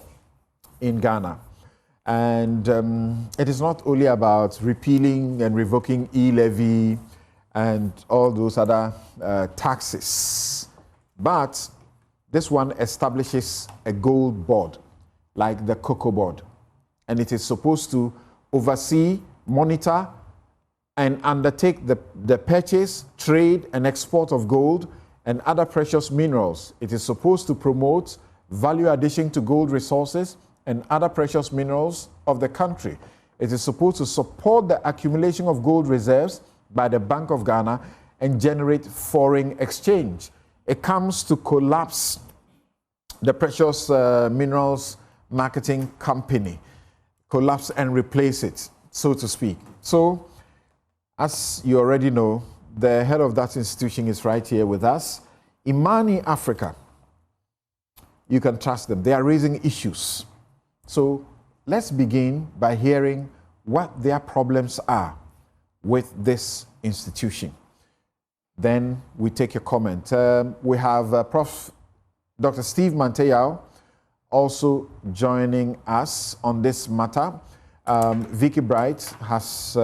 in Ghana. And it is not only about repealing and revoking e-levy and all those other taxes, but this one establishes a GoldBod, like the Cocoa Board. And it is supposed to oversee, monitor, and undertake the purchase, trade, and export of gold and other precious minerals. It is supposed to promote value addition to gold resources and other precious minerals of the country. It is supposed to support the accumulation of gold reserves by the Bank of Ghana and generate foreign exchange. It comes to collapse the precious minerals marketing company, collapse and replace it, so to speak. So, as you already know, the head of that institution is right here with us. Imani Africa, you can trust them. They are raising issues. So let's begin by hearing what their problems are with this institution. Then we take your comment. We have Prof. Dr. Steve Manteyao also joining us on this matter. Vicky Bright has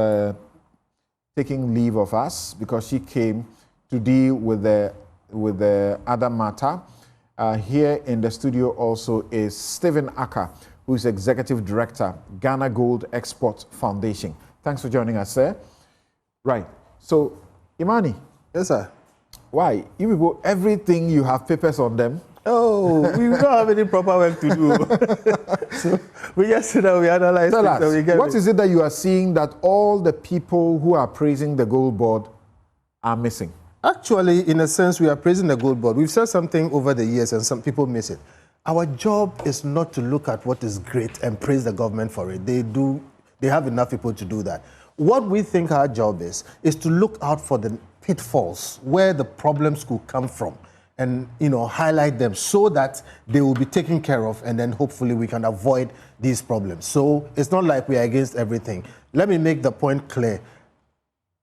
taken leave of us because she came to deal with the other matter. Here in the studio also is Stephen Aka, who is Executive Director, Ghana Gold Export Foundation. Thanks for joining us, sir. Right. So, Imani. Yes, sir. Why? You people, everything you have papers on them. Oh, we don't have any proper work to do. So we just sit down, we analyze Tell things, us, and we get what is it that you are seeing that all the people who are praising the GoldBod are missing? Actually, in a sense, we are praising the GoldBod. We've said something over the years and some people miss it. Our job is not to look at what is great and praise the government for it. They have enough people to do that. What we think our job is to look out for the pitfalls, where the problems could come from, and highlight them so that they will be taken care of, and then hopefully we can avoid these problems. So it's not like we are against everything. Let me make the point clear.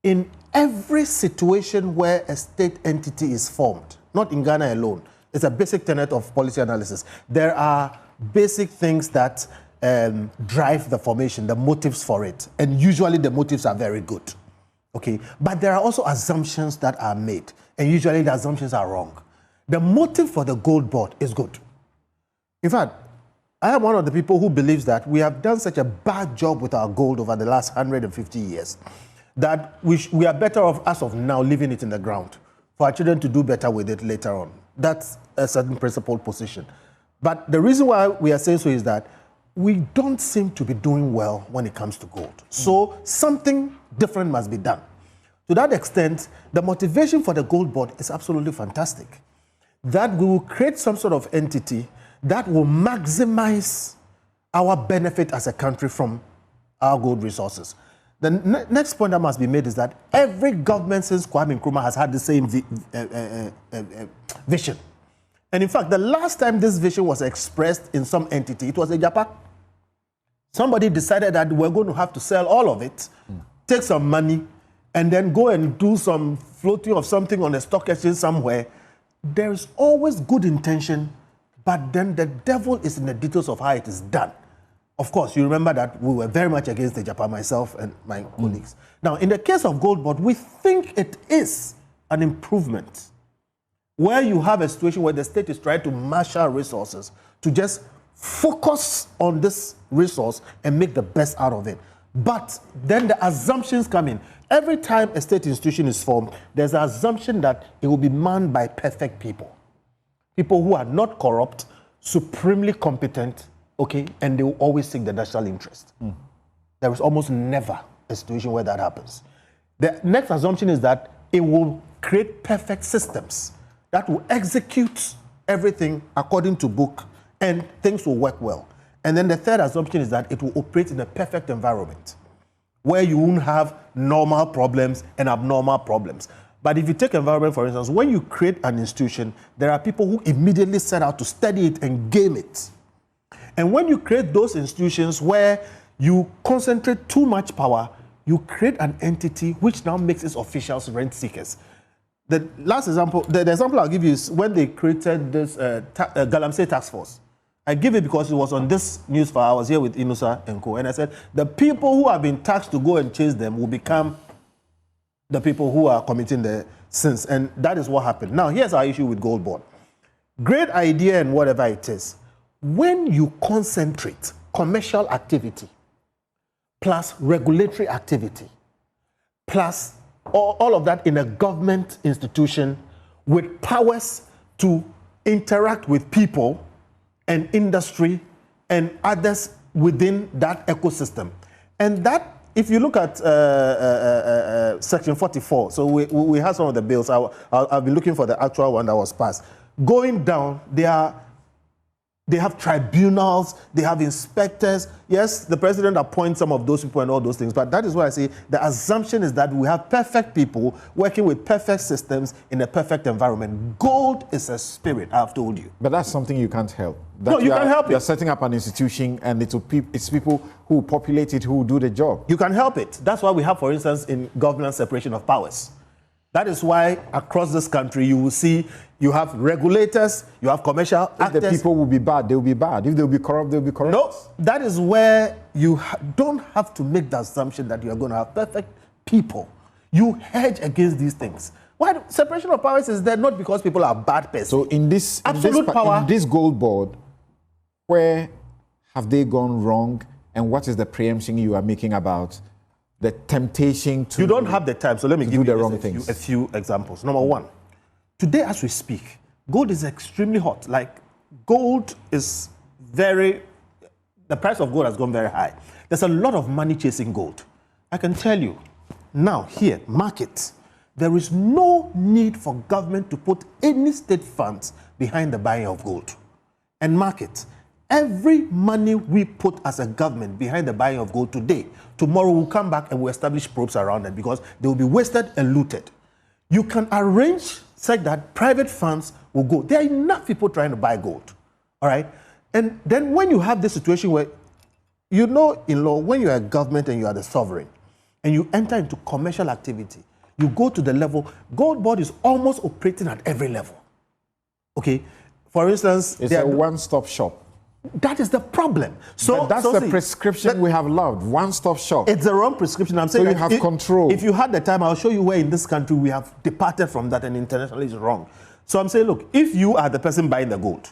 In every situation where a state entity is formed, not in Ghana alone, it's a basic tenet of policy analysis. There are basic things that drive the formation, the motives for it. And usually the motives are very good. Okay? But there are also assumptions that are made. And usually the assumptions are wrong. The motive for the GoldBod is good. In fact, I am one of the people who believes that we have done such a bad job with our gold over the last 150 years that we are better off as of now leaving it in the ground for our children to do better with it later on. That's a certain principled position. But the reason why we are saying so is that we don't seem to be doing well when it comes to gold. So something different must be done. To that extent, the motivation for the GoldBod is absolutely fantastic. That we will create some sort of entity that will maximize our benefit as a country from our gold resources. The next point that must be made is that every government since Kwame Nkrumah has had the same vision. And in fact, the last time this vision was expressed in some entity, it was in Japan. Somebody decided that we're going to have to sell all of it, take some money, and then go and do some floating of something on the stock exchange somewhere. There is always good intention, but then the devil is in the details of how it is done. Of course, you remember that we were very much against the Japan, myself and my colleagues. Now, in the case of GoldBod, we think it is an improvement where you have a situation where the state is trying to marshal resources to just focus on this resource and make the best out of it. But then the assumptions come in. Every time a state institution is formed, there's an assumption that it will be manned by perfect people. People who are not corrupt, supremely competent, okay, and they will always seek the national interest. There is almost never a situation where that happens. The next assumption is that it will create perfect systems that will execute everything according to book and things will work well. And then the third assumption is that it will operate in a perfect environment where you won't have normal problems and abnormal problems. But if you take environment, for instance, when you create an institution, there are people who immediately set out to study it and game it. And when you create those institutions where you concentrate too much power, you create an entity which now makes its officials rent seekers. The last example, the example I'll give you is when they created this Galamsey task force. I give it because it was on this Newsfile. I was here with Inusa and co. And I said, the people who have been taxed to go and chase them will become the people who are committing the sins. And that is what happened. Now, here's our issue with GoldBod. Great idea and whatever it is. When you concentrate commercial activity plus regulatory activity plus all of that in a government institution with powers to interact with people and industry and others within that ecosystem. And that, if you look at Section 44, so we have some of the bills. I'll be looking for the actual one that was passed. Going down, they have tribunals, they have inspectors. Yes, the president appoints some of those people and all those things, but that is why I say the assumption is that we have perfect people working with perfect systems in a perfect environment. Gold is a spirit, I've told you. But that's something you can't help. No, you can't help it. You're setting up an institution and it's people who populate it who do the job. You can help it. That's why we have, for instance, in governance separation of powers. That is why across this country you will see you have regulators, you have commercial actors. If the people will be bad, they will be bad. If they will be corrupt, they will be corrupt. No, that is where you don't have to make the assumption that you are going to have perfect people. You hedge against these things. Why separation of powers is there not because people are bad persons. So in this GoldBod, where have they gone wrong, and what is the preemption you are making about the temptation to... You don't have the time, so let me give you the wrong things. A few examples. Number one, today as we speak, gold is extremely hot. Like, gold is the price of gold has gone very high. There's a lot of money chasing gold. I can tell you, now here, market, there is no need for government to put any state funds behind the buying of gold. And market, every money we put as a government behind the buying of gold today, tomorrow we'll come back and we'll establish probes around it because they will be wasted and looted. You can arrange such that private funds will go. There are enough people trying to buy gold, all right? And then when you have this situation where, you know in law, when you're a government and you are the sovereign, and you enter into commercial activity, you go to the level, GoldBod is almost operating at every level, okay? For instance... It's a one-stop shop. That is the problem. So that's the prescription we have loved. One-stop shop. It's the wrong prescription. I'm saying so you have control. If you had the time, I'll show you where in this country we have departed from that and internationally it's wrong. So I'm saying, look, if you are the person buying the gold,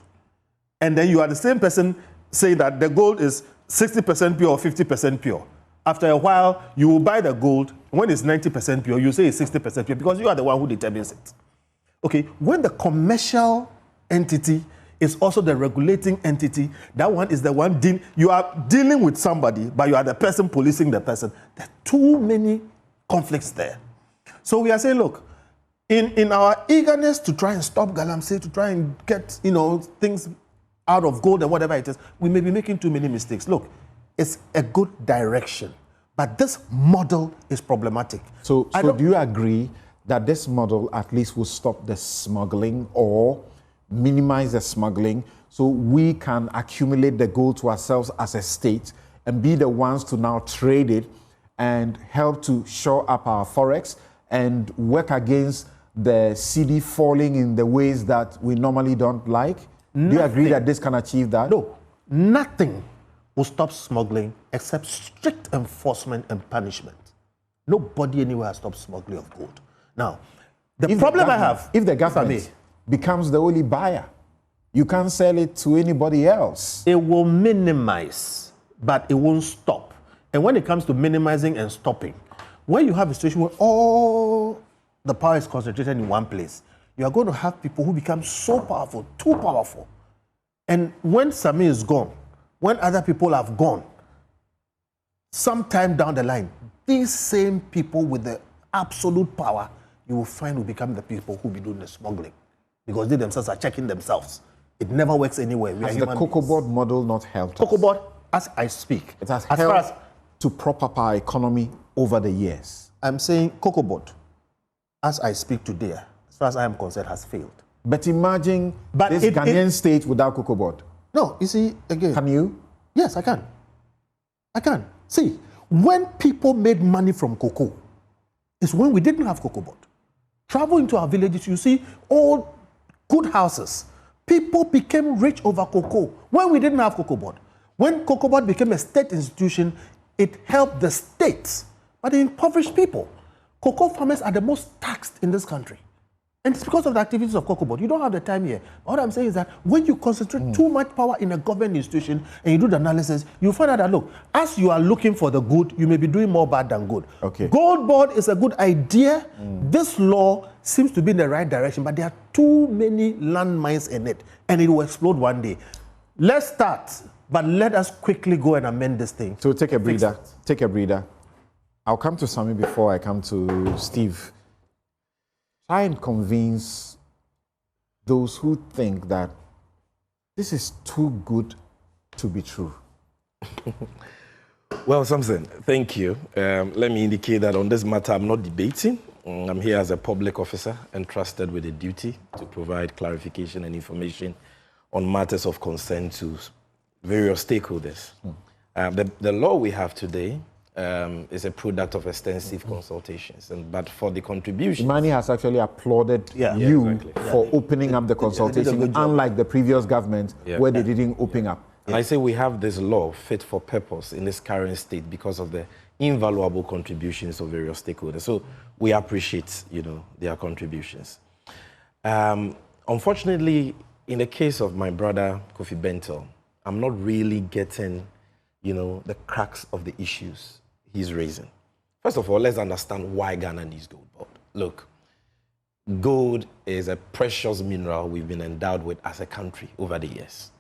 and then you are the same person saying that the gold is 60% pure or 50% pure, after a while, you will buy the gold. When it's 90% pure, you say it's 60% pure because you are the one who determines it. Okay, when the commercial entity is also the regulating entity, that one is the one you are dealing with somebody, but you are the person policing the person. There are too many conflicts there. So we are saying, look, in our eagerness to try and stop Galamsey, to try and get, things out of gold and whatever it is, we may be making too many mistakes. Look, it's a good direction, But this model is problematic. So do you agree that this model at least will stop the smuggling or minimize the smuggling so we can accumulate the gold to ourselves as a state and be the ones to now trade it and help to shore up our forex and work against the cedi falling in the ways that we normally don't like? Do you agree that this can achieve that? No, nothing will stop smuggling except strict enforcement and punishment. Nobody anywhere has stopped smuggling of gold. Now, the problem I have... If the government becomes the only buyer, you can't sell it to anybody else. It will minimize, but it won't stop. And when it comes to minimizing and stopping, when you have a situation where all the power is concentrated in one place, you are going to have people who become so powerful, too powerful. And when Sammy is gone, when other people have gone, sometime down the line, these same people with the absolute power, you will find will become the people who will be doing the smuggling because they themselves are checking themselves. It never works anywhere. Has the GoldBod model not helped us? GoldBod, as I speak, it has helped to prop up our economy over the years. I'm saying GoldBod, as I speak today, as far as I am concerned, has failed. But imagine this Ghanaian state without GoldBod. No, you see, again. Can you? Yes, I can. I can. See, when people made money from cocoa, it's when we didn't have GoldBod. Travel into our villages, you see old, good houses. People became rich over cocoa when we didn't have GoldBod. When GoldBod became a state institution, it helped the states, but it impoverished people. Cocoa farmers are the most taxed in this country. And it's because of the activities of GoldBod. You don't have the time here. But what I'm saying is that when you concentrate too much power in a government institution and you do the analysis, you find out that, look, as you are looking for the good, you may be doing more bad than good. Okay. GoldBod is a good idea. This law seems to be in the right direction, but there are too many landmines in it, and it will explode one day. Let's start, but let us quickly go and amend this thing. So take a breather. Take a breather. I'll come to Sammy before I come to Steve. Try and convince those who think that this is too good to be true. Well, Samson, thank you. Let me indicate that on this matter, I'm not debating. I'm here as a public officer entrusted with a duty to provide clarification and information on matters of concern to various stakeholders. The law we have today is a product of extensive consultations, but for the contribution, Imani has actually applauded you for opening up the consultation, unlike the previous government where they didn't open up. And I say we have this law fit for purpose in this current state because of the invaluable contributions of various stakeholders. So we appreciate, their contributions. Unfortunately, in the case of my brother Kofi Bentel, I'm not really getting, the crux of the issues he's raising. First of all, let's understand why Ghana needs GoldBod. Look, gold is a precious mineral we've been endowed with as a country over the years.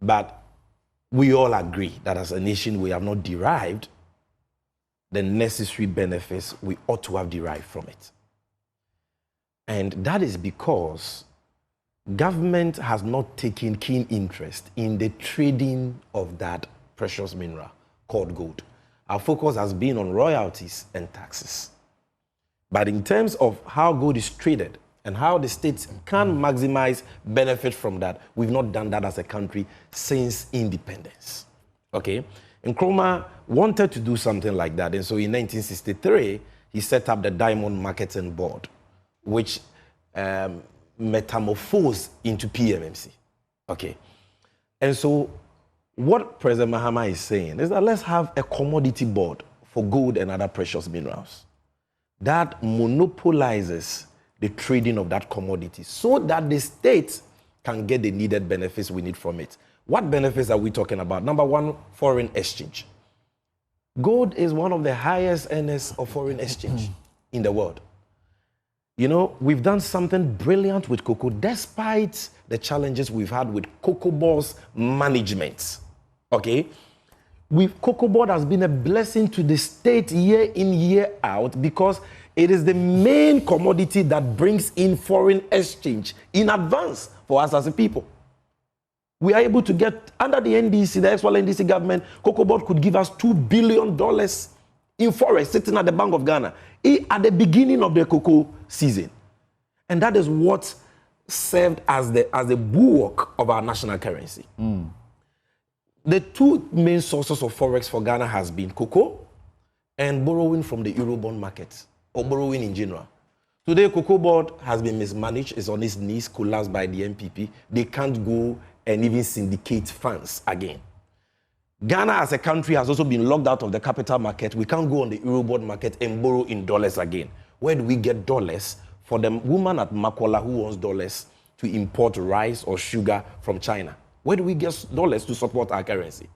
But we all agree that as a nation, we have not derived the necessary benefits we ought to have derived from it. And that is because government has not taken keen interest in the trading of that precious mineral called gold. Our focus has been on royalties and taxes. But in terms of how gold is traded and how the states can maximize benefit from that, we've not done that as a country since independence. Okay? Nkrumah wanted to do something like that. And so in 1963, he set up the Diamond Marketing Board, which metamorphosed into PMMC. Okay? And so what President Mahama is saying is that let's have a commodity board for gold and other precious minerals that monopolizes the trading of that commodity so that the state can get the needed benefits we need from it. What benefits are we talking about? Number one, foreign exchange. Gold is one of the highest earners of foreign exchange in the world. We've done something brilliant with cocoa, despite the challenges we've had with GoldBod's management. Okay? GoldBod has been a blessing to the state year in, year out, because it is the main commodity that brings in foreign exchange in advance for us as a people. We are able to get, under the NDC, the actual NDC government, GoldBod could give us $2 billion in forex sitting at the Bank of Ghana at the beginning of the cocoa season. And that is what served as the bulwark of our national currency. The two main sources of forex for Ghana has been cocoa and borrowing from the Eurobond market, or borrowing in general. Today, Cocoa Board has been mismanaged, is on its knees, collapsed by the MPP. They can't go and even syndicate funds again. Ghana as a country has also been locked out of the capital market. We can't go on the Eurobond market and borrow in dollars again. Where do we get dollars for the woman at Makola who wants dollars to import rice or sugar from China? Where do we get dollars to support our currency?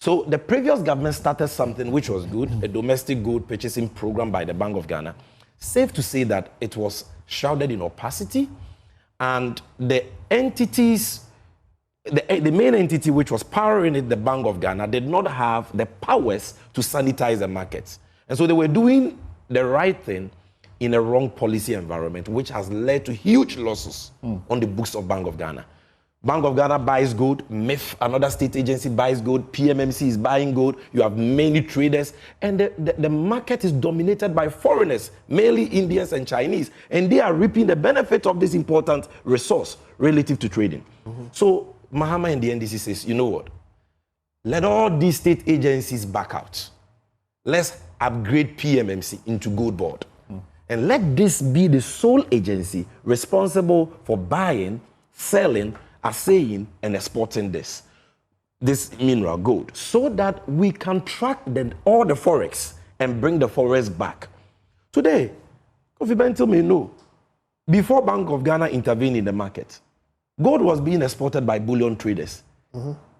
So the previous government started something which was good, a domestic gold purchasing program by the Bank of Ghana. Safe to say that it was shrouded in opacity, and the entities, the main entity which was powering it, the Bank of Ghana, did not have the powers to sanitize the markets. And so they were doing the right thing in a wrong policy environment, which has led to huge losses on the books of Bank of Ghana. Bank of Ghana buys gold, MIF, another state agency buys gold, PMMC is buying gold, you have many traders, and the market is dominated by foreigners, mainly Indians and Chinese, and they are reaping the benefit of this important resource relative to trading. So Mahama and the NDC says, you know what? Let all these state agencies back out. Let's upgrade PMMC into GoldBod. And let this be the sole agency responsible for buying, selling, assaying, and exporting this mineral gold, so that we can track all the forex and bring the forex back. Today, Kofi Bentil may know, before Bank of Ghana intervened in the market, gold was being exported by bullion traders,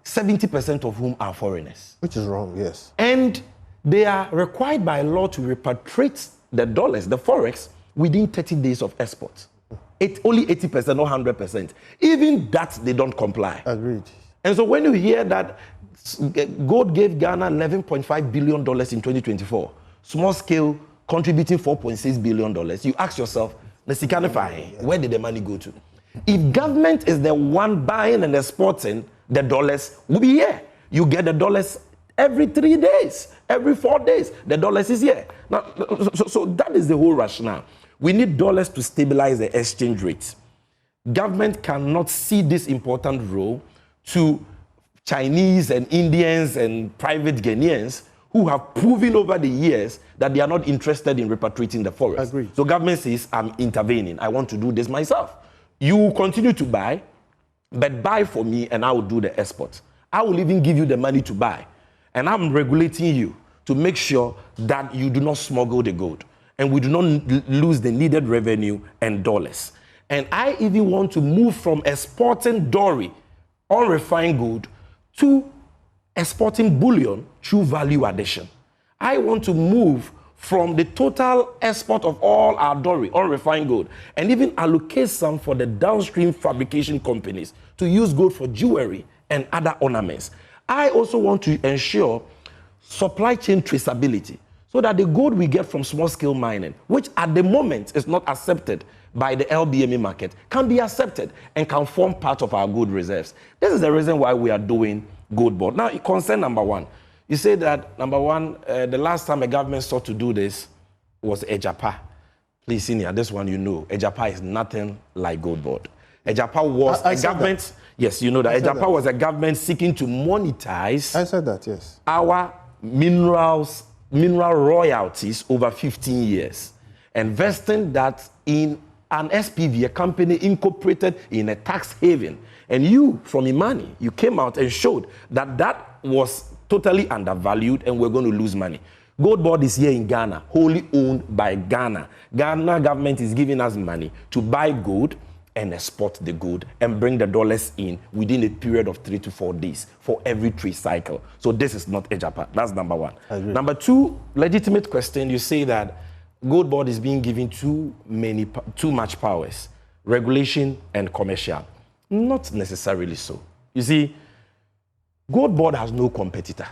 70% of whom are foreigners. Which is wrong, yes. And they are required by law to repatriate the dollars, the forex, within 30 days of export. Only 80% or 100%. Even that, they don't comply. Agreed. And so when you hear that gold gave Ghana $11.5 billion in 2024, small scale contributing $4.6 billion, you ask yourself, where did the money go to? If government is the one buying and exporting the dollars, we'll be here. You get the dollars every 3 days, every 4 days, the dollars is here. Now, so that is the whole rationale. We need dollars to stabilize the exchange rate. Government cannot see this important role to Chinese and Indians and private Ghanaians who have proven over the years that they are not interested in repatriating the forex. Agreed. So government says, I'm intervening. I want to do this myself. You will continue to buy, but buy for me and I will do the export. I will even give you the money to buy. And I'm regulating you to make sure that you do not smuggle the gold, and we do not lose the needed revenue and dollars. And I even want to move from exporting Dory, unrefined gold, to exporting bullion through value addition. I want to move from the total export of all our Dory, unrefined gold, and even allocate some for the downstream fabrication companies to use gold for jewelry and other ornaments. I also want to ensure supply chain traceability, so that the gold we get from small-scale mining, which at the moment is not accepted by the LBMA market, can be accepted and can form part of our gold reserves. This is the reason why we are doing GoldBod. Now, concern number one. You say that, number one, the last time a government sought to do this was Ejapa. Please, senior, this one you know. Ejapa is nothing like GoldBod. Ejapa was a government... That. Yes, you know that. Ejapa was a government seeking to monetize... I said that, yes. ...our mineral royalties over 15 years, investing that in an SPV, a company incorporated in a tax haven. And you, from Imani, you came out and showed that that was totally undervalued and we're going to lose money. GoldBod is here in Ghana, wholly owned by Ghana. Ghana government is giving us money to buy gold and export the gold and bring the dollars in within a period of 3 to 4 days for every trade cycle. So this is not Ejapa. That's number one. Number two, legitimate question, you say that GoldBod is being given too much powers, regulation and commercial. Not necessarily so. You see, GoldBod has no competitor.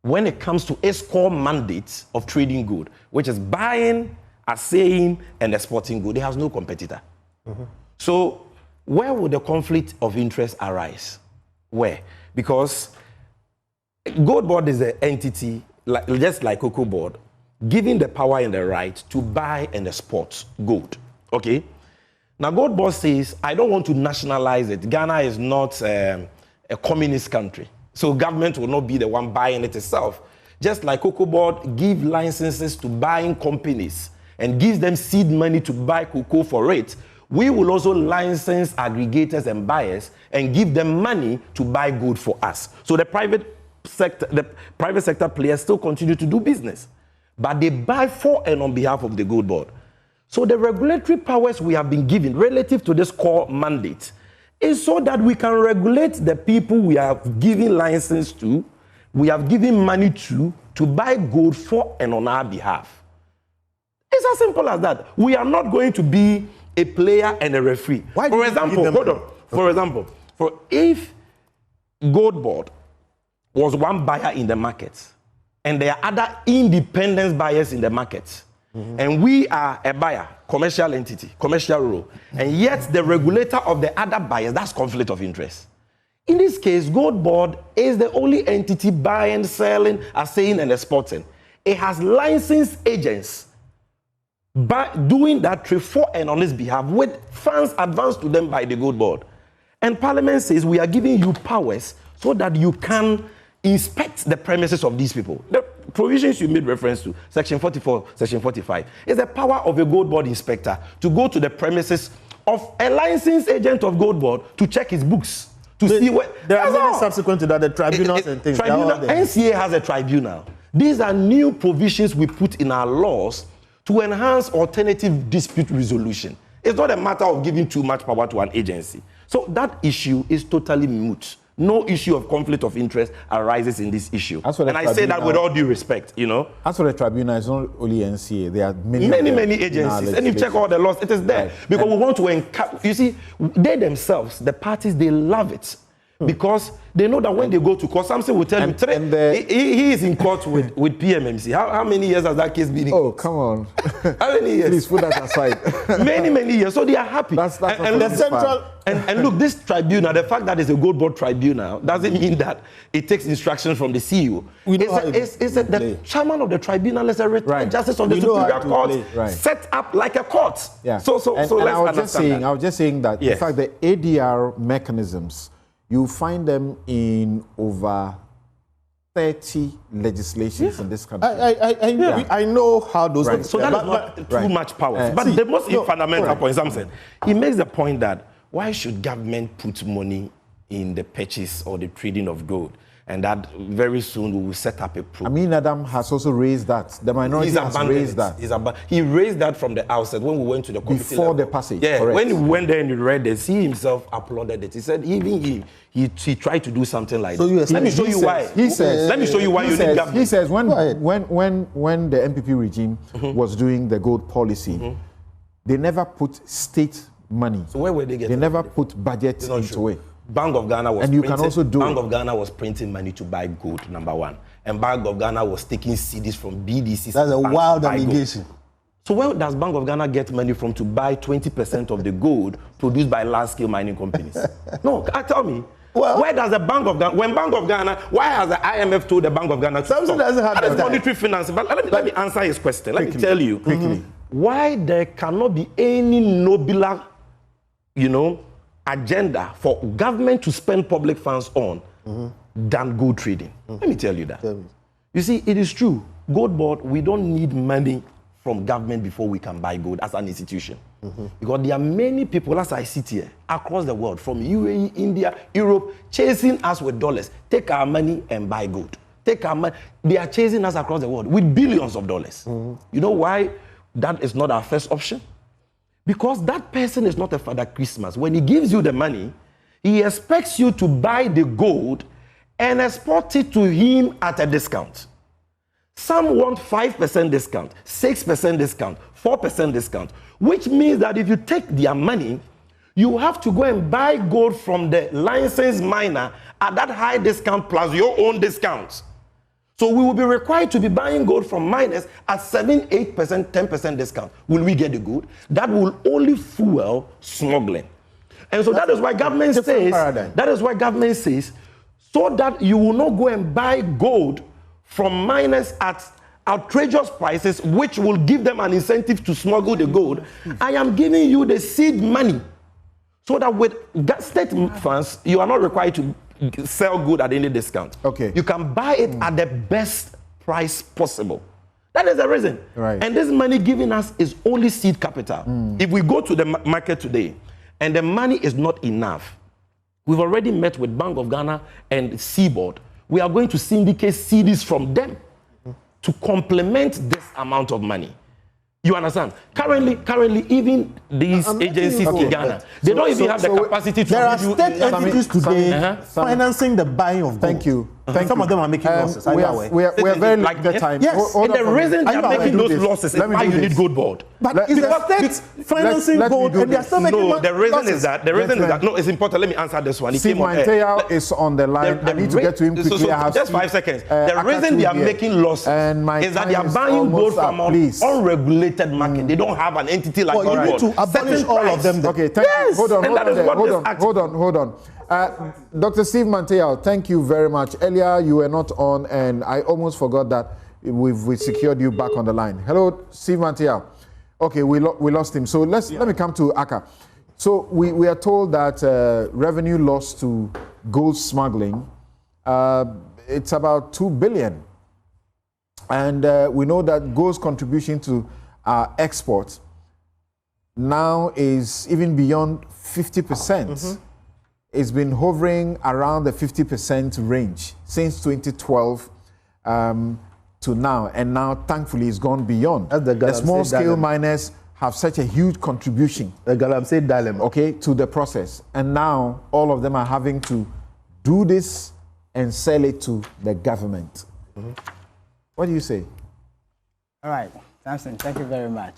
When it comes to its core mandate of trading gold, which is buying, assaying, and exporting gold, it has no competitor. So where would the conflict of interest arise? Where? Because GoldBod is an entity just like GoldBod, giving the power and the right to buy and export gold. Okay? Now, GoldBod says, I don't want to nationalize it. Ghana is not a communist country. So government will not be the one buying it itself. Just like GoldBod give licenses to buying companies and gives them seed money to buy cocoa for it, we will also license aggregators and buyers and give them money to buy gold for us. So the private sector players still continue to do business, but they buy for and on behalf of the GoldBod. So the regulatory powers we have been given relative to this core mandate is so that we can regulate the people we have given license to, we have given money to buy gold for and on our behalf. It's as simple as that. We are not going to be a player and a referee. For example, hold on. For example, if GoldBod was one buyer in the market and there are other independent buyers in the market, and we are a buyer, commercial entity, commercial role, and yet the regulator of the other buyers, that's conflict of interest. In this case, GoldBod is the only entity buying, selling, assaying, and exporting. It has licensed agents doing that trade for and on its behalf with funds advanced to them by the GoldBod. And Parliament says we are giving you powers so that you can inspect the premises of these people. The provisions you made reference to, Section 44, Section 45, is the power of a GoldBod inspector to go to the premises of a licensed agent of GoldBod to check his books, to see what... There are many subsequent to that, the tribunals and things. NCA has a tribunal. These are new provisions we put in our laws to enhance alternative dispute resolution. It's not a matter of giving too much power to an agency. So that issue is totally moot. No issue of conflict of interest arises in this issue. And I say that with all due respect, you know. As for the tribunal, it's not only NCA. There are many agencies. And if you check all the laws, it is there. Right. Because we want to encourage, you see, they themselves, the parties, they love it. Because they know that when they go to court, Samson will tell you, he is in court with PMMC. How many years has that case been in court? Oh, come on. How many years? Please put that aside. many years. So they are happy. That's the central. And look, this tribunal, the fact that it's a GoldBod tribunal doesn't mean that it takes instructions from the CEO. The chairman of the tribunal is a retired justice of the Superior Court, set up like a court. Yeah. So let's understand that. I was just saying that, in fact, the ADR mechanisms, you find them in over 30 legislations in this country. I know how those things. So that is not too much power. But the most fundamental point, Samson, he makes the point that why should government put money in the purchase or the trading of gold? And that very soon we will set up a program. Ntim has also raised that. The minority has raised that. He raised that from the outset when we went to the committee before level. the passage. Yeah, correct. when he went there and he read this, he himself applauded it. He said even he tried to do something like that. Let me show you why. He says. Let me show you why you need government. He says when the MPP regime was doing the gold policy, they never put state money. So where were they getting? They never put budget into it. Bank of Ghana was and you can also do Bank of Ghana was printing money to buy gold, number one. And Bank of Ghana was taking CDs from BDCs. That's a wild allegation. So where does Bank of Ghana get money from to buy 20% of the gold produced by large-scale mining companies? No, tell me. Well, where does the Bank of Ghana, when Bank of Ghana, why has the IMF told the Bank of Ghana to stop? Doesn't have that is monetary finance. But let me answer his question. Let me tell you quickly why there cannot be any nobler, agenda for government to spend public funds on than gold trading. Let me tell you that. You see, it is true. GoldBod, we don't need money from government before we can buy gold as an institution. Because there are many people, as I sit here, across the world, from UAE, India, Europe, chasing us with dollars. Take our money and buy gold. Take our money. They are chasing us across the world with billions of dollars. You know why that is not our first option? Because that person is not a Father Christmas. When he gives you the money, he expects you to buy the gold and export it to him at a discount. Some want 5% discount, 6% discount, 4% discount, which means that if you take their money, you have to go and buy gold from the licensed miner at that high discount plus your own discount. So we will be required to be buying gold from miners at 7%, 8%, 10% discount. Will we get the gold? That will only fuel smuggling. And so that is why government says, so that you will not go and buy gold from miners at outrageous prices, which will give them an incentive to smuggle the gold. I am giving you the seed money so that with state funds, you are not required to sell gold at any discount. Okay. You can buy it at the best price possible. That is the reason. Right. And this money given us is only seed capital. If we go to the market today and the money is not enough, we've already met with Bank of Ghana and Seaboard. We are going to syndicate CDs from them to complement this amount of money. You understand? Currently, even these agencies in Ghana, they don't even have the capacity to. There are state entities today financing the buying of gold. Thank you. Some of them are making losses. We are very like the time. Yes. And the reason they are making those losses is why you need GoldBod. But is the state financing gold and they are still making losses? The reason is that no, it's important. Let me answer this one. See, Mantea is on the line. I need to get to him quickly. Just 5 seconds. The reason they are making losses is that they are buying gold from an unregulated market. They don't have an entity like GoldBod. You need to abolish all of them. Okay, thank you. Hold on. Dr. Steve Mantea, thank you very much. Earlier you were not on, and I almost forgot that we secured you back on the line. Hello, Steve Mantea. Okay, we lost him. So let me come to Aka. So we are told that revenue loss to gold smuggling, it's about 2 billion. And we know that gold's contribution to exports now is even beyond 50%. It's been hovering around the 50% range since 2012 to now. And now, thankfully, it's gone beyond. The small-scale miners have such a huge contribution to the process. And now, all of them are having to do this and sell it to the government. What do you say? All right, Samson, thank you very much.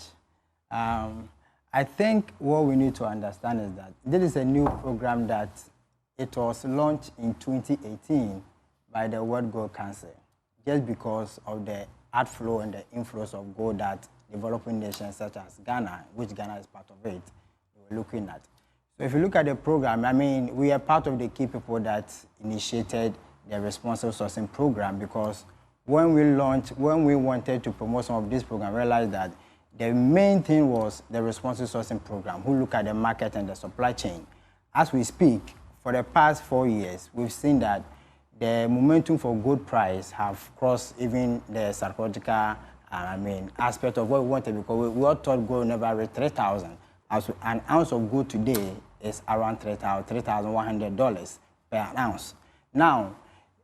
I think what we need to understand is that this is a new program that it was launched in 2018 by the World Gold Council, just because of the outflow and the inflows of gold that developing nations such as Ghana, which Ghana is part of it, they were looking at. So if you look at the program, I mean, we are part of the key people that initiated the responsible sourcing program, because when we wanted to promote some of this program, we realized that the main thing was the responsible sourcing program, who look at the market and the supply chain. As we speak, for the past 4 years, we've seen that the momentum for gold price have crossed even the psychological aspect of what we wanted, because we all thought gold never reached 3,000. An ounce of gold today is around $3,100 per ounce. Now,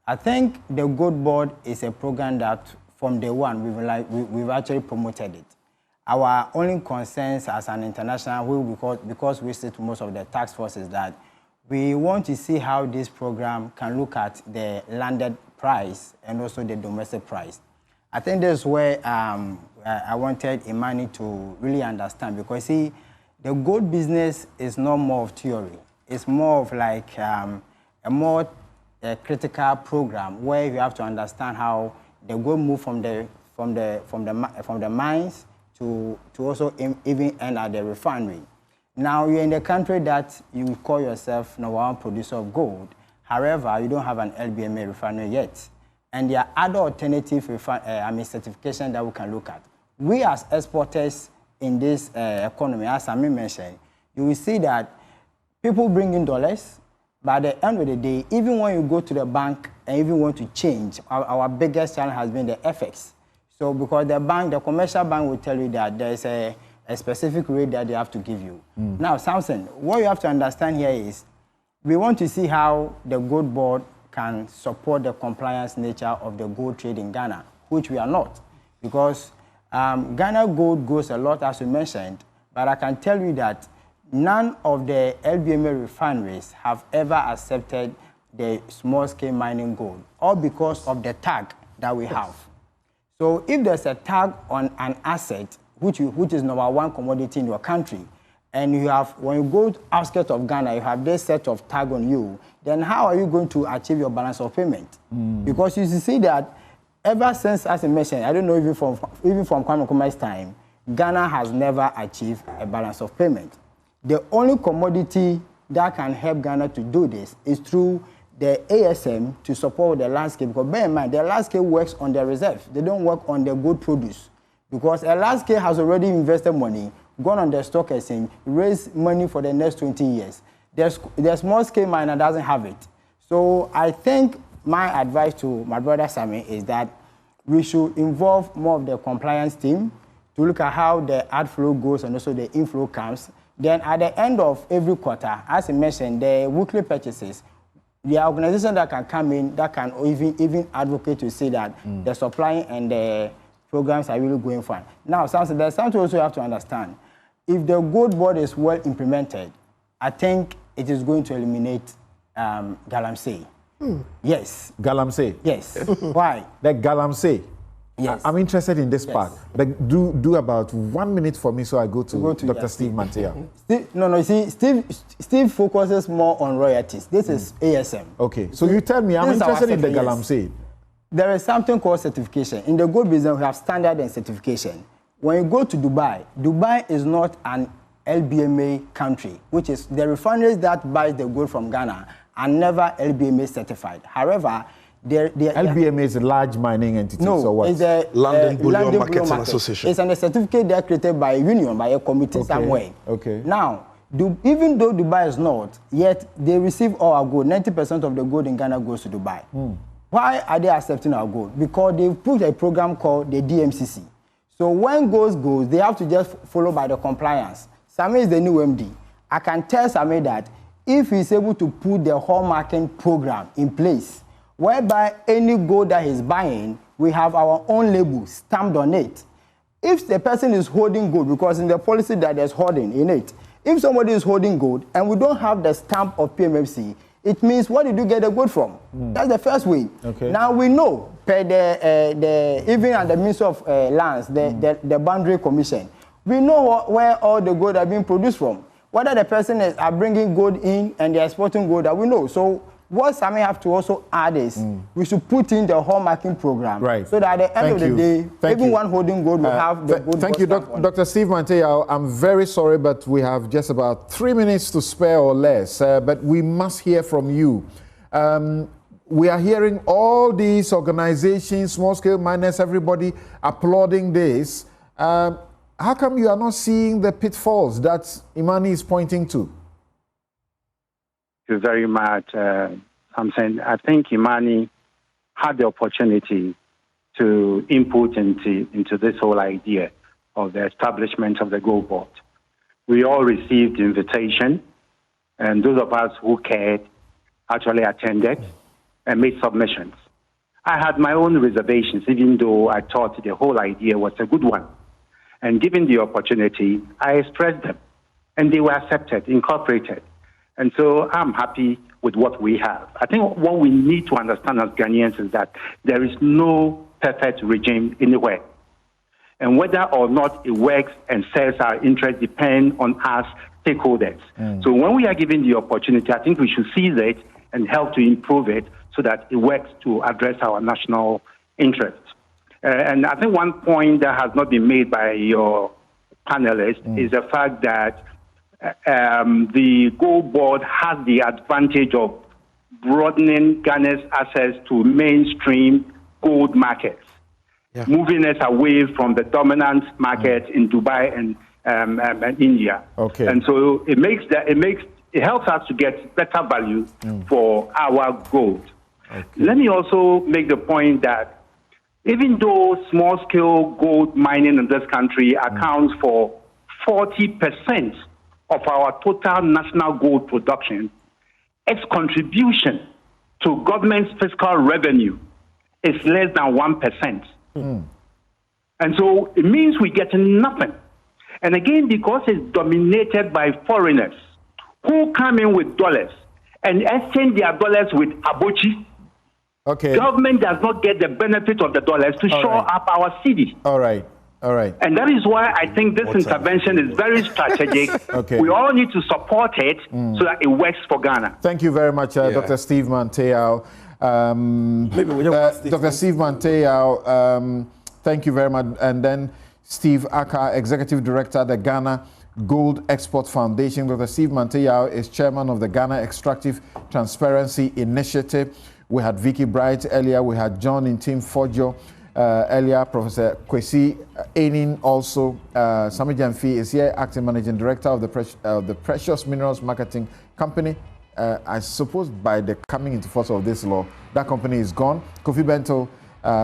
I think the GoldBod is a program that from day one we've actually promoted it. Our only concerns as an international, because we sit to most of the task force, is that we want to see how this program can look at the landed price and also the domestic price. I think that's where I wanted Imani to really understand, because see, the gold business is not more of theory. It's more of like a more critical program where you have to understand how the gold move from the mines to also even end at the refinery. Now you're in the country that you call yourself number one producer of gold. However, you don't have an LBMA refinery yet. And there are other alternative certification that we can look at. We as exporters in this economy, as Sammy mentioned, you will see that people bring in dollars, but at the end of the day, even when you go to the bank and even want to change, our biggest challenge has been the FX. So because the commercial bank will tell you that there's a specific rate that they have to give you. Now, Samson, what you have to understand here is we want to see how the GoldBod can support the compliance nature of the gold trade in Ghana, which we are not. Because Ghana gold goes a lot, as we mentioned, but I can tell you that none of the LBMA refineries have ever accepted the small-scale mining gold, all because of the tag that we have. So if there's a tag on an asset, which is number one commodity in your country, and you have, when you go outskirts of Ghana, you have this set of tag on you, then how are you going to achieve your balance of payment? Because you see that ever since, as I mentioned, I don't know, even from Kwame Nkrumah's time, Ghana has never achieved a balance of payment. The only commodity that can help Ghana to do this is through the ASM to support the landscape. Because bear in mind, the landscape works on the reserve. They don't work on the gold produce. Because a landscape has already invested money, gone on the stock exchange, raised money for the next 20 years. The small scale miner doesn't have it. So I think my advice to my brother Sammy is that we should involve more of the compliance team to look at how the outflow goes and also the inflow comes. Then at the end of every quarter, as I mentioned, the weekly purchases, the organization that can come in, that can even advocate to say that the supply and the programs are really going fine. Now, there's something also you have to understand. If the GoldBod is well implemented, I think it is going to eliminate galamsey. Yes. Galamsey? Yes. Why? The galamsey. Yes. I'm interested in this part. But do about 1 minute for me so I go to Dr. Steve Mantea. Steve focuses more on royalties. This is ASM. Okay. So you tell me, I'm interested in the galamsey. There is something called certification. In the gold business, we have standard and certification. When you go to Dubai, Dubai is not an LBMA country, which is the refineries that buy the gold from Ghana are never LBMA certified. However, LBMA is a large mining entity. No, so what? It's a London Bullion Marketing Association. It's a certificate that created by a union, by a committee somewhere. Okay. Now, even though Dubai is not, yet they receive all our gold. 90% of the gold in Ghana goes to Dubai. Why are they accepting our gold? Because they put a program called the DMCC. So when goes, they have to just follow by the compliance. Sammy is the new MD. I can tell Sammy that if he's able to put the hallmarking program in place, whereby any gold that he's buying, we have our own label stamped on it. If the person is holding gold, because in the policy that there's holding in it, if somebody is holding gold and we don't have the stamp of PMFC, it means where did you get the gold from? That's the first way. Okay. Now we know, per even at the Ministry of Lands, the Boundary Commission, we know where all the gold are being produced from. Whether the person are bringing gold in and they're exporting gold, that we know. So what Sammy have to also add is we should put in the hallmarking program, right? So that at the end of the day, everyone holding gold will have the gold. Thank you, Dr. Steve Mantea. I'm very sorry, but we have just about 3 minutes to spare or less. But we must hear from you. We are hearing all these organizations, small-scale miners, everybody applauding this. How come you are not seeing the pitfalls that Imani is pointing to? Thank you very much, Samson. I think Imani had the opportunity to input into this whole idea of the establishment of the GoldBod. We all received invitation, and those of us who cared actually attended and made submissions. I had my own reservations, even though I thought the whole idea was a good one. And given the opportunity, I expressed them, and they were accepted, incorporated. And so I'm happy with what we have. I think what we need to understand as Ghanaians is that there is no perfect regime anywhere. And whether or not it works and serves our interests depend on us stakeholders. So when we are given the opportunity, I think we should seize it and help to improve it so that it works to address our national interests. And I think one point that has not been made by your panelists is the fact that the GoldBod has the advantage of broadening Ghana's access to mainstream gold markets, moving us away from the dominant market in Dubai and India. Okay. And so it helps us to get better value for our gold. Okay. Let me also make the point that even though small-scale gold mining in this country accounts for 40% of our total national gold production, its contribution to government's fiscal revenue is less than 1%. And so it means we get nothing. And again, because it's dominated by foreigners who come in with dollars and exchange their dollars with abochi, government does not get the benefit of the dollars to shore up our city. All right. And that is why I think this intervention is very strategic. We all need to support it so that it works for Ghana. Thank you very much, Dr. Steve Mantea. Dr. Steve Mantea, thank you very much. And then Steve Aka, Executive Director at the Ghana Gold Export Foundation. Dr. Steve Manteyao is chairman of the Ghana Extractive Transparency Initiative. We had Vicky Bright earlier. We had John Ntim Fordjour earlier. Professor Kwesi Enin also. Sammy Gyamfi is here, acting managing director of the Precious Minerals Marketing Company. I suppose by the coming into force of this law, that company is gone. Kofi Bento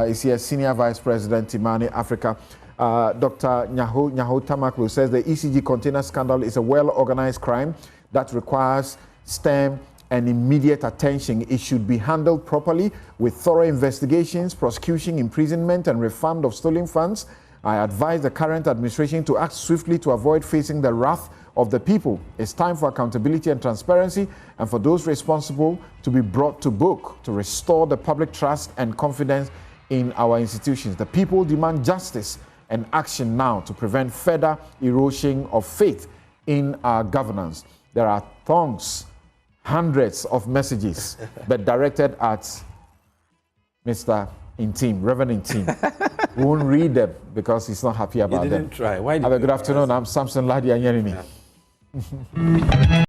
is here, senior vice president, Timani Africa. Dr. Nyaho Tamaklo says the ECG container scandal is a well-organized crime that requires stern and immediate attention. It should be handled properly with thorough investigations, prosecution, imprisonment, and refund of stolen funds. I advise the current administration to act swiftly to avoid facing the wrath of the people. It's time for accountability and transparency, and for those responsible to be brought to book to restore the public trust and confidence in our institutions. The people demand justice and action now to prevent further erosion of faith in our governance. There are hundreds of messages, but directed at Mr. Ntim, Rev.Ntim. We won't read them because he's not happy about them. You didn't try. Why did Have a good afternoon. I'm Samson, Lardy, Anyenini.